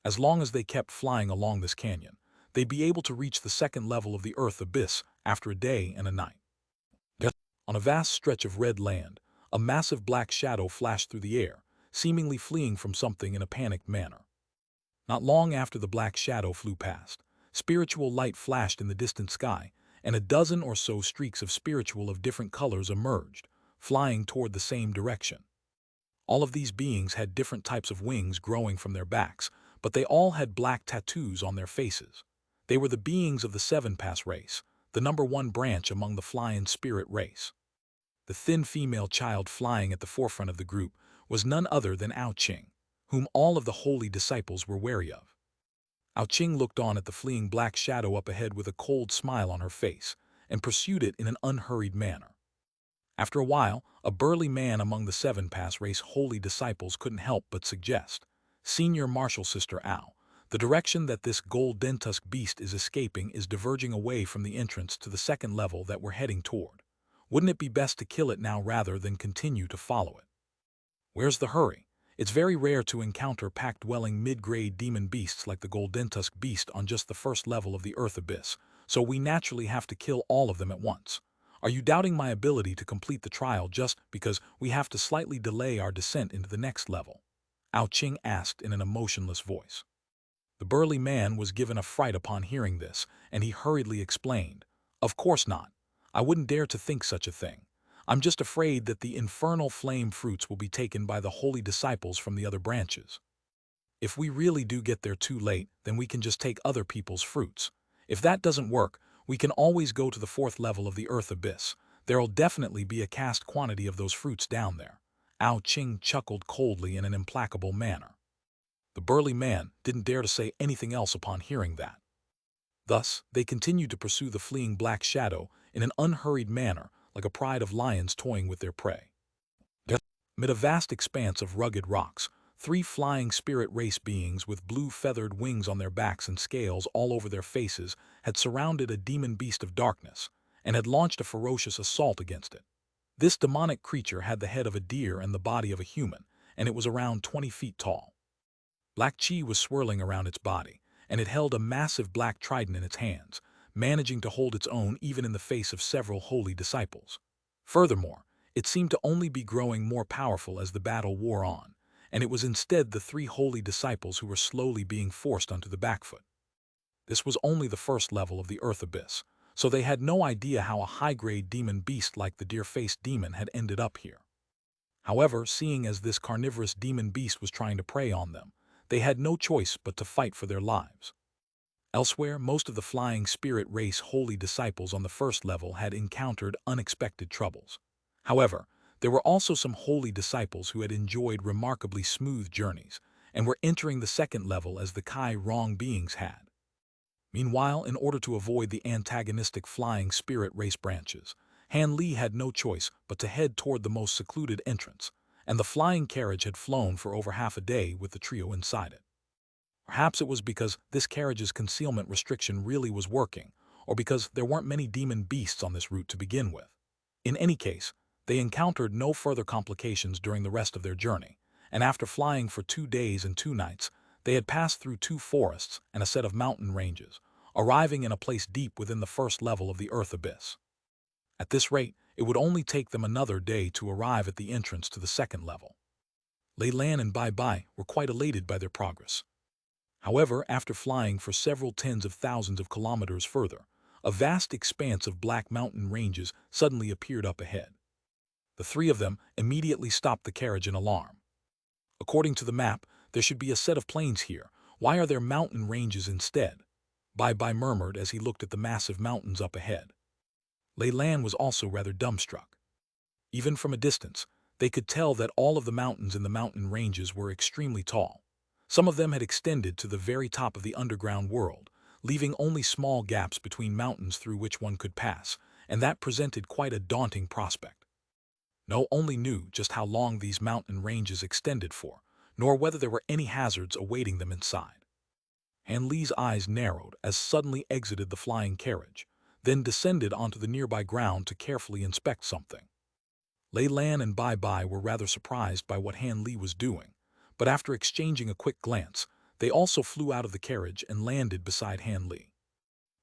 As long as they kept flying along this canyon, they'd be able to reach the second level of the Earth Abyss after a day and a night. On a vast stretch of red land, a massive black shadow flashed through the air, seemingly fleeing from something in a panicked manner. Not long after the black shadow flew past, spiritual light flashed in the distant sky, and a dozen or so streaks of spiritual of different colors emerged, flying toward the same direction. All of these beings had different types of wings growing from their backs, but they all had black tattoos on their faces. They were the beings of the Seven Pass race, the #1 branch among the flying spirit race. The thin female child flying at the forefront of the group was none other than Ao Qing, whom all of the holy disciples were wary of. Ao Qing looked on at the fleeing black shadow up ahead with a cold smile on her face, and pursued it in an unhurried manner. After a while, a burly man among the Seven Pass race holy disciples couldn't help but suggest, "Senior Marshal Sister Ao, the direction that this gold-dentusk beast is escaping is diverging away from the entrance to the second level that we're heading toward. Wouldn't it be best to kill it now rather than continue to follow it?" "Where's the hurry? It's very rare to encounter pack-dwelling mid-grade demon beasts like the Goldentusk beast on just the first level of the Earth Abyss, so we naturally have to kill all of them at once. Are you doubting my ability to complete the trial just because we have to slightly delay our descent into the next level?" Ao Qing asked in an emotionless voice. The burly man was given a fright upon hearing this, and he hurriedly explained, "Of course not. I wouldn't dare to think such a thing. I'm just afraid that the infernal flame fruits will be taken by the holy disciples from the other branches. If we really do get there too late, then we can just take other people's fruits. If that doesn't work, we can always go to the 4th level of the Earth Abyss. There'll definitely be a cast quantity of those fruits down there." Ao Qing chuckled coldly in an implacable manner. The burly man didn't dare to say anything else upon hearing that. Thus, they continued to pursue the fleeing black shadow in an unhurried manner, like a pride of lions toying with their prey. Amid a vast expanse of rugged rocks, 3 flying spirit race beings with blue feathered wings on their backs and scales all over their faces had surrounded a demon beast of darkness and had launched a ferocious assault against it. This demonic creature had the head of a deer and the body of a human, and it was around 20 feet tall. Black chi was swirling around its body, and it held a massive black trident in its hands, managing to hold its own even in the face of several holy disciples. Furthermore, it seemed to only be growing more powerful as the battle wore on, and it was instead the 3 holy disciples who were slowly being forced onto the back foot. This was only the first level of the Earth Abyss, so they had no idea how a high-grade demon beast like the deer-faced demon had ended up here. However, seeing as this carnivorous demon beast was trying to prey on them, they had no choice but to fight for their lives. Elsewhere, most of the flying spirit race holy disciples on the first level had encountered unexpected troubles. However, there were also some holy disciples who had enjoyed remarkably smooth journeys and were entering the second level as the Kai Rong beings had. Meanwhile, in order to avoid the antagonistic flying spirit race branches, Han Li had no choice but to head toward the most secluded entrance, and the flying carriage had flown for over half a day with the trio inside it. Perhaps it was because this carriage's concealment restriction really was working, or because there weren't many demon beasts on this route to begin with. In any case, they encountered no further complications during the rest of their journey, and after flying for 2 days and 2 nights, they had passed through 2 forests and a set of mountain ranges, arriving in a place deep within the first level of the Earth Abyss. At this rate, it would only take them another day to arrive at the entrance to the second level. Lei Lan and Bai Bai were quite elated by their progress. However, after flying for several tens of thousands of kilometers further, a vast expanse of black mountain ranges suddenly appeared up ahead. The 3 of them immediately stopped the carriage in alarm. According to the map, there should be a set of plains here. Why are there mountain ranges instead? Bai Bai murmured as he looked at the massive mountains up ahead. Lei Lan was also rather dumbstruck. Even from a distance, they could tell that all of the mountains in the mountain ranges were extremely tall. Some of them had extended to the very top of the underground world, leaving only small gaps between mountains through which one could pass, and that presented quite a daunting prospect. No one only knew just how long these mountain ranges extended for, nor whether there were any hazards awaiting them inside. Han Li's eyes narrowed as suddenly exited the flying carriage, then descended onto the nearby ground to carefully inspect something. Lei Lan and Bai Bai were rather surprised by what Han Li was doing, but after exchanging a quick glance, they also flew out of the carriage and landed beside Han Li.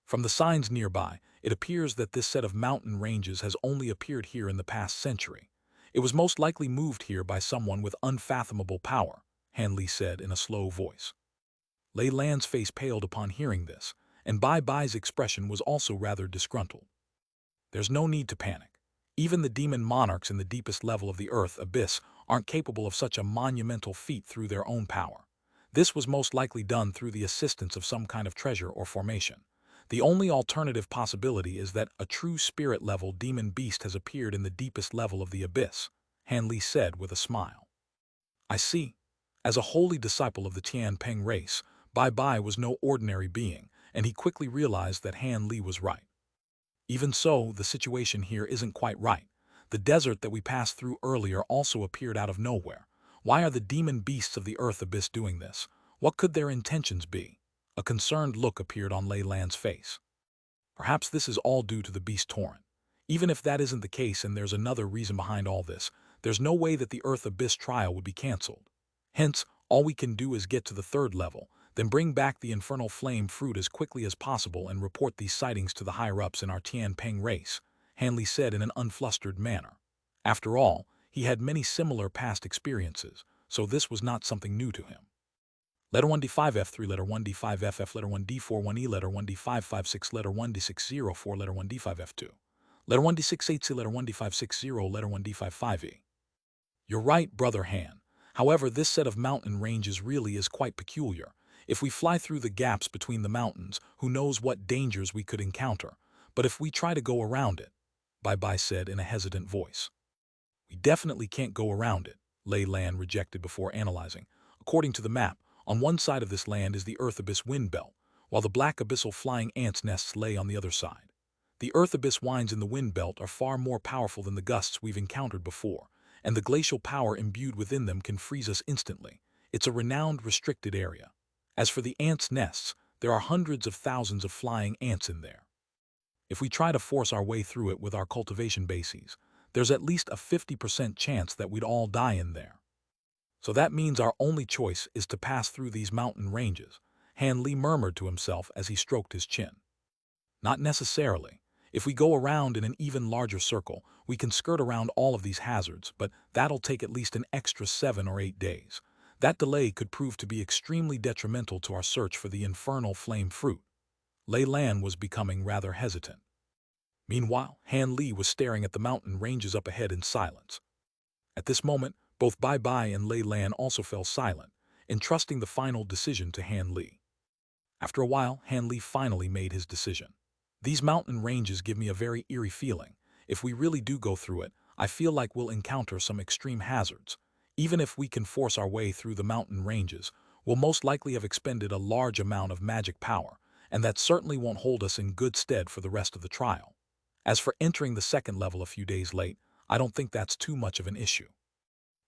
From the signs nearby, it appears that this set of mountain ranges has only appeared here in the past century. It was most likely moved here by someone with unfathomable power, Han Li said in a slow voice. Lei Lan's face paled upon hearing this, and Bai Bai's expression was also rather disgruntled. There's no need to panic. Even the demon monarchs in the deepest level of the Earth Abyss aren't capable of such a monumental feat through their own power. This was most likely done through the assistance of some kind of treasure or formation. The only alternative possibility is that a true spirit-level demon beast has appeared in the deepest level of the Abyss, Han Li said with a smile. I see. As a holy disciple of the Tianpeng race, Bai Bai was no ordinary being, and he quickly realized that Han Li was right. Even so, the situation here isn't quite right. The desert that we passed through earlier also appeared out of nowhere. Why are the demon beasts of the Earth Abyss doing this? What could their intentions be? A concerned look appeared on Lei Lan's face. Perhaps this is all due to the beast torrent. Even if that isn't the case and there's another reason behind all this, there's no way that the Earth Abyss trial would be cancelled. Hence, all we can do is get to the third level, then bring back the infernal flame fruit as quickly as possible and report these sightings to the higher-ups in our Tianpeng race, Han Li said in an unflustered manner. After all, he had many similar past experiences, so this was not something new to him. Letter 1D5F3, letter 1D5FF, letter 1D41E, letter 1D556, letter 1D604, letter 1D5F2. Letter 1D68C, letter 1D560, letter 1D55E. You're right, Brother Han. However, this set of mountain ranges really is quite peculiar. If we fly through the gaps between the mountains, who knows what dangers we could encounter. But if we try to go around it, Bai Bai said in a hesitant voice. We definitely can't go around it, Lei Lan rejected before analyzing. According to the map, on one side of this land is the Earth Abyss wind belt, while the black abyssal flying ants' nests lay on the other side. The earth abyss winds in the wind belt are far more powerful than the gusts we've encountered before, and the glacial power imbued within them can freeze us instantly. It's a renowned restricted area. As for the ants' nests, there are hundreds of thousands of flying ants in there. If we try to force our way through it with our cultivation bases, there's at least a 50% chance that we'd all die in there. So that means our only choice is to pass through these mountain ranges, Han Li murmured to himself as he stroked his chin. Not necessarily. If we go around in an even larger circle, we can skirt around all of these hazards, but that'll take at least an extra 7 or 8 days. That delay could prove to be extremely detrimental to our search for the infernal flame fruit. Lei Lan was becoming rather hesitant. Meanwhile, Han Li was staring at the mountain ranges up ahead in silence. At this moment, both Bai Bai and Lei Lan also fell silent, entrusting the final decision to Han Li. After a while, Han Li finally made his decision. These mountain ranges give me a very eerie feeling. If we really do go through it, I feel like we'll encounter some extreme hazards. Even if we can force our way through the mountain ranges, we'll most likely have expended a large amount of magic power, and that certainly won't hold us in good stead for the rest of the trial. As for entering the second level a few days late, I don't think that's too much of an issue.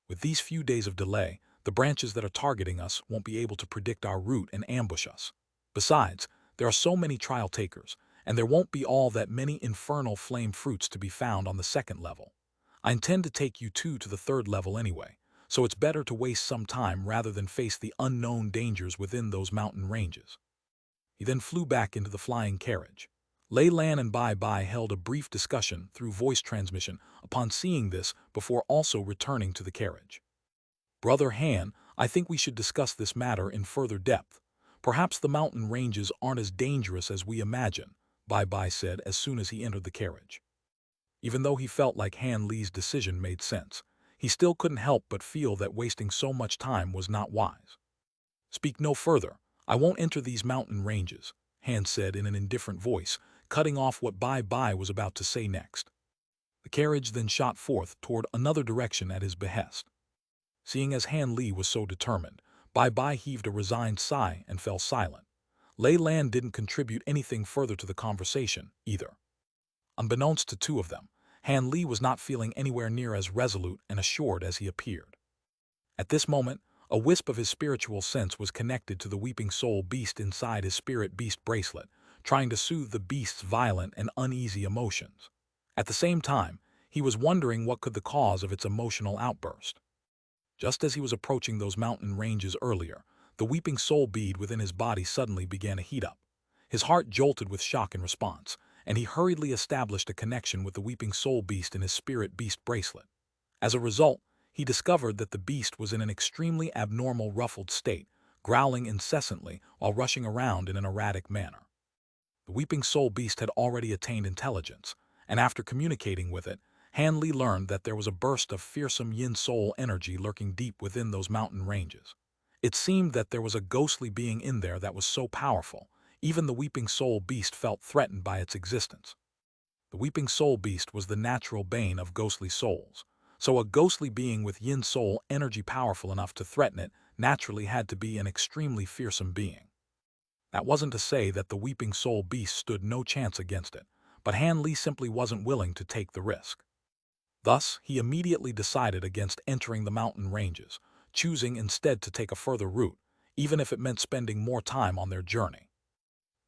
With these few days of delay, the branches that are targeting us won't be able to predict our route and ambush us. Besides, there are so many trial takers, and there won't be all that many infernal flame fruits to be found on the second level. I intend to take you two to the third level anyway, so it's better to waste some time rather than face the unknown dangers within those mountain ranges. He then flew back into the flying carriage. Lei Lan and Bai Bai held a brief discussion through voice transmission upon seeing this before also returning to the carriage. Brother Han, I think we should discuss this matter in further depth. Perhaps the mountain ranges aren't as dangerous as we imagine, Bai Bai said as soon as he entered the carriage. Even though he felt like Han Li's decision made sense, he still couldn't help but feel that wasting so much time was not wise. Speak no further. I won't enter these mountain ranges, Han said in an indifferent voice, cutting off what Bai Bai was about to say next. The carriage then shot forth toward another direction at his behest. Seeing as Han Li was so determined, Bai Bai heaved a resigned sigh and fell silent. Lei Lan didn't contribute anything further to the conversation, either. Unbeknownst to two of them, Han Li was not feeling anywhere near as resolute and assured as he appeared. At this moment, a wisp of his spiritual sense was connected to the weeping soul beast inside his spirit beast bracelet, trying to soothe the beast's violent and uneasy emotions. At the same time, he was wondering what could the cause of its emotional outburst. Just as he was approaching those mountain ranges earlier, the weeping soul bead within his body suddenly began to heat up. His heart jolted with shock in response, and he hurriedly established a connection with the weeping soul beast in his spirit beast bracelet. As a result, he discovered that the beast was in an extremely abnormal ruffled state, growling incessantly while rushing around in an erratic manner. The weeping soul beast had already attained intelligence, and after communicating with it, Han Li learned that there was a burst of fearsome yin soul energy lurking deep within those mountain ranges. It seemed that there was a ghostly being in there that was so powerful, even the weeping soul beast felt threatened by its existence. The weeping soul beast was the natural bane of ghostly souls, so a ghostly being with yin soul energy powerful enough to threaten it naturally had to be an extremely fearsome being. That wasn't to say that the weeping soul beast stood no chance against it, but Han Li simply wasn't willing to take the risk. Thus, he immediately decided against entering the mountain ranges, choosing instead to take a further route, even if it meant spending more time on their journey.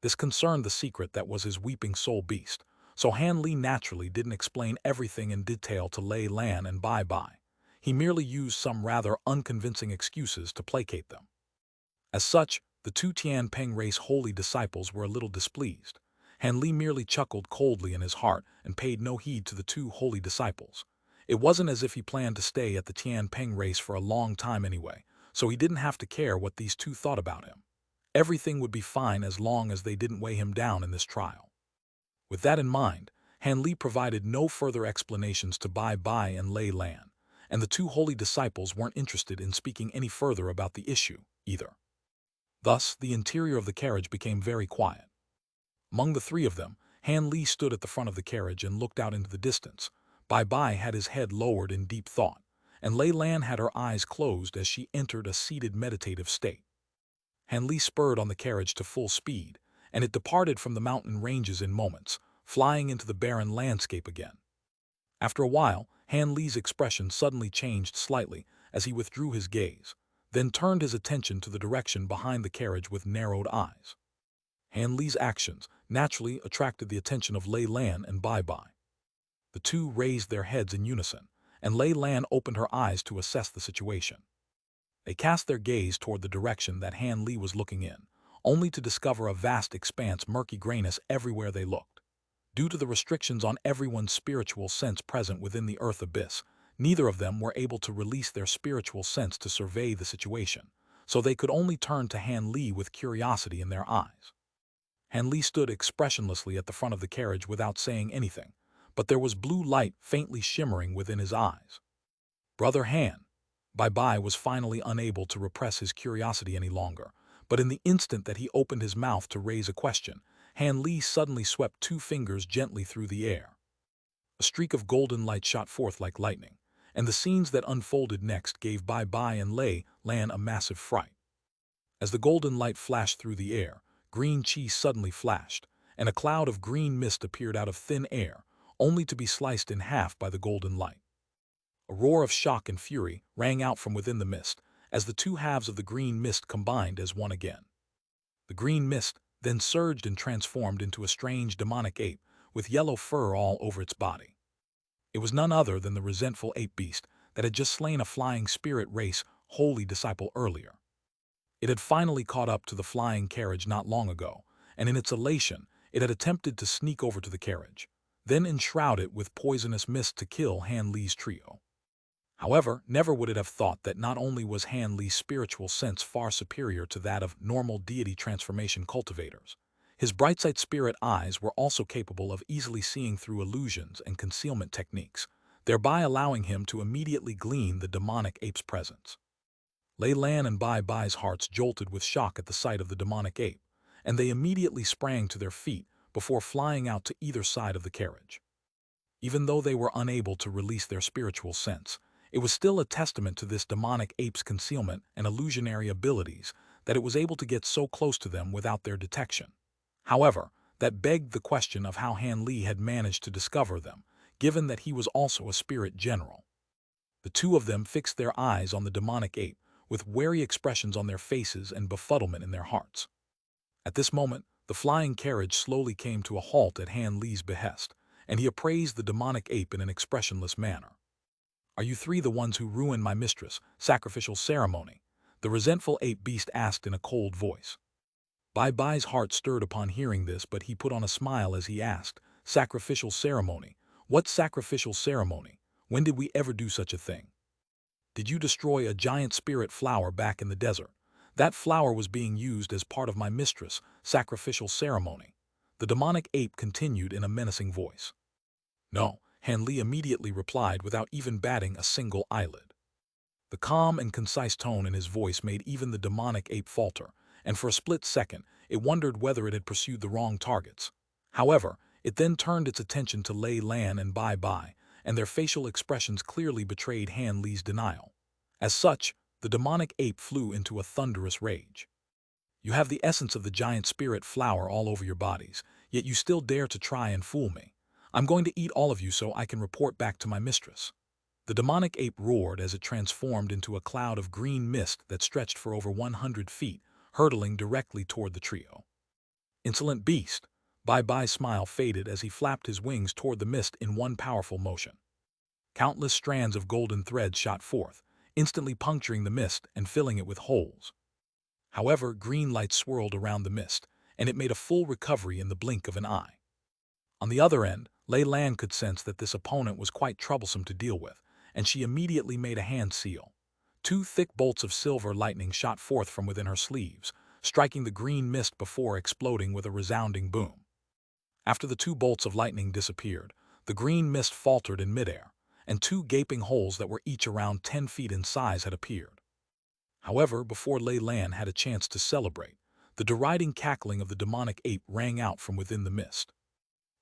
This concerned the secret that was his weeping soul beast, so Han Li naturally didn't explain everything in detail to Lei Lan and Bai Bai. He merely used some rather unconvincing excuses to placate them. As such, the two Tian Peng race holy disciples were a little displeased. Han Li merely chuckled coldly in his heart and paid no heed to the two holy disciples. It wasn't as if he planned to stay at the Tian Peng race for a long time anyway, so he didn't have to care what these two thought about him. Everything would be fine as long as they didn't weigh him down in this trial. With that in mind, Han Li provided no further explanations to Bai Bai and Lei Lan, and the two holy disciples weren't interested in speaking any further about the issue, either. Thus, the interior of the carriage became very quiet. Among the three of them, Han Li stood at the front of the carriage and looked out into the distance. Bai Bai had his head lowered in deep thought, and Lei Lan had her eyes closed as she entered a seated meditative state. Han Li spurred on the carriage to full speed, and it departed from the mountain ranges in moments, flying into the barren landscape again. After a while, Han Li's expression suddenly changed slightly as he withdrew his gaze, then turned his attention to the direction behind the carriage with narrowed eyes. Han Li's actions naturally attracted the attention of Lei Lan and Bai Bai. The two raised their heads in unison, and Lei Lan opened her eyes to assess the situation. They cast their gaze toward the direction that Han Li was looking in, only to discover a vast expanse murky grayness everywhere they looked. Due to the restrictions on everyone's spiritual sense present within the Earth Abyss, neither of them were able to release their spiritual sense to survey the situation, so they could only turn to Han Li with curiosity in their eyes. Han Li stood expressionlessly at the front of the carriage without saying anything, but there was blue light faintly shimmering within his eyes. "Brother Han." Bai Bai was finally unable to repress his curiosity any longer, but in the instant that he opened his mouth to raise a question, Han Li suddenly swept two fingers gently through the air. A streak of golden light shot forth like lightning, and the scenes that unfolded next gave Bai Bai and Lei Lan a massive fright. As the golden light flashed through the air, green chi suddenly flashed, and a cloud of green mist appeared out of thin air, only to be sliced in half by the golden light. A roar of shock and fury rang out from within the mist, as the two halves of the green mist combined as one again. The green mist then surged and transformed into a strange demonic ape with yellow fur all over its body. It was none other than the resentful ape beast that had just slain a flying spirit race holy disciple earlier. It had finally caught up to the flying carriage not long ago, and in its elation, it had attempted to sneak over to the carriage, then enshroud it with poisonous mist to kill Han Li's trio. However, never would it have thought that not only was Han Li's spiritual sense far superior to that of normal deity transformation cultivators, his bright-sight spirit eyes were also capable of easily seeing through illusions and concealment techniques, thereby allowing him to immediately glean the demonic ape's presence. Lei Lan and Bai Bai's hearts jolted with shock at the sight of the demonic ape, and they immediately sprang to their feet before flying out to either side of the carriage. Even though they were unable to release their spiritual sense, it was still a testament to this demonic ape's concealment and illusionary abilities that it was able to get so close to them without their detection. However, that begged the question of how Han Li had managed to discover them, given that he was also a spirit general. The two of them fixed their eyes on the demonic ape, with wary expressions on their faces and befuddlement in their hearts. At this moment, the flying carriage slowly came to a halt at Han Li's behest, and he appraised the demonic ape in an expressionless manner. "Are you three the ones who ruined my mistress' sacrificial ceremony?" the resentful ape beast asked in a cold voice. Bai Bai's heart stirred upon hearing this, but he put on a smile as he asked, "Sacrificial ceremony? What sacrificial ceremony? When did we ever do such a thing? Did you destroy a giant spirit flower back in the desert? That flower was being used as part of my mistress' sacrificial ceremony," the demonic ape continued in a menacing voice. "No," Han Li immediately replied without even batting a single eyelid. The calm and concise tone in his voice made even the demonic ape falter, and for a split second it wondered whether it had pursued the wrong targets. However, it then turned its attention to Lei Lan and Bai Bai, and their facial expressions clearly betrayed Han Li's denial. As such, the demonic ape flew into a thunderous rage. "You have the essence of the giant spirit flower all over your bodies, yet you still dare to try and fool me. I'm going to eat all of you so I can report back to my mistress." The demonic ape roared as it transformed into a cloud of green mist that stretched for over 100 feet, hurtling directly toward the trio. "Insolent beast!" Bai Bai's smile faded as he flapped his wings toward the mist in one powerful motion. Countless strands of golden thread shot forth, instantly puncturing the mist and filling it with holes. However, green light swirled around the mist, and it made a full recovery in the blink of an eye. On the other end, Lei Lan could sense that this opponent was quite troublesome to deal with, and she immediately made a hand seal. Two thick bolts of silver lightning shot forth from within her sleeves, striking the green mist before exploding with a resounding boom. After the two bolts of lightning disappeared, the green mist faltered in midair, and two gaping holes that were each around 10 feet in size had appeared. However, before Lei Lan had a chance to celebrate, the deriding cackling of the demonic ape rang out from within the mist.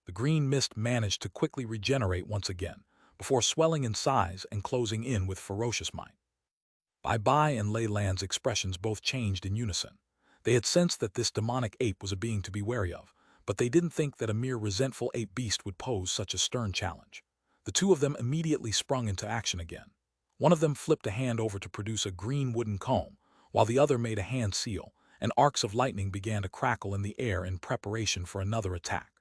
The green mist managed to quickly regenerate once again, before swelling in size and closing in with ferocious might. Bai Bai and Lei Lan's expressions both changed in unison. They had sensed that this demonic ape was a being to be wary of, but they didn't think that a mere resentful ape beast would pose such a stern challenge. The two of them immediately sprung into action again. One of them flipped a hand over to produce a green wooden comb, while the other made a hand seal, and arcs of lightning began to crackle in the air in preparation for another attack.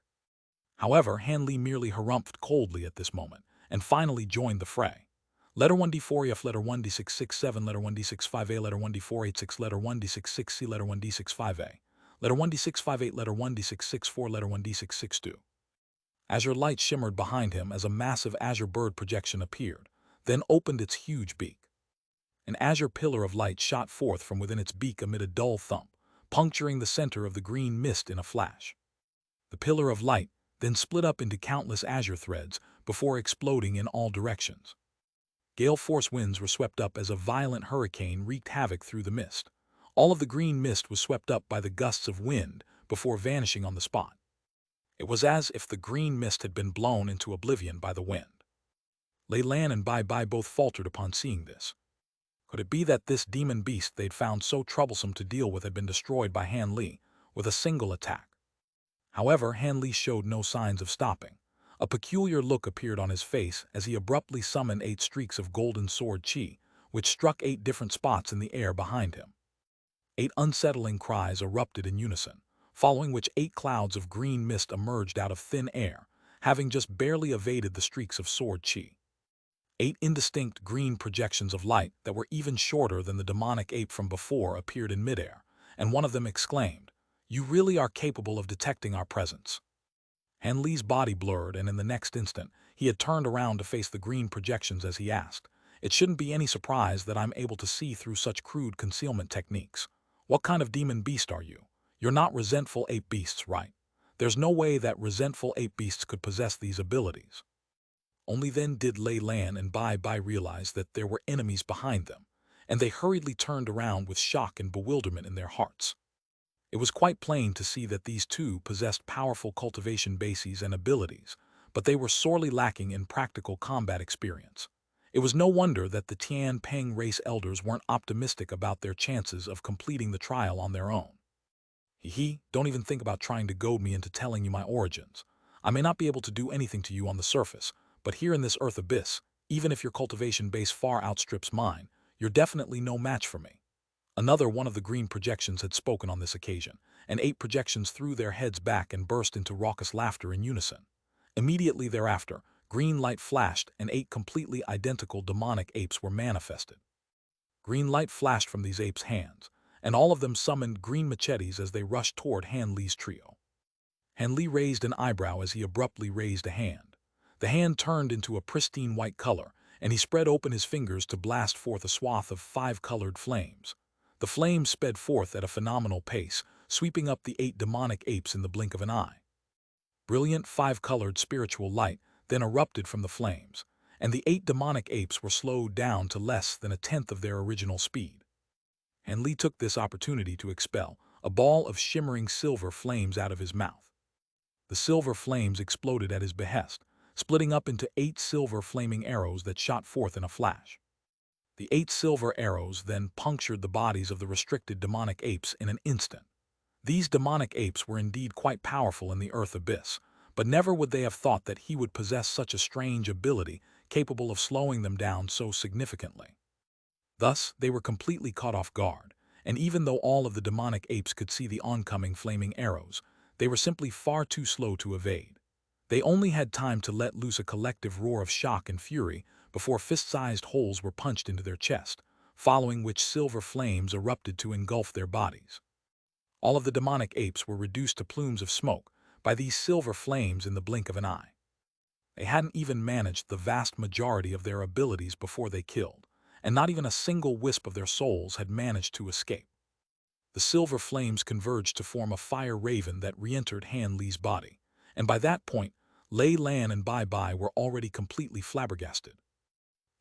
However, Han Li merely harumphed coldly at this moment, and finally joined the fray. Letter 1D4 F, letter 1D667, letter 1D65A, letter 1D486, letter 1D666C, letter 1D65A, letter 1D658, letter 1D664, letter 1D662. Azure light shimmered behind him as a massive azure bird projection appeared, then opened its huge beak. An azure pillar of light shot forth from within its beak amid a dull thump, puncturing the center of the green mist in a flash. The pillar of light then split up into countless azure threads before exploding in all directions. Gale-force winds were swept up as a violent hurricane wreaked havoc through the mist. All of the green mist was swept up by the gusts of wind before vanishing on the spot. It was as if the green mist had been blown into oblivion by the wind. Lei Lan and Bai Bai both faltered upon seeing this. Could it be that this demon beast they'd found so troublesome to deal with had been destroyed by Han Li with a single attack? However, Han Li showed no signs of stopping. A peculiar look appeared on his face as he abruptly summoned 8 streaks of golden sword chi, which struck 8 different spots in the air behind him. 8 unsettling cries erupted in unison, following which 8 clouds of green mist emerged out of thin air, having just barely evaded the streaks of sword chi. 8 indistinct green projections of light that were even shorter than the demonic ape from before appeared in midair, and one of them exclaimed, "You really are capable of detecting our presence." Han Li's body blurred, and in the next instant, he had turned around to face the green projections as he asked, "It shouldn't be any surprise that I'm able to see through such crude concealment techniques. What kind of demon beast are you? You're not resentful ape beasts, right? There's no way that resentful ape beasts could possess these abilities." Only then did Lei Lan and Bai Bai realize that there were enemies behind them, and they hurriedly turned around with shock and bewilderment in their hearts. It was quite plain to see that these two possessed powerful cultivation bases and abilities, but they were sorely lacking in practical combat experience. It was no wonder that the Tian Peng race elders weren't optimistic about their chances of completing the trial on their own. Don't even think about trying to goad me into telling you my origins. I may not be able to do anything to you on the surface, but here in this earth abyss, even if your cultivation base far outstrips mine, you're definitely no match for me." Another one of the green projections had spoken on this occasion, and 8 projections threw their heads back and burst into raucous laughter in unison. Immediately thereafter, green light flashed and 8 completely identical demonic apes were manifested. Green light flashed from these apes' hands, and all of them summoned green machetes as they rushed toward Han Li's trio. Han Li raised an eyebrow as he abruptly raised a hand. The hand turned into a pristine white color, and he spread open his fingers to blast forth a swath of 5-colored flames. The flames sped forth at a phenomenal pace, sweeping up the 8 demonic apes in the blink of an eye. Brilliant 5-colored spiritual light then erupted from the flames, and the 8 demonic apes were slowed down to less than a tenth of their original speed. Han Li took this opportunity to expel a ball of shimmering silver flames out of his mouth. The silver flames exploded at his behest, splitting up into 8 silver flaming arrows that shot forth in a flash. The 8 silver arrows then punctured the bodies of the restricted demonic apes in an instant. These demonic apes were indeed quite powerful in the earth abyss, but never would they have thought that he would possess such a strange ability capable of slowing them down so significantly. Thus, they were completely caught off guard, and even though all of the demonic apes could see the oncoming flaming arrows, they were simply far too slow to evade. They only had time to let loose a collective roar of shock and fury before fist-sized holes were punched into their chest, following which silver flames erupted to engulf their bodies. All of the demonic apes were reduced to plumes of smoke by these silver flames in the blink of an eye. They hadn't even managed the vast majority of their abilities before they killed, and not even a single wisp of their souls had managed to escape. The silver flames converged to form a fire raven that re-entered Han Li's body, and by that point, Lei Lan and Bai Bai were already completely flabbergasted.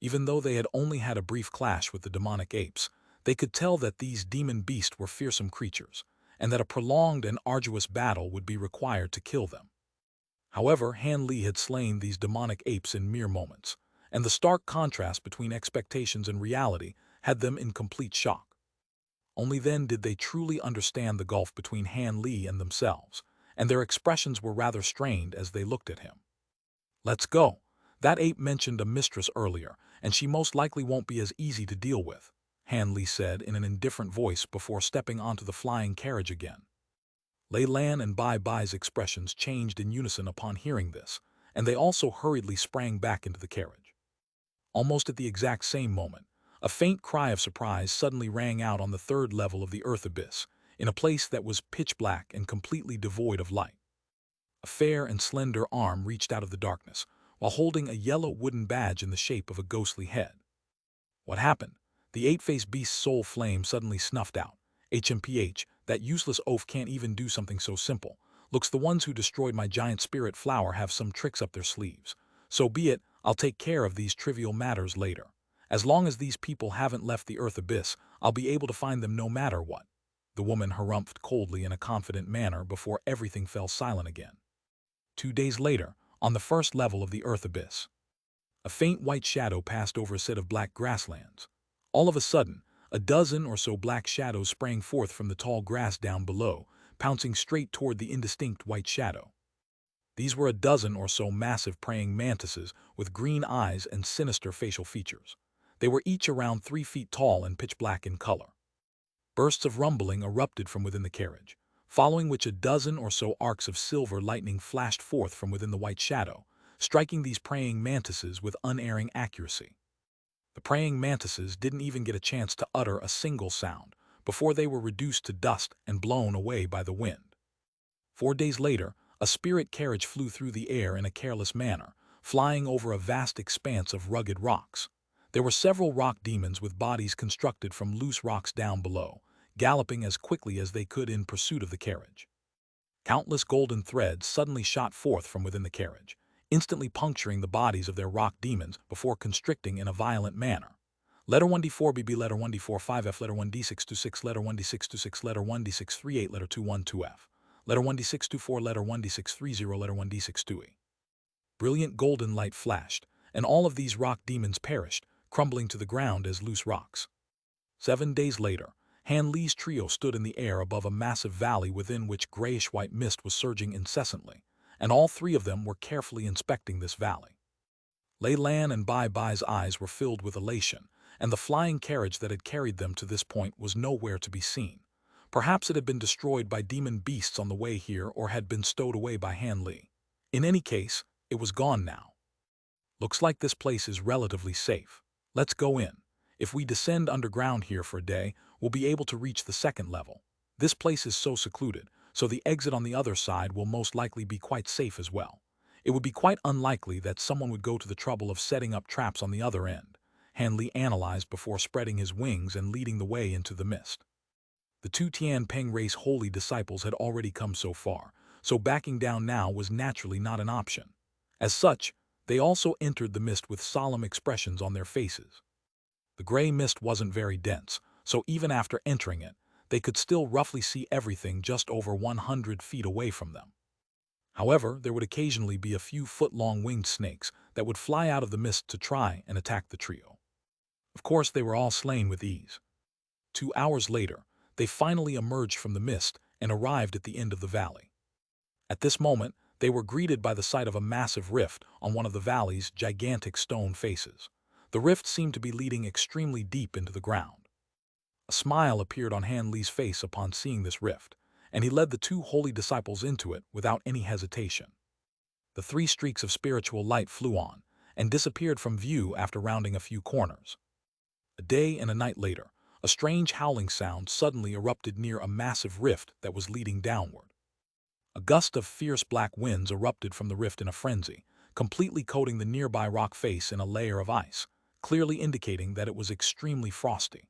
Even though they had only had a brief clash with the demonic apes, they could tell that these demon beasts were fearsome creatures, and that a prolonged and arduous battle would be required to kill them. However, Han Li had slain these demonic apes in mere moments, and the stark contrast between expectations and reality had them in complete shock. Only then did they truly understand the gulf between Han Li and themselves, and their expressions were rather strained as they looked at him. "Let's go. That ape mentioned a mistress earlier, and she most likely won't be as easy to deal with," Han Li said in an indifferent voice before stepping onto the flying carriage again. Lei Lan and Bai Bai's expressions changed in unison upon hearing this, and they also hurriedly sprang back into the carriage. Almost at the exact same moment, a faint cry of surprise suddenly rang out on the third level of the Earth Abyss, in a place that was pitch black and completely devoid of light. A fair and slender arm reached out of the darkness, while holding a yellow wooden badge in the shape of a ghostly head. What happened? The eight-faced beast's soul flame suddenly snuffed out. HMPH, that useless oaf can't even do something so simple. Looks the ones who destroyed my giant spirit flower have some tricks up their sleeves. So be it, I'll take care of these trivial matters later. As long as these people haven't left the Earth Abyss, I'll be able to find them no matter what. The woman harumphed coldly in a confident manner before everything fell silent again. 2 days later, on the first level of the Earth Abyss, a faint white shadow passed over a set of black grasslands. All of a sudden, a dozen or so black shadows sprang forth from the tall grass down below, pouncing straight toward the indistinct white shadow. These were a dozen or so massive praying mantises with green eyes and sinister facial features. They were each around 3 feet tall and pitch black in color. Bursts of rumbling erupted from within the carriage, following which a dozen or so arcs of silver lightning flashed forth from within the white shadow, striking these praying mantises with unerring accuracy. The praying mantises didn't even get a chance to utter a single sound before they were reduced to dust and blown away by the wind. 4 days later, a spirit carriage flew through the air in a careless manner, flying over a vast expanse of rugged rocks. There were several rock demons with bodies constructed from loose rocks down below, galloping as quickly as they could in pursuit of the carriage. Countless golden threads suddenly shot forth from within the carriage, instantly puncturing the bodies of their rock demons before constricting in a violent manner. Letter 1D4BB, letter 1D45F, letter 1D626, letter 1D626, letter 1D638, letter 212F, letter 1D624, letter 1D630, letter 1D62E. Brilliant golden light flashed, and all of these rock demons perished, crumbling to the ground as loose rocks. 7 days later, Han Li's trio stood in the air above a massive valley within which grayish-white mist was surging incessantly, and all 3 of them were carefully inspecting this valley. Lei Lan and Bai Bai's eyes were filled with elation, and the flying carriage that had carried them to this point was nowhere to be seen. Perhaps it had been destroyed by demon beasts on the way here or had been stowed away by Han Li. In any case, it was gone now. Looks like this place is relatively safe. Let's go in. If we descend underground here for a day, we'll be able to reach the second level. This place is so secluded, so the exit on the other side will most likely be quite safe as well. It would be quite unlikely that someone would go to the trouble of setting up traps on the other end, Han Li analyzed before spreading his wings and leading the way into the mist. The 2 Tianping race holy disciples had already come so far, so backing down now was naturally not an option. As such, they also entered the mist with solemn expressions on their faces. The gray mist wasn't very dense, so even after entering it, they could still roughly see everything just over 100 feet away from them. However, there would occasionally be a few foot-long winged snakes that would fly out of the mist to try and attack the trio. Of course, they were all slain with ease. 2 hours later, they finally emerged from the mist and arrived at the end of the valley. At this moment, they were greeted by the sight of a massive rift on one of the valley's gigantic stone faces. The rift seemed to be leading extremely deep into the ground. A smile appeared on Han Li's face upon seeing this rift, and he led the 2 holy disciples into it without any hesitation. The 3 streaks of spiritual light flew on and disappeared from view after rounding a few corners. A day and a night later, a strange howling sound suddenly erupted near a massive rift that was leading downward. A gust of fierce black winds erupted from the rift in a frenzy, completely coating the nearby rock face in a layer of ice, clearly indicating that it was extremely frosty.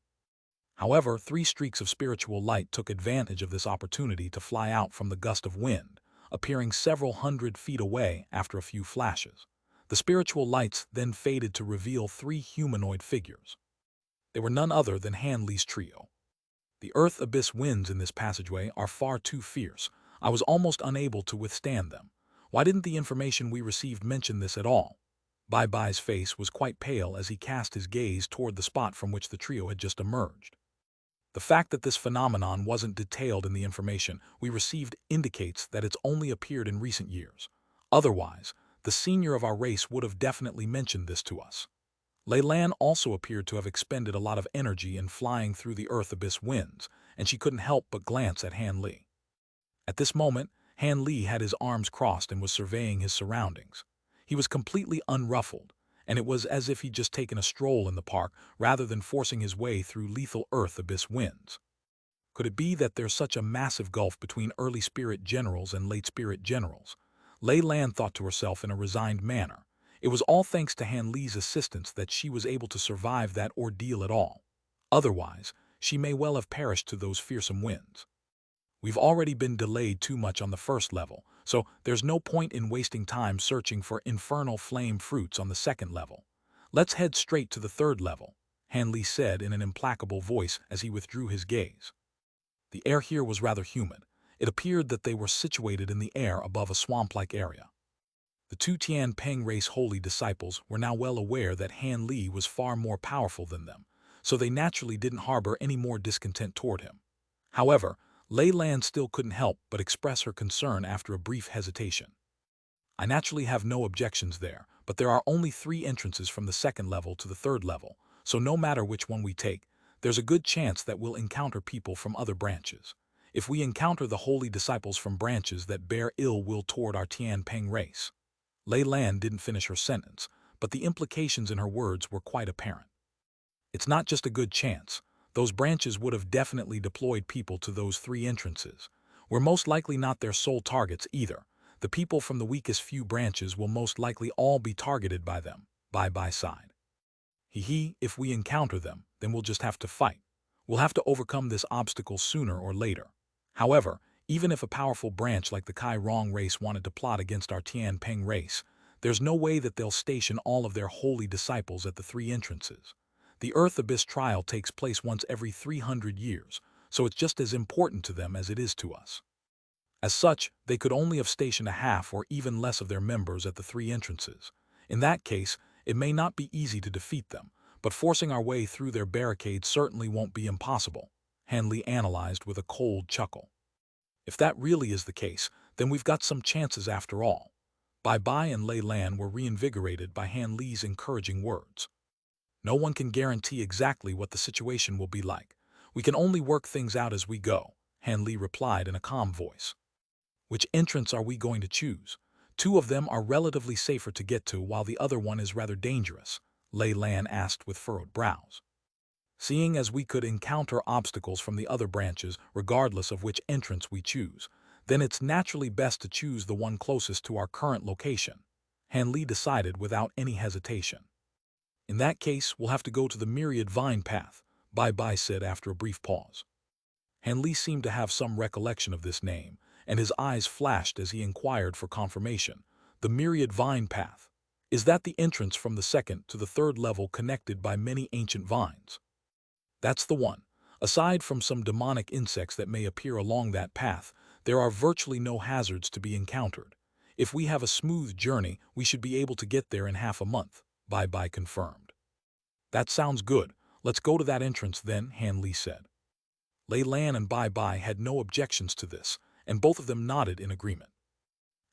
However, 3 streaks of spiritual light took advantage of this opportunity to fly out from the gust of wind, appearing several hundred feet away after a few flashes. The spiritual lights then faded to reveal 3 humanoid figures. They were none other than Han Li's trio. The Earth Abyss winds in this passageway are far too fierce. I was almost unable to withstand them. Why didn't the information we received mention this at all? Bai Bai's face was quite pale as he cast his gaze toward the spot from which the trio had just emerged. The fact that this phenomenon wasn't detailed in the information we received indicates that it's only appeared in recent years. Otherwise, the senior of our race would have definitely mentioned this to us. Lei Lan also appeared to have expended a lot of energy in flying through the Earth Abyss winds, and she couldn't help but glance at Han Li. At this moment, Han Li had his arms crossed and was surveying his surroundings. He was completely unruffled, and it was as if he'd just taken a stroll in the park rather than forcing his way through lethal Earth Abyss winds. Could it be that there's such a massive gulf between early spirit generals and late spirit generals? Lei Lan thought to herself in a resigned manner. It was all thanks to Han Li's assistance that she was able to survive that ordeal at all. Otherwise, she may well have perished to those fearsome winds. We've already been delayed too much on the first level, so there's no point in wasting time searching for infernal flame fruits on the second level. Let's head straight to the third level, Han Li said in an implacable voice as he withdrew his gaze. The air here was rather humid. It appeared that they were situated in the air above a swamp-like area. The two Tian Peng race holy disciples were now well aware that Han Li was far more powerful than them, so they naturally didn't harbor any more discontent toward him. However, Lei Lan still couldn't help but express her concern after a brief hesitation. I naturally have no objections there, but there are only 3 entrances from the second level to the third level, so no matter which one we take, there's a good chance that we'll encounter people from other branches. If we encounter the holy disciples from branches that bear ill will toward our Tian Peng race. Lei Lan didn't finish her sentence, but the implications in her words were quite apparent. It's not just a good chance. Those branches would have definitely deployed people to those 3 entrances. We're most likely not their sole targets either. The people from the weakest few branches will most likely all be targeted by them, by side. If we encounter them, then we'll just have to fight. We'll have to overcome this obstacle sooner or later. However, even if a powerful branch like the Kai Rong race wanted to plot against our Tian Peng race, there's no way that they'll station all of their holy disciples at the 3 entrances. The Earth Abyss trial takes place once every 300 years, so it's just as important to them as it is to us. As such, they could only have stationed a half or even less of their members at the 3 entrances. In that case, it may not be easy to defeat them, but forcing our way through their barricades certainly won't be impossible, Han Li analyzed with a cold chuckle. If that really is the case, then we've got some chances after all. Bai Bai and Lei Lan were reinvigorated by Han Li's encouraging words. No one can guarantee exactly what the situation will be like. We can only work things out as we go, Han Li replied in a calm voice. Which entrance are we going to choose? 2 of them are relatively safer to get to while the other one is rather dangerous, Lei Lan asked with furrowed brows. Seeing as we could encounter obstacles from the other branches regardless of which entrance we choose, then it's naturally best to choose the one closest to our current location, Han Li decided without any hesitation. In that case, we'll have to go to the Myriad Vine Path, Bai Bai said after a brief pause. Han Li seemed to have some recollection of this name, and his eyes flashed as he inquired for confirmation. The Myriad Vine Path. Is that the entrance from the second to the third level connected by many ancient vines? That's the one. Aside from some demonic insects that may appear along that path, there are virtually no hazards to be encountered. If we have a smooth journey, we should be able to get there in half a month, Bai Bai confirmed. That sounds good. Let's go to that entrance then, Han Li said. Lei Lan and Bai Bai had no objections to this, and both of them nodded in agreement.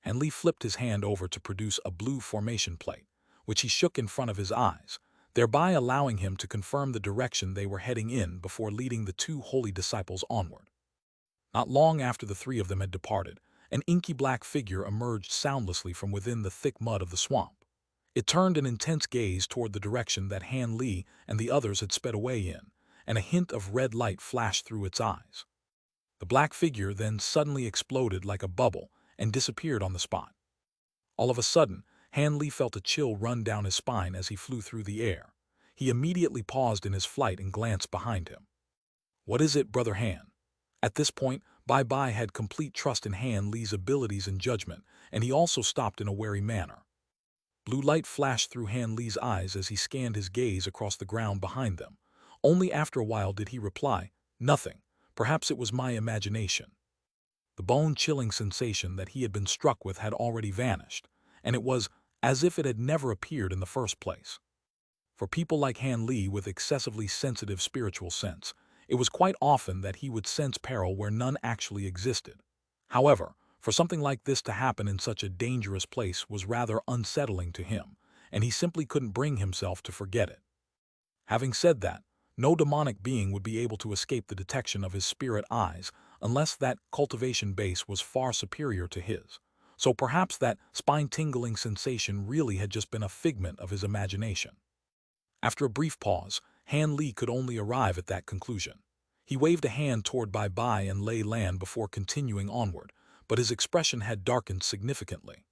Han Li flipped his hand over to produce a blue formation plate, which he shook in front of his eyes, thereby allowing him to confirm the direction they were heading in before leading the 2 holy disciples onward. Not long after the 3 of them had departed, an inky black figure emerged soundlessly from within the thick mud of the swamp. It turned an intense gaze toward the direction that Han Li and the others had sped away in, and a hint of red light flashed through its eyes. The black figure then suddenly exploded like a bubble and disappeared on the spot. All of a sudden, Han Li felt a chill run down his spine as he flew through the air. He immediately paused in his flight and glanced behind him. What is it, Brother Han? At this point, Bai Bai had complete trust in Han Li's abilities and judgment, and he also stopped in a wary manner. Blue light flashed through Han Li's eyes as he scanned his gaze across the ground behind them. Only after a while did he reply, "Nothing. Perhaps it was my imagination." The bone-chilling sensation that he had been struck with had already vanished, and it was as if it had never appeared in the first place. For people like Han Li with excessively sensitive spiritual sense, It was quite often that he would sense peril where none actually existed. However, for something like this to happen in such a dangerous place was rather unsettling to him, and he simply couldn't bring himself to forget it. Having said that, no demonic being would be able to escape the detection of his spirit eyes unless that cultivation base was far superior to his. So perhaps that spine-tingling sensation really had just been a figment of his imagination. After a brief pause, Han Li could only arrive at that conclusion. He waved a hand toward Bai and Lei Lan before continuing onward, but his expression had darkened significantly.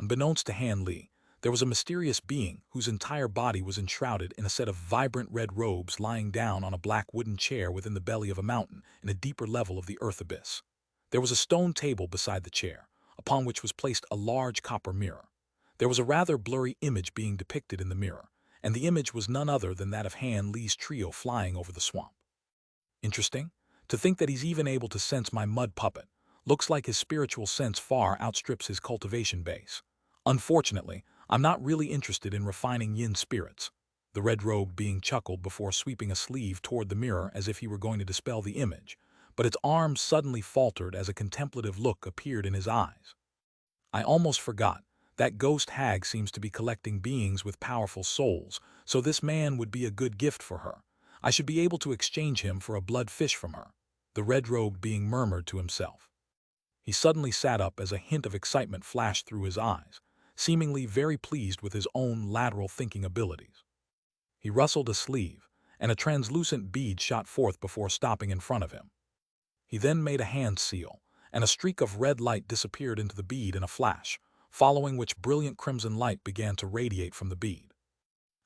Unbeknownst to Han Li, there was a mysterious being whose entire body was enshrouded in a set of vibrant red robes lying down on a black wooden chair within the belly of a mountain in a deeper level of the earth abyss. There was a stone table beside the chair, upon which was placed a large copper mirror. There was a rather blurry image being depicted in the mirror, and the image was none other than that of Han Li's trio flying over the swamp. Interesting. To think that he's even able to sense my mud puppet. Looks like his spiritual sense far outstrips his cultivation base. Unfortunately, I'm not really interested in refining yin spirits. The red-robed being chuckled before sweeping a sleeve toward the mirror as if he were going to dispel the image, but its arms suddenly faltered as a contemplative look appeared in his eyes. I almost forgot. That ghost hag seems to be collecting beings with powerful souls, so this man would be a good gift for her. I should be able to exchange him for a blood fish from her. The red-robed being murmured to himself. He suddenly sat up as a hint of excitement flashed through his eyes, seemingly very pleased with his own lateral thinking abilities. He rustled a sleeve, and a translucent bead shot forth before stopping in front of him. He then made a hand seal, and a streak of red light disappeared into the bead in a flash, following which brilliant crimson light began to radiate from the bead.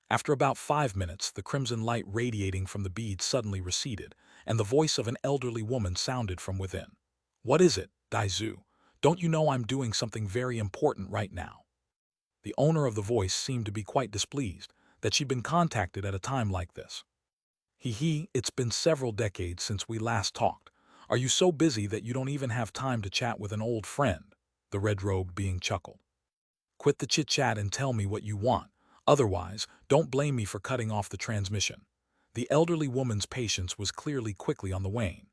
After about 5 minutes, the crimson light radiating from the bead suddenly receded, and the voice of an elderly woman sounded from within. "What is it, Daizu? Don't you know I'm doing something very important right now?" The owner of the voice seemed to be quite displeased that she'd been contacted at a time like this. It's been several decades since we last talked. Are you so busy that you don't even have time to chat with an old friend? The red-robed being chuckled. Quit the chit-chat and tell me what you want. Otherwise, don't blame me for cutting off the transmission. The elderly woman's patience was clearly quickly on the wane.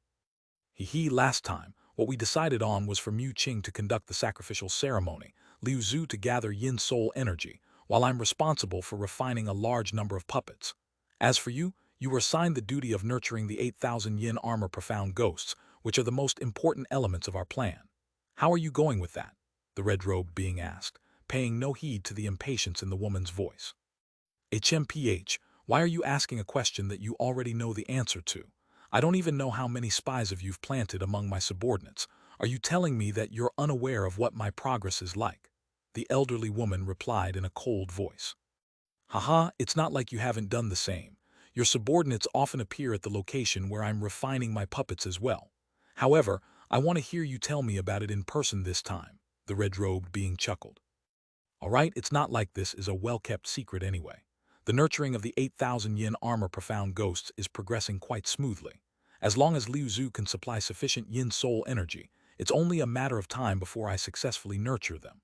Last time, what we decided on was for Mu Qing to conduct the sacrificial ceremony, Liu Zhu to gather yin soul energy, while I'm responsible for refining a large number of puppets. As for you, you were assigned the duty of nurturing the 8,000 yin armor profound ghosts, which are the most important elements of our plan. How are you going with that? The red-robed being asked, paying no heed to the impatience in the woman's voice. HMPH, why are you asking a question that you already know the answer to? I don't even know how many spies you've planted among my subordinates. Are you telling me that you're unaware of what my progress is like? The elderly woman replied in a cold voice. Haha, it's not like you haven't done the same. Your subordinates often appear at the location where I'm refining my puppets as well. However, I want to hear you tell me about it in person this time, the red-robed being chuckled. All right, it's not like this is a well-kept secret anyway. The nurturing of the 8,000 yin armor profound ghosts is progressing quite smoothly. As long as Liu Zhu can supply sufficient yin soul energy, it's only a matter of time before I successfully nurture them.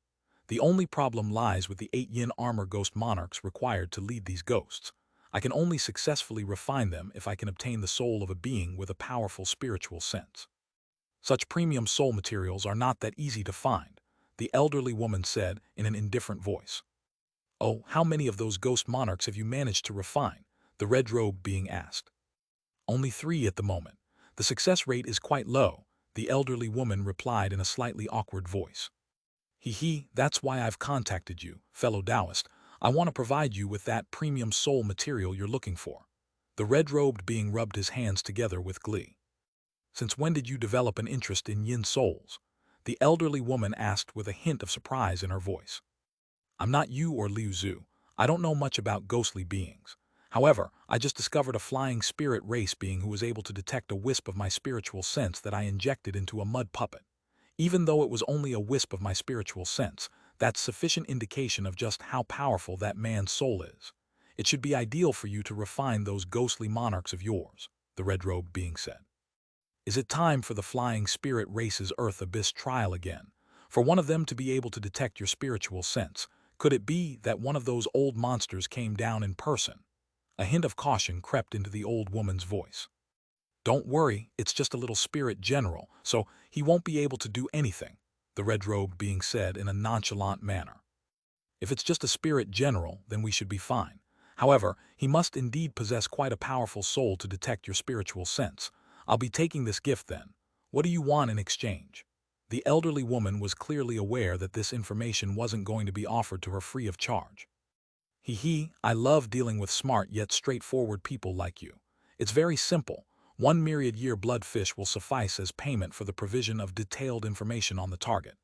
The only problem lies with the 8 yin armor ghost monarchs required to lead these ghosts. I can only successfully refine them if I can obtain the soul of a being with a powerful spiritual sense. Such premium soul materials are not that easy to find, the elderly woman said in an indifferent voice. Oh, how many of those ghost monarchs have you managed to refine? The red-robe being asked. Only 3 at the moment. The success rate is quite low, the elderly woman replied in a slightly awkward voice. That's why I've contacted you, fellow Taoist. I want to provide you with that premium soul material you're looking for. The red-robed being rubbed his hands together with glee. Since when did you develop an interest in yin souls? The elderly woman asked with a hint of surprise in her voice. I'm not you or Liu Zhu. I don't know much about ghostly beings. However, I just discovered a flying spirit race being who was able to detect a wisp of my spiritual sense that I injected into a mud puppet. Even though it was only a wisp of my spiritual sense, that's sufficient indication of just how powerful that man's soul is. It should be ideal for you to refine those ghostly monarchs of yours, the red-robed being said. Is it time for the flying spirit race's Earth Abyss trial again? For one of them to be able to detect your spiritual sense, could it be that one of those old monsters came down in person? A hint of caution crept into the old woman's voice. Don't worry, it's just a little spirit general, so he won't be able to do anything, the red-robed being said in a nonchalant manner. If it's just a spirit general, then we should be fine. However, he must indeed possess quite a powerful soul to detect your spiritual sense. I'll be taking this gift then. What do you want in exchange? The elderly woman was clearly aware that this information wasn't going to be offered to her free of charge. I love dealing with smart yet straightforward people like you. It's very simple. 1 myriad-year bloodfish will suffice as payment for the provision of detailed information on the target.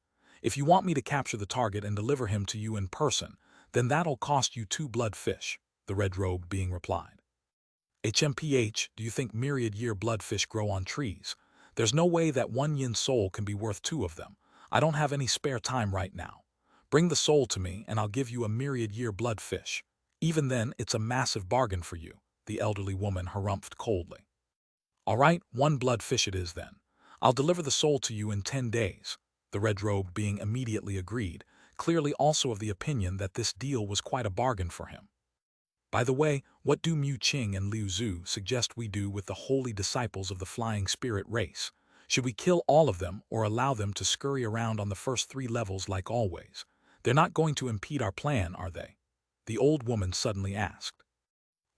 If you want me to capture the target and deliver him to you in person, then that'll cost you 2 bloodfish, the red-robed being replied. HMPH, do you think myriad-year bloodfish grow on trees? There's no way that 1 yin soul can be worth 2 of them. I don't have any spare time right now. Bring the soul to me and I'll give you a myriad-year bloodfish. Even then, it's a massive bargain for you, the elderly woman harumphed coldly. All right, 1 bloodfish it is then. I'll deliver the soul to you in 10 days. The red-robe being immediately agreed, clearly also of the opinion that this deal was quite a bargain for him. By the way, what do Mu Qing and Liu Zhu suggest we do with the holy disciples of the flying spirit race? Should we kill all of them or allow them to scurry around on the first 3 levels like always? They're not going to impede our plan, are they? The old woman suddenly asked.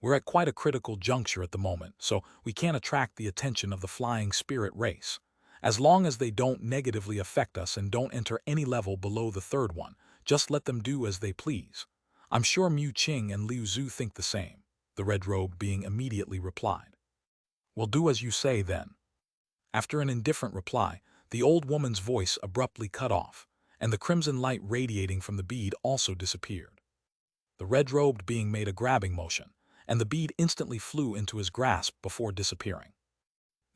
We're at quite a critical juncture at the moment, so we can't attract the attention of the flying spirit race. As long as they don't negatively affect us and don't enter any level below the 3rd one, just let them do as they please. I'm sure Mu Qing and Liu Zhu think the same, the red-robe being immediately replied. We'll do as you say then. After an indifferent reply, the old woman's voice abruptly cut off, and the crimson light radiating from the bead also disappeared. The red-robed being made a grabbing motion, and the bead instantly flew into his grasp before disappearing.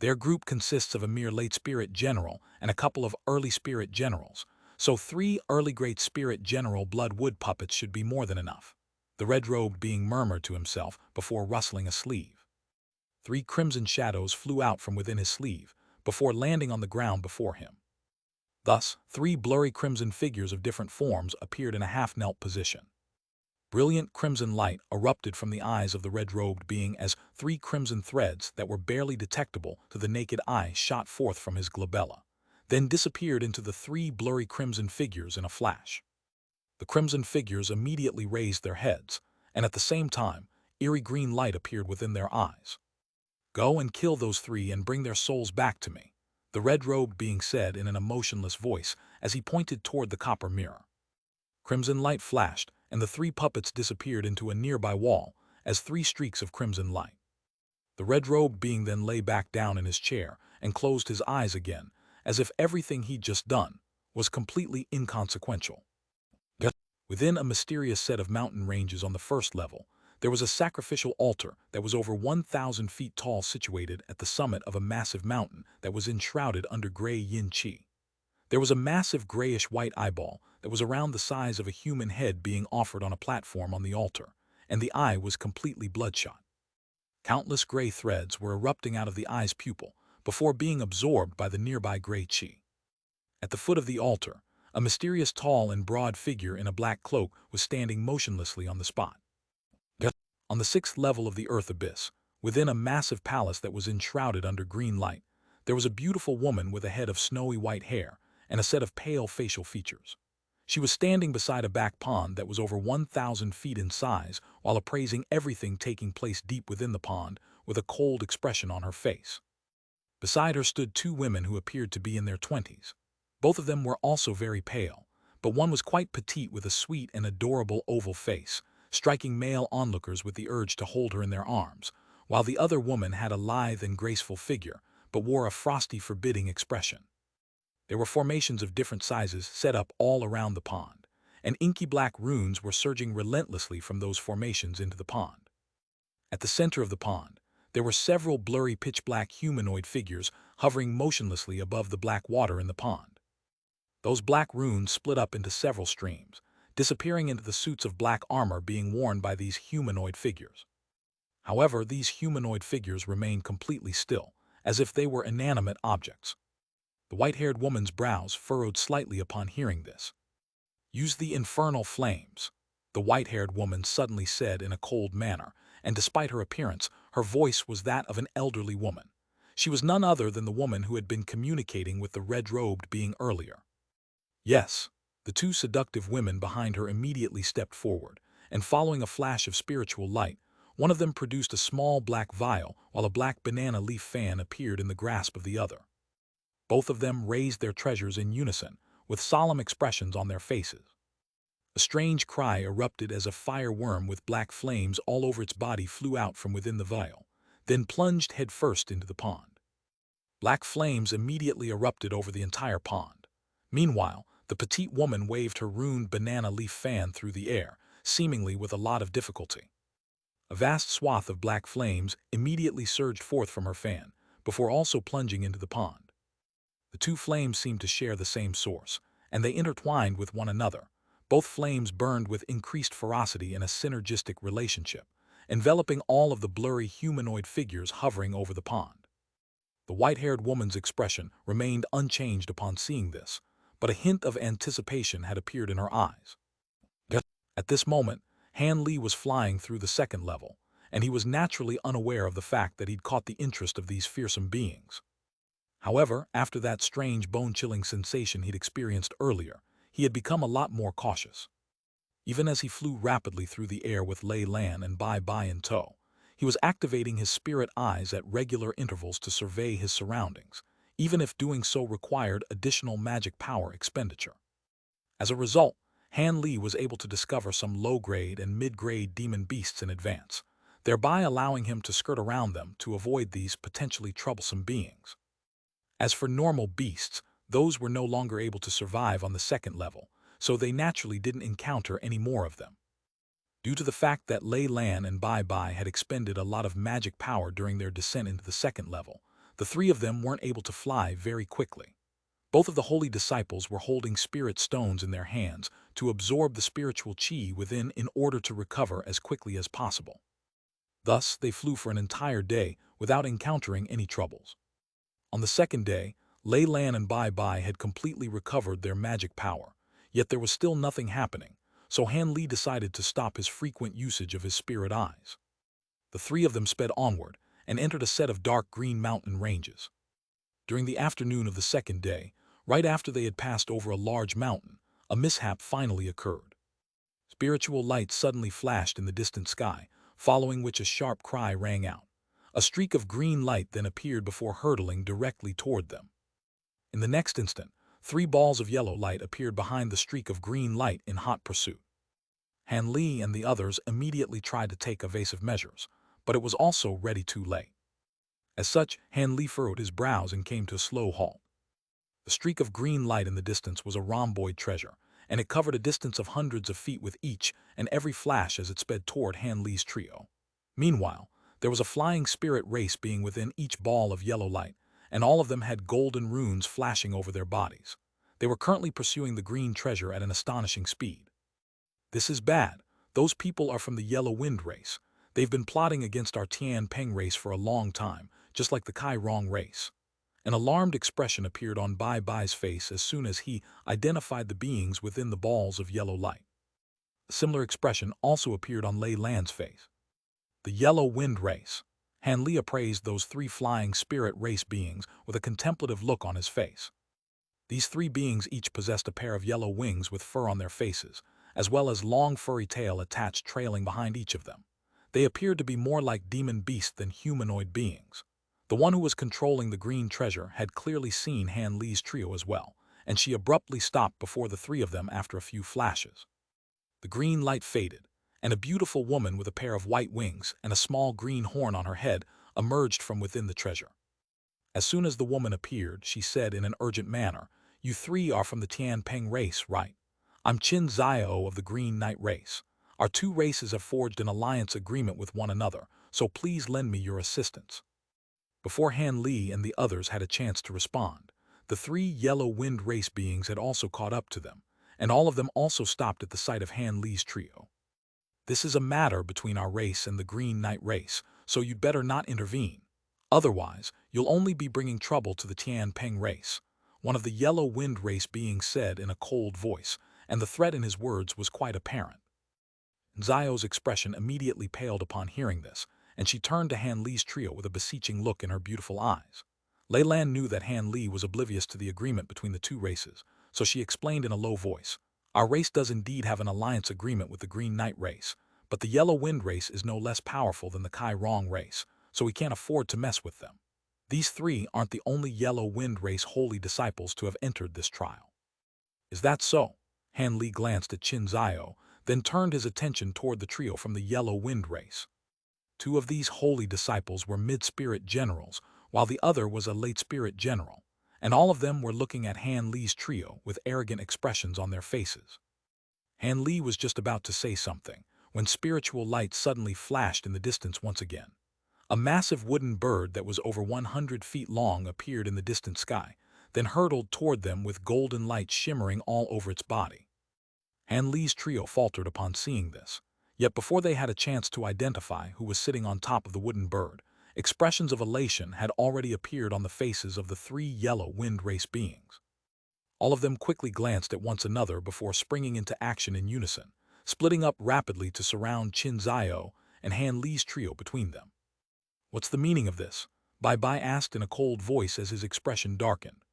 Their group consists of a mere late spirit general and a couple of early spirit generals, so 3 early great spirit general blood wood puppets should be more than enough, the red-robed being murmured to himself before rustling a sleeve. 3 crimson shadows flew out from within his sleeve before landing on the ground before him. Thus, 3 blurry crimson figures of different forms appeared in a half-knelt position. Brilliant crimson light erupted from the eyes of the red-robed being as 3 crimson threads that were barely detectable to the naked eye shot forth from his glabella, then disappeared into the 3 blurry crimson figures in a flash. The crimson figures immediately raised their heads, and at the same time, eerie green light appeared within their eyes. Go and kill those 3 and bring their souls back to me, the red-robed being said in an emotionless voice as he pointed toward the copper mirror. Crimson light flashed, and the 3 puppets disappeared into a nearby wall as 3 streaks of crimson light. The red-robed being then lay back down in his chair and closed his eyes again, as if everything he'd just done was completely inconsequential. Within a mysterious set of mountain ranges on the 1st level, there was a sacrificial altar that was over 1,000 feet tall situated at the summit of a massive mountain that was enshrouded under gray yin qi. There was a massive grayish-white eyeball that was around the size of a human head being offered on a platform on the altar, and the eye was completely bloodshot. Countless gray threads were erupting out of the eye's pupil before being absorbed by the nearby gray qi. At the foot of the altar, a mysterious tall and broad figure in a black cloak was standing motionlessly on the spot. On the 6th level of the earth abyss, within a massive palace that was enshrouded under green light, there was a beautiful woman with a head of snowy white hair and a set of pale facial features. She was standing beside a back pond that was over 1,000 feet in size while appraising everything taking place deep within the pond with a cold expression on her face. Beside her stood 2 women who appeared to be in their 20s. Both of them were also very pale, but one was quite petite with a sweet and adorable oval face, striking male onlookers with the urge to hold her in their arms, while the other woman had a lithe and graceful figure, but wore a frosty, forbidding expression. There were formations of different sizes set up all around the pond, and inky black runes were surging relentlessly from those formations into the pond. At the center of the pond, there were several blurry pitch-black humanoid figures hovering motionlessly above the black water in the pond. Those black runes split up into several streams, disappearing into the suits of black armor being worn by these humanoid figures. However, these humanoid figures remained completely still, as if they were inanimate objects. The white-haired woman's brows furrowed slightly upon hearing this. Use the infernal flames, the white-haired woman suddenly said in a cold manner, and despite her appearance, her voice was that of an elderly woman. She was none other than the woman who had been communicating with the red-robed being earlier. Yes, the two seductive women behind her immediately stepped forward, and following a flash of spiritual light, one of them produced a small black vial while a black banana leaf fan appeared in the grasp of the other. Both of them raised their treasures in unison, with solemn expressions on their faces. A strange cry erupted as a fire worm with black flames all over its body flew out from within the vial, then plunged headfirst into the pond. Black flames immediately erupted over the entire pond. Meanwhile, the petite woman waved her ruined banana leaf fan through the air, seemingly with a lot of difficulty. A vast swath of black flames immediately surged forth from her fan, before also plunging into the pond. The two flames seemed to share the same source, and they intertwined with one another. Both flames burned with increased ferocity in a synergistic relationship, enveloping all of the blurry humanoid figures hovering over the pond. The white-haired woman's expression remained unchanged upon seeing this, but a hint of anticipation had appeared in her eyes. At this moment, Han Li was flying through the second level, and he was naturally unaware of the fact that he'd caught the interest of these fearsome beings. However, after that strange bone-chilling sensation he'd experienced earlier, he had become a lot more cautious. Even as he flew rapidly through the air with Lei Lan and Bai Bai in tow, he was activating his spirit eyes at regular intervals to survey his surroundings, even if doing so required additional magic power expenditure. As a result, Han Li was able to discover some low-grade and mid-grade demon beasts in advance, thereby allowing him to skirt around them to avoid these potentially troublesome beings. As for normal beasts, those were no longer able to survive on the second level, so they naturally didn't encounter any more of them. Due to the fact that Lei Lan and Bai Bai had expended a lot of magic power during their descent into the second level, the three of them weren't able to fly very quickly. Both of the holy disciples were holding spirit stones in their hands to absorb the spiritual chi within in order to recover as quickly as possible. Thus, they flew for an entire day without encountering any troubles. On the second day, Lei Lan and Bai Bai had completely recovered their magic power, yet there was still nothing happening, so Han Li decided to stop his frequent usage of his spirit eyes. The three of them sped onward and entered a set of dark green mountain ranges. During the afternoon of the second day, right after they had passed over a large mountain, a mishap finally occurred. Spiritual light suddenly flashed in the distant sky, following which a sharp cry rang out. A streak of green light then appeared before hurtling directly toward them. In the next instant, 3 balls of yellow light appeared behind the streak of green light in hot pursuit. Han Li and the others immediately tried to take evasive measures, but it was also ready too late. As such, Han Li furrowed his brows and came to a slow halt. The streak of green light in the distance was a rhomboid treasure, and it covered a distance of hundreds of feet with each and every flash as it sped toward Han Li's trio. Meanwhile, there was a flying spirit race being within each ball of yellow light, and all of them had golden runes flashing over their bodies. They were currently pursuing the green treasure at an astonishing speed. This is bad. Those people are from the Yellow Wind race. They've been plotting against our Tian Peng race for a long time, just like the Kai Rong race. An alarmed expression appeared on Bai Bai's face as soon as he identified the beings within the balls of yellow light. A similar expression also appeared on Lei Lan's face. The Yellow Wind race. Han Li appraised those 3 flying spirit race beings with a contemplative look on his face. These 3 beings each possessed a pair of yellow wings with fur on their faces, as well as long furry tail attached trailing behind each of them. They appeared to be more like demon beasts than humanoid beings. The one who was controlling the green treasure had clearly seen Han Li's trio as well, and she abruptly stopped before the 3 of them after a few flashes. The green light faded, and a beautiful woman with a pair of white wings and a small green horn on her head emerged from within the treasure. As soon as the woman appeared, she said in an urgent manner, "You 3 are from the Tian Peng race, right? I'm Qin Xiao of the Green Knight race. Our 2 races have forged an alliance agreement with one another, so please lend me your assistance." Before Han Li and the others had a chance to respond, the 3 Yellow Wind race beings had also caught up to them, and all of them also stopped at the sight of Han Li's trio. "This is a matter between our race and the Green Knight race, so you'd better not intervene. Otherwise, you'll only be bringing trouble to the Tian Peng race," one of the Yellow Wind race beings said in a cold voice, and the threat in his words was quite apparent. Zio's expression immediately paled upon hearing this, and she turned to Han Li's trio with a beseeching look in her beautiful eyes. Lei Lan knew that Han Li was oblivious to the agreement between the two races, so she explained in a low voice, "Our race does indeed have an alliance agreement with the Green Knight race, but the Yellow Wind race is no less powerful than the Kai Rong race, so we can't afford to mess with them. These three aren't the only Yellow Wind race holy disciples to have entered this trial." "Is that so?" Han Li glanced at Qin Zio, then turned his attention toward the trio from the Yellow Wind race. Two of these holy disciples were mid-spirit generals, while the other was a late-spirit general, and all of them were looking at Han Li's trio with arrogant expressions on their faces. Han Li was just about to say something, when spiritual light suddenly flashed in the distance once again. A massive wooden bird that was over 100 feet long appeared in the distant sky, then hurtled toward them with golden light shimmering all over its body. Han Li's trio faltered upon seeing this. Yet before they had a chance to identify who was sitting on top of the wooden bird, expressions of elation had already appeared on the faces of the three Yellow Wind race beings. All of them quickly glanced at one another before springing into action in unison, splitting up rapidly to surround Qin Zio and Han Li's trio between them. "What's the meaning of this?" Bai Bai asked in a cold voice as his expression darkened.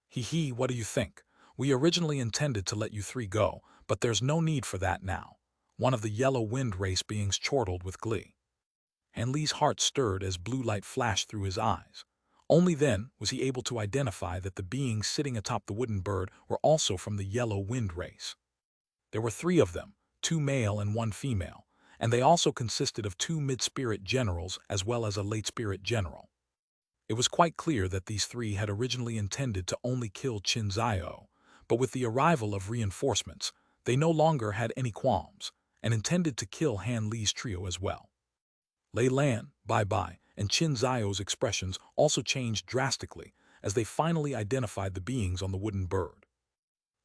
"Hee, what do you think? We originally intended to let you three go, but there's no need for that now." One of the Yellow Wind race beings chortled with glee. Han Li's heart stirred as blue light flashed through his eyes. Only then was he able to identify that the beings sitting atop the wooden bird were also from the Yellow Wind race. There were three of them, two male and one female, and they also consisted of two mid-spirit generals as well as a late-spirit general. It was quite clear that these three had originally intended to only kill Qin Zio, but with the arrival of reinforcements, they no longer had any qualms, and intended to kill Han Li's trio as well. Lei Lan, Bai Bai, and Qin Zio's expressions also changed drastically as they finally identified the beings on the wooden bird.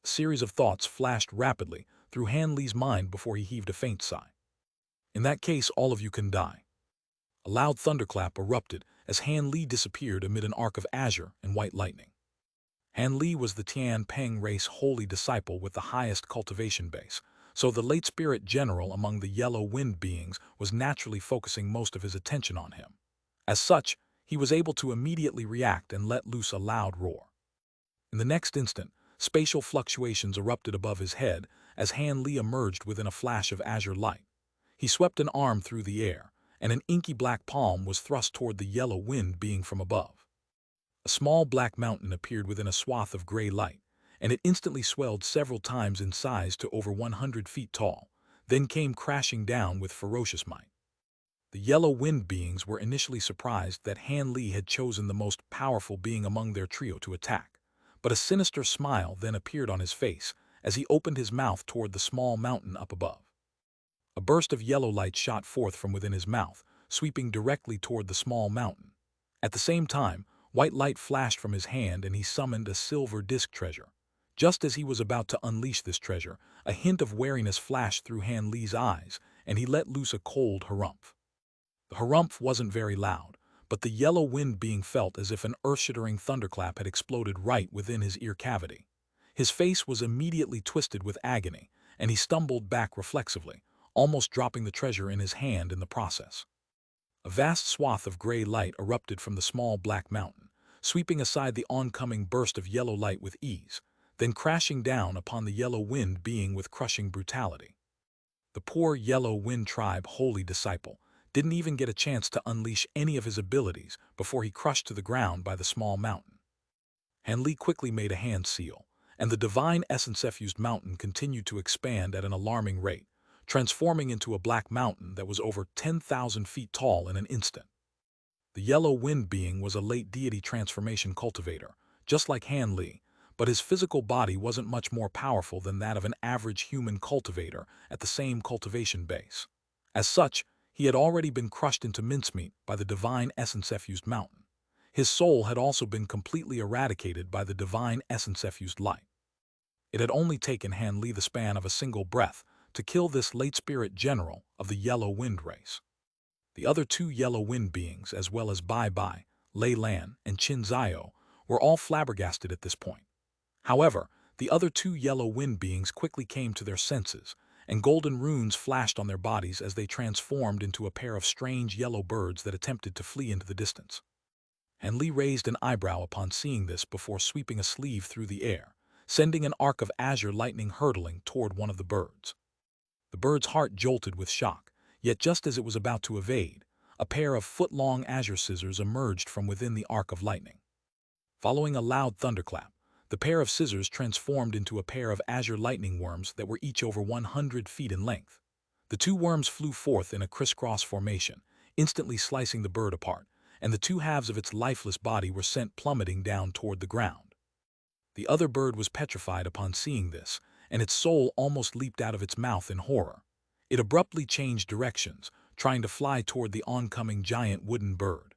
A series of thoughts flashed rapidly through Han Li's mind before he heaved a faint sigh. "In that case, all of you can die." A loud thunderclap erupted as Han Li disappeared amid an arc of azure and white lightning. Han Li was the Tian Peng race holy disciple with the highest cultivation base, so the late spirit general among the Yellow Wind beings was naturally focusing most of his attention on him. As such, he was able to immediately react and let loose a loud roar. In the next instant, spatial fluctuations erupted above his head as Han Li emerged within a flash of azure light. He swept an arm through the air, and an inky black palm was thrust toward the Yellow Wind being from above. A small black mountain appeared within a swath of gray light, and it instantly swelled several times in size to over 100 feet tall, then came crashing down with ferocious might. The Yellow Wind beings were initially surprised that Han Li had chosen the most powerful being among their trio to attack, but a sinister smile then appeared on his face as he opened his mouth toward the small mountain up above. A burst of yellow light shot forth from within his mouth, sweeping directly toward the small mountain. At the same time, white light flashed from his hand and he summoned a silver disc treasure. Just as he was about to unleash this treasure, a hint of wariness flashed through Han Li's eyes, and he let loose a cold harumph. The harumph wasn't very loud, but the Yellow Wind being felt as if an earth-shattering thunderclap had exploded right within his ear cavity. His face was immediately twisted with agony, and he stumbled back reflexively, almost dropping the treasure in his hand in the process. A vast swath of gray light erupted from the small black mountain, sweeping aside the oncoming burst of yellow light with ease, then crashing down upon the Yellow Wind being with crushing brutality. The poor Yellow Wind tribe holy disciple didn't even get a chance to unleash any of his abilities before he crushed to the ground by the small mountain. Han Li quickly made a hand seal, and the divine essence-effused mountain continued to expand at an alarming rate, transforming into a black mountain that was over 10,000 feet tall in an instant. The Yellow Wind being was a late deity transformation cultivator, just like Han Li, but his physical body wasn't much more powerful than that of an average human cultivator at the same cultivation base. As such, he had already been crushed into mincemeat by the divine essence-effused mountain. His soul had also been completely eradicated by the divine essence-effused light. It had only taken Han Li the span of a single breath to kill this late spirit general of the Yellow Wind race. The other two Yellow Wind beings, as well as Bai Bai, Lei Lan, and Qin Zio, were all flabbergasted at this point. However, the other two Yellow Wind beings quickly came to their senses, and golden runes flashed on their bodies as they transformed into a pair of strange yellow birds that attempted to flee into the distance. Han Li raised an eyebrow upon seeing this before sweeping a sleeve through the air, sending an arc of azure lightning hurtling toward one of the birds. The bird's heart jolted with shock, yet just as it was about to evade, a pair of foot-long azure scissors emerged from within the arc of lightning. Following a loud thunderclap, the pair of scissors transformed into a pair of azure lightning worms that were each over 100 feet in length. The two worms flew forth in a crisscross formation, instantly slicing the bird apart, and the two halves of its lifeless body were sent plummeting down toward the ground. The other bird was petrified upon seeing this, and its soul almost leaped out of its mouth in horror. It abruptly changed directions, trying to fly toward the oncoming giant wooden bird.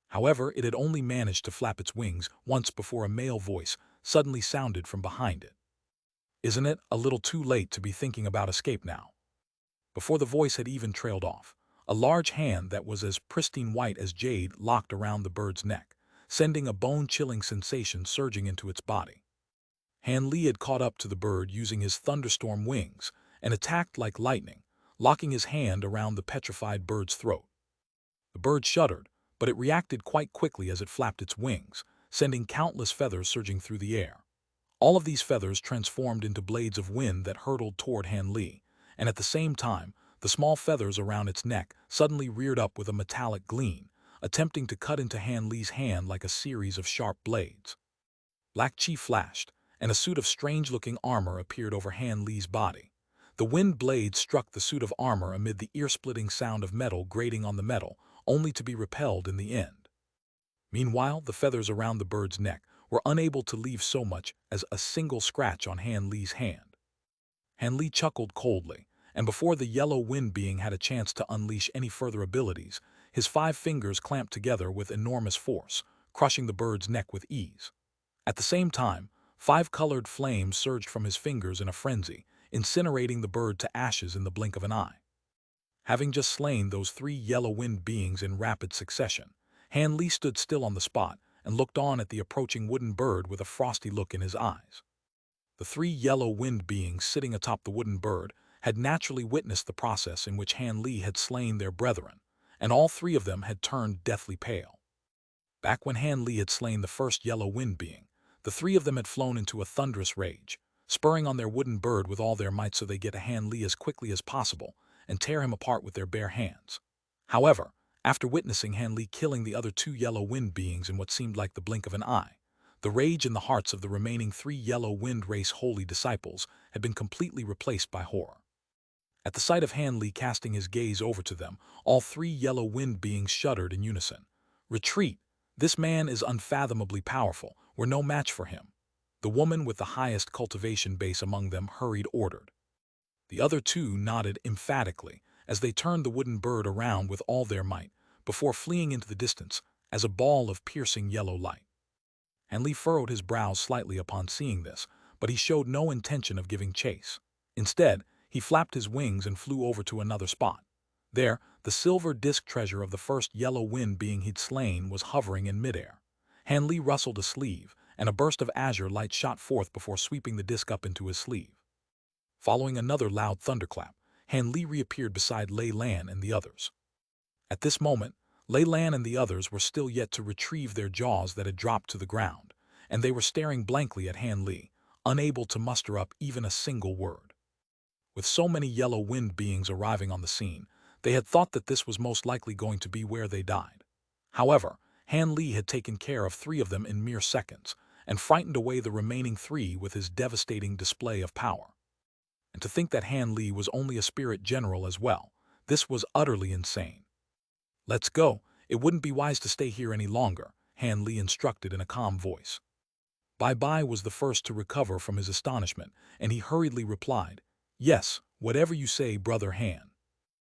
However, it had only managed to flap its wings once before a male voice suddenly sounded from behind it. "Isn't it a little too late to be thinking about escape now?" Before the voice had even trailed off, a large hand that was as pristine white as jade locked around the bird's neck, sending a bone-chilling sensation surging into its body. Han Li had caught up to the bird using his thunderstorm wings and attacked like lightning, locking his hand around the petrified bird's throat. The bird shuddered, but it reacted quite quickly as it flapped its wings, sending countless feathers surging through the air. All of these feathers transformed into blades of wind that hurtled toward Han Li, and at the same time, the small feathers around its neck suddenly reared up with a metallic gleam, attempting to cut into Han Li's hand like a series of sharp blades. Black chi flashed, and a suit of strange-looking armor appeared over Han Li's body. The wind blades struck the suit of armor amid the ear-splitting sound of metal grating on the metal, only to be repelled in the end. Meanwhile, the feathers around the bird's neck were unable to leave so much as a single scratch on Han Li's hand. Han Li chuckled coldly, and before the yellow wind being had a chance to unleash any further abilities, his 5 fingers clamped together with enormous force, crushing the bird's neck with ease. At the same time, 5 colored flames surged from his fingers in a frenzy, incinerating the bird to ashes in the blink of an eye. Having just slain those 3 yellow-winged beings in rapid succession, Han Li stood still on the spot and looked on at the approaching wooden bird with a frosty look in his eyes. The 3 yellow-winged beings sitting atop the wooden bird had naturally witnessed the process in which Han Li had slain their brethren, and all 3 of them had turned deathly pale. Back when Han Li had slain the first yellow-winged being, the 3 of them had flown into a thunderous rage, spurring on their wooden bird with all their might so they get to Han Li as quickly as possible and tear him apart with their bare hands. However, after witnessing Han Li killing the other 2 yellow-winged beings in what seemed like the blink of an eye, the rage in the hearts of the remaining 3 yellow-winged race holy disciples had been completely replaced by horror. At the sight of Han Li casting his gaze over to them, all 3 yellow-winged beings shuddered in unison. "Retreat! This man is unfathomably powerful. We're no match for him." The woman with the highest cultivation base among them hurried ordered. The other 2 nodded emphatically as they turned the wooden bird around with all their might, before fleeing into the distance as a ball of piercing yellow light. Han Li furrowed his brows slightly upon seeing this, but he showed no intention of giving chase. Instead, he flapped his wings and flew over to another spot. There, the silver disc treasure of the first yellow-winged being he'd slain was hovering in midair. Han Li rustled a sleeve, and a burst of azure light shot forth before sweeping the disc up into his sleeve. Following another loud thunderclap, Han Li reappeared beside Lei Lan and the others. At this moment, Lei Lan and the others were still yet to retrieve their jaws that had dropped to the ground, and they were staring blankly at Han Li, unable to muster up even a single word. With so many yellow-winged beings arriving on the scene, they had thought that this was most likely going to be where they died. However, Han Li had taken care of 3 of them in mere seconds, and frightened away the remaining 3 with his devastating display of power. And to think that Han Li was only a spirit general as well, this was utterly insane. "Let's go. It wouldn't be wise to stay here any longer," Han Li instructed in a calm voice. Bai Bai was the first to recover from his astonishment, and he hurriedly replied, "Yes, whatever you say, Brother Han."